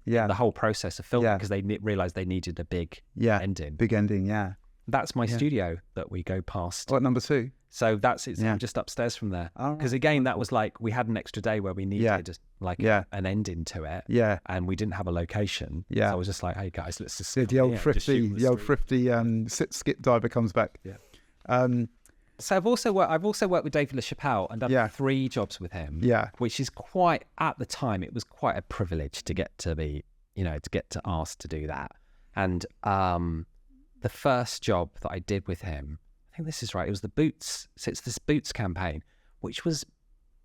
whole process of filming, because they realized they needed a big ending. Big ending, yeah. That's my studio that we go past. What, number 2? So that's it. I'm just upstairs from there. Because again, that was like, we had an extra day where we needed an ending to it. Yeah. And we didn't have a location. Yeah. So I was just like, hey guys, let's just the old thrifty skip diver comes back. Yeah. So I've also worked with David LaChapelle and done 3 jobs with him. Yeah. Which is quite, at the time, it was quite a privilege to get to be, to get to ask to do that. And the first job that I did with him, I think this is right, it was the Boots. So it's this Boots campaign, which was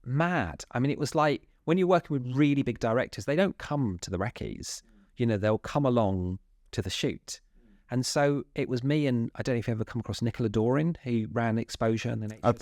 mad. I mean, it was like, when you're working with really big directors, they don't come to the recce's. They'll come along to the shoot. And so it was me, and I don't know if you ever come across Nicola Doran, who ran Exposure and then I've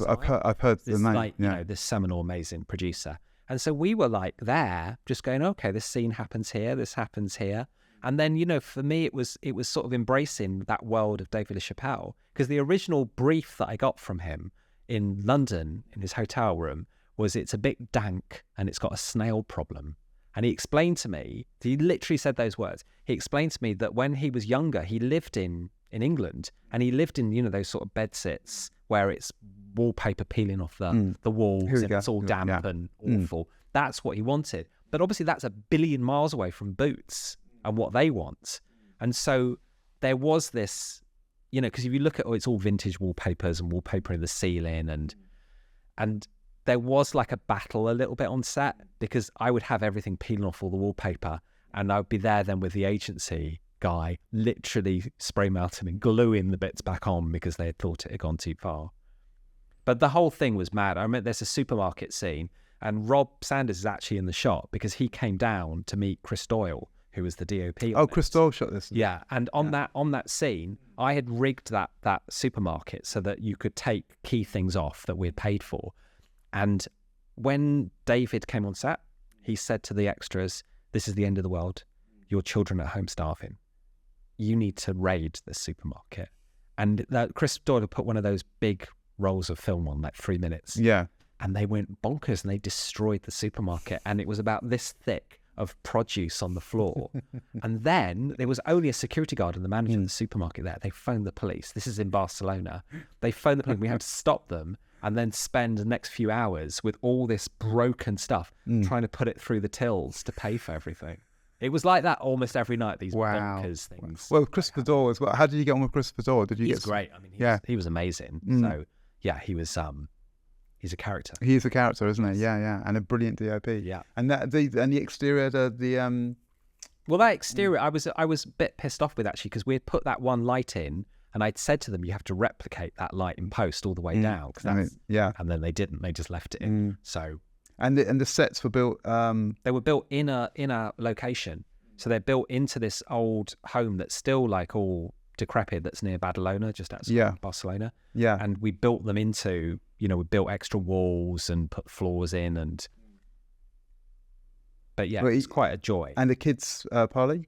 heard the name. This seminal, amazing producer. And so we were like there, just going, okay, this scene happens here, this happens here. And then, for me, it was sort of embracing that world of David LaChapelle, because the original brief that I got from him in London, in his hotel room, was it's a bit dank and it's got a snail problem. And he explained to me, he literally said those words. He explained to me that when he was younger, he lived in England, and he lived in, those sort of bedsits where it's wallpaper peeling off the walls and it's all damp and awful. That's what he wanted. But obviously that's a billion miles away from Boots and what they want. And so there was this, because if you look at, it's all vintage wallpapers and wallpaper in the ceiling, and there was like a battle a little bit on set, because I would have everything peeling off all the wallpaper, and I would be there then with the agency guy literally spray melting and gluing the bits back on because they had thought it had gone too far. But the whole thing was mad. I remember there's a supermarket scene, and Rob Sanders is actually in the shot because he came down to meet Chris Doyle, who was the DOP. Oh, Chris Doyle shot this. Yeah, and on that scene, I had rigged that supermarket so that you could take key things off that we had paid for. And when David came on set, he said to the extras, "This is the end of the world. Your children are at home starving. You need to raid the supermarket." And Chris Doyle put one of those big rolls of film on, like 3 minutes. Yeah. And they went bonkers and they destroyed the supermarket. And it was about this thick of produce on the floor. And then there was only a security guard and the manager of the supermarket there. They phoned the police. This is in Barcelona. They phoned the police. We had to stop them and then spend the next few hours with all this broken stuff, trying to put it through the tills to pay for everything. It was like that almost every night, these bonkers things. Well, Christopher Doyle as well. How did you get on with Christopher Doyle? He's great. I mean, he was amazing. So, yeah, he was... he's a character. He is a character, isn't he? Yeah, and a brilliant DOP. Yeah, and the exterior, well, that exterior, I was a bit pissed off with actually, because we had put that one light in, and I'd said to them, you have to replicate that light in post all the way down, and then they didn't. They just left it in. So, and the sets were built. They were built in a location, so they're built into this old home that's still like all decrepit, that's near Badalona, just outside Barcelona. Yeah, and we built them into. We built extra walls and put floors in, but yeah, it's quite a joy. And the kids parley?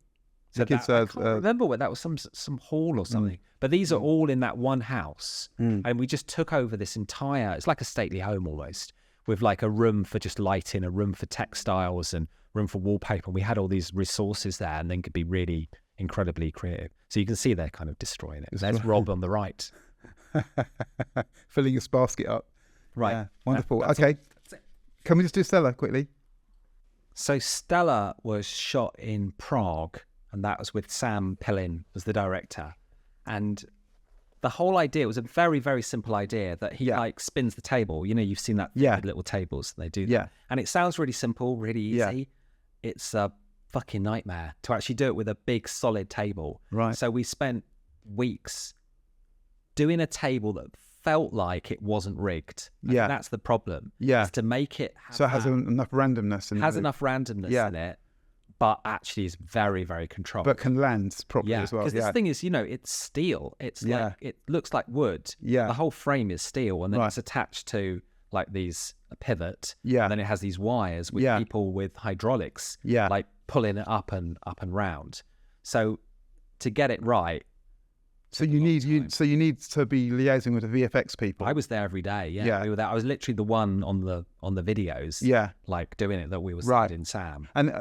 So I can't remember what that was, some hall or something. But these are all in that one house, and we just took over this entire. It's like a stately home almost. with like a room for just lighting, a room for textiles, and room for wallpaper. And we had all these resources there, and then could be really incredibly creative. So you can see they're kind of destroying it. There's Rob on the right. Filling his basket up. Right. Yeah, wonderful. Okay. Can we just do Stella quickly? So Stella was shot in Prague, and that was with Sam Pillin was the director. And the whole idea was a very, very simple idea that he like spins the table. You know, you've seen that with little tables. They do that. Yeah. And it sounds really simple, really easy. Yeah. It's a fucking nightmare to actually do it with a big solid table. Right. So we spent weeks doing a table that felt like it wasn't rigged. Yeah. That's the problem. Yeah. Is to make it have so it has enough randomness in it. Has enough randomness in it, but actually is very, very controlled. But can land properly as well. Because this thing is, you know, it's steel. It's like, it looks like wood. Yeah. The whole frame is steel, and then it's attached to like these a pivot. Yeah. And then it has these wires with people with hydraulics. Yeah. Like pulling it up and round. So to get it right. So you need to be liaising with the VFX people. I was there every day. Yeah. We were there. I was literally the one on the videos. Yeah. Like doing it that we were in Sam. And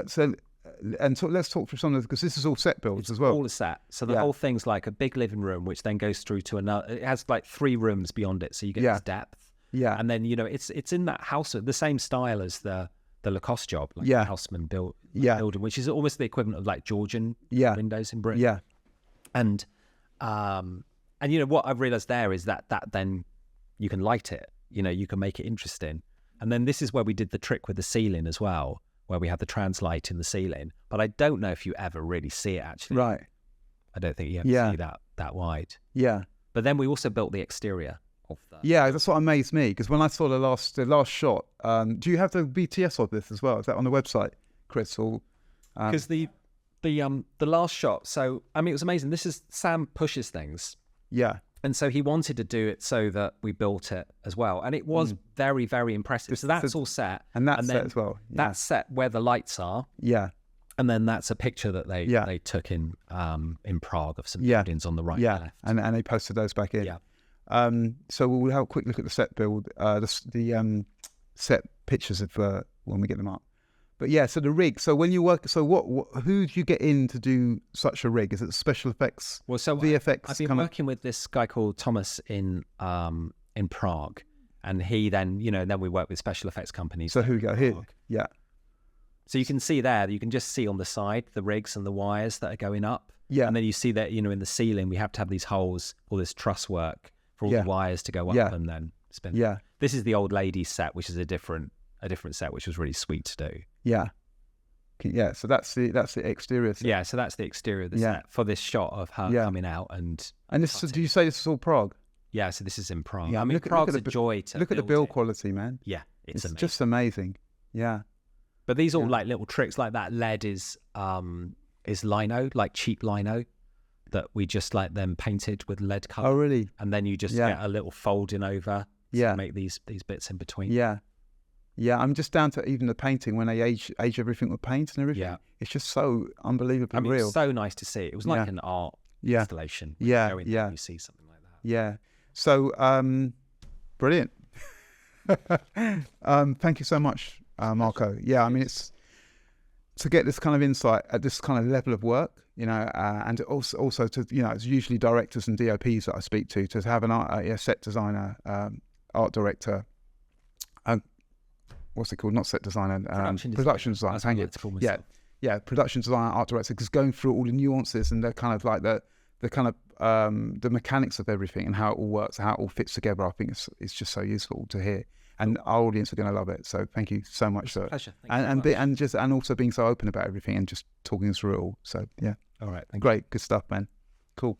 let's talk through some of this, because this is all set builds as well. All a set. So the whole thing's like a big living room, which then goes through to another. It has like 3 rooms beyond it, so you get this depth. Yeah. And then, you know, it's in that house, the same style as the Lacoste job, like the Houseman building, which is almost the equivalent of like Georgian windows in Britain. Yeah. And you know what I've realized there is that then you can light it. You know, you can make it interesting. And then this is where we did the trick with the ceiling as well, where we had the trans light in the ceiling. But I don't know if you ever really see it actually. Right. I don't think you ever see that wide. Yeah. But then we also built the exterior of that. Yeah, that's what amazed me, because when I saw the last shot, do you have the BTS of this as well? Is that on the website, Chris? Or because the last shot, so I mean, it was amazing. This is Sam pushes things. Yeah. And so he wanted to do it so that we built it as well. And it was very, very impressive. So that's all set. And that's set as well. Yeah. That's set where the lights are. Yeah. And then that's a picture that they took in Prague of some buildings on the right and left. And they posted those back in. Yeah. So we'll have a quick look at the set build, the set pictures of when we get them up. But yeah, so the rig. So when you work, so who do you get in to do such a rig? Is it special effects? Well, so VFX. I've been working with this guy called Thomas in Prague, and he then we work with special effects companies. So who we go here? Yeah. So you can see there, you can just see on the side the rigs and the wires that are going up. Yeah. And then you see that in the ceiling we have to have these holes, all this truss work for all the wires to go up and then spin. Yeah. This is the old lady set, which is a different set, which was really sweet to do. Yeah. Yeah, so that's the exterior set. Yeah, so that's the exterior of the set for this shot of her coming out and this. Do you say this is all Prague? Yeah, so this is in Prague. Yeah, I mean, Prague's a joy to look at the build quality, man. Yeah, it's amazing. Just amazing. Yeah, but these all like little tricks like that. Lead is lino, like cheap lino, that we just like them painted with lead color. Oh, really? And then you just get a little folding over to make these bits in between. Yeah. Yeah, I'm just down to even the painting when they age everything with paint and everything. Yeah. It's just so unbelievably real. It's so nice to see. It was like an art installation. Yeah, you see something like that. Yeah. So, brilliant. Thank you so much, Marco. Yeah, I mean, it's to get this kind of insight at this kind of level of work, and also to, it's usually directors and DOPs that I speak to have a set designer, art director, what's it called? Not set designer, production designer. Thank you. Yeah, production designer, art director, because going through all the nuances and the kind of like the kind of the mechanics of everything and how it all works, how it all fits together. I think it's just so useful to hear, and our audience are going to love it. So thank you so much, sir. Pleasure. And also being so open about everything and just talking us through it all. So yeah. All right. Great. Good stuff, man. Cool.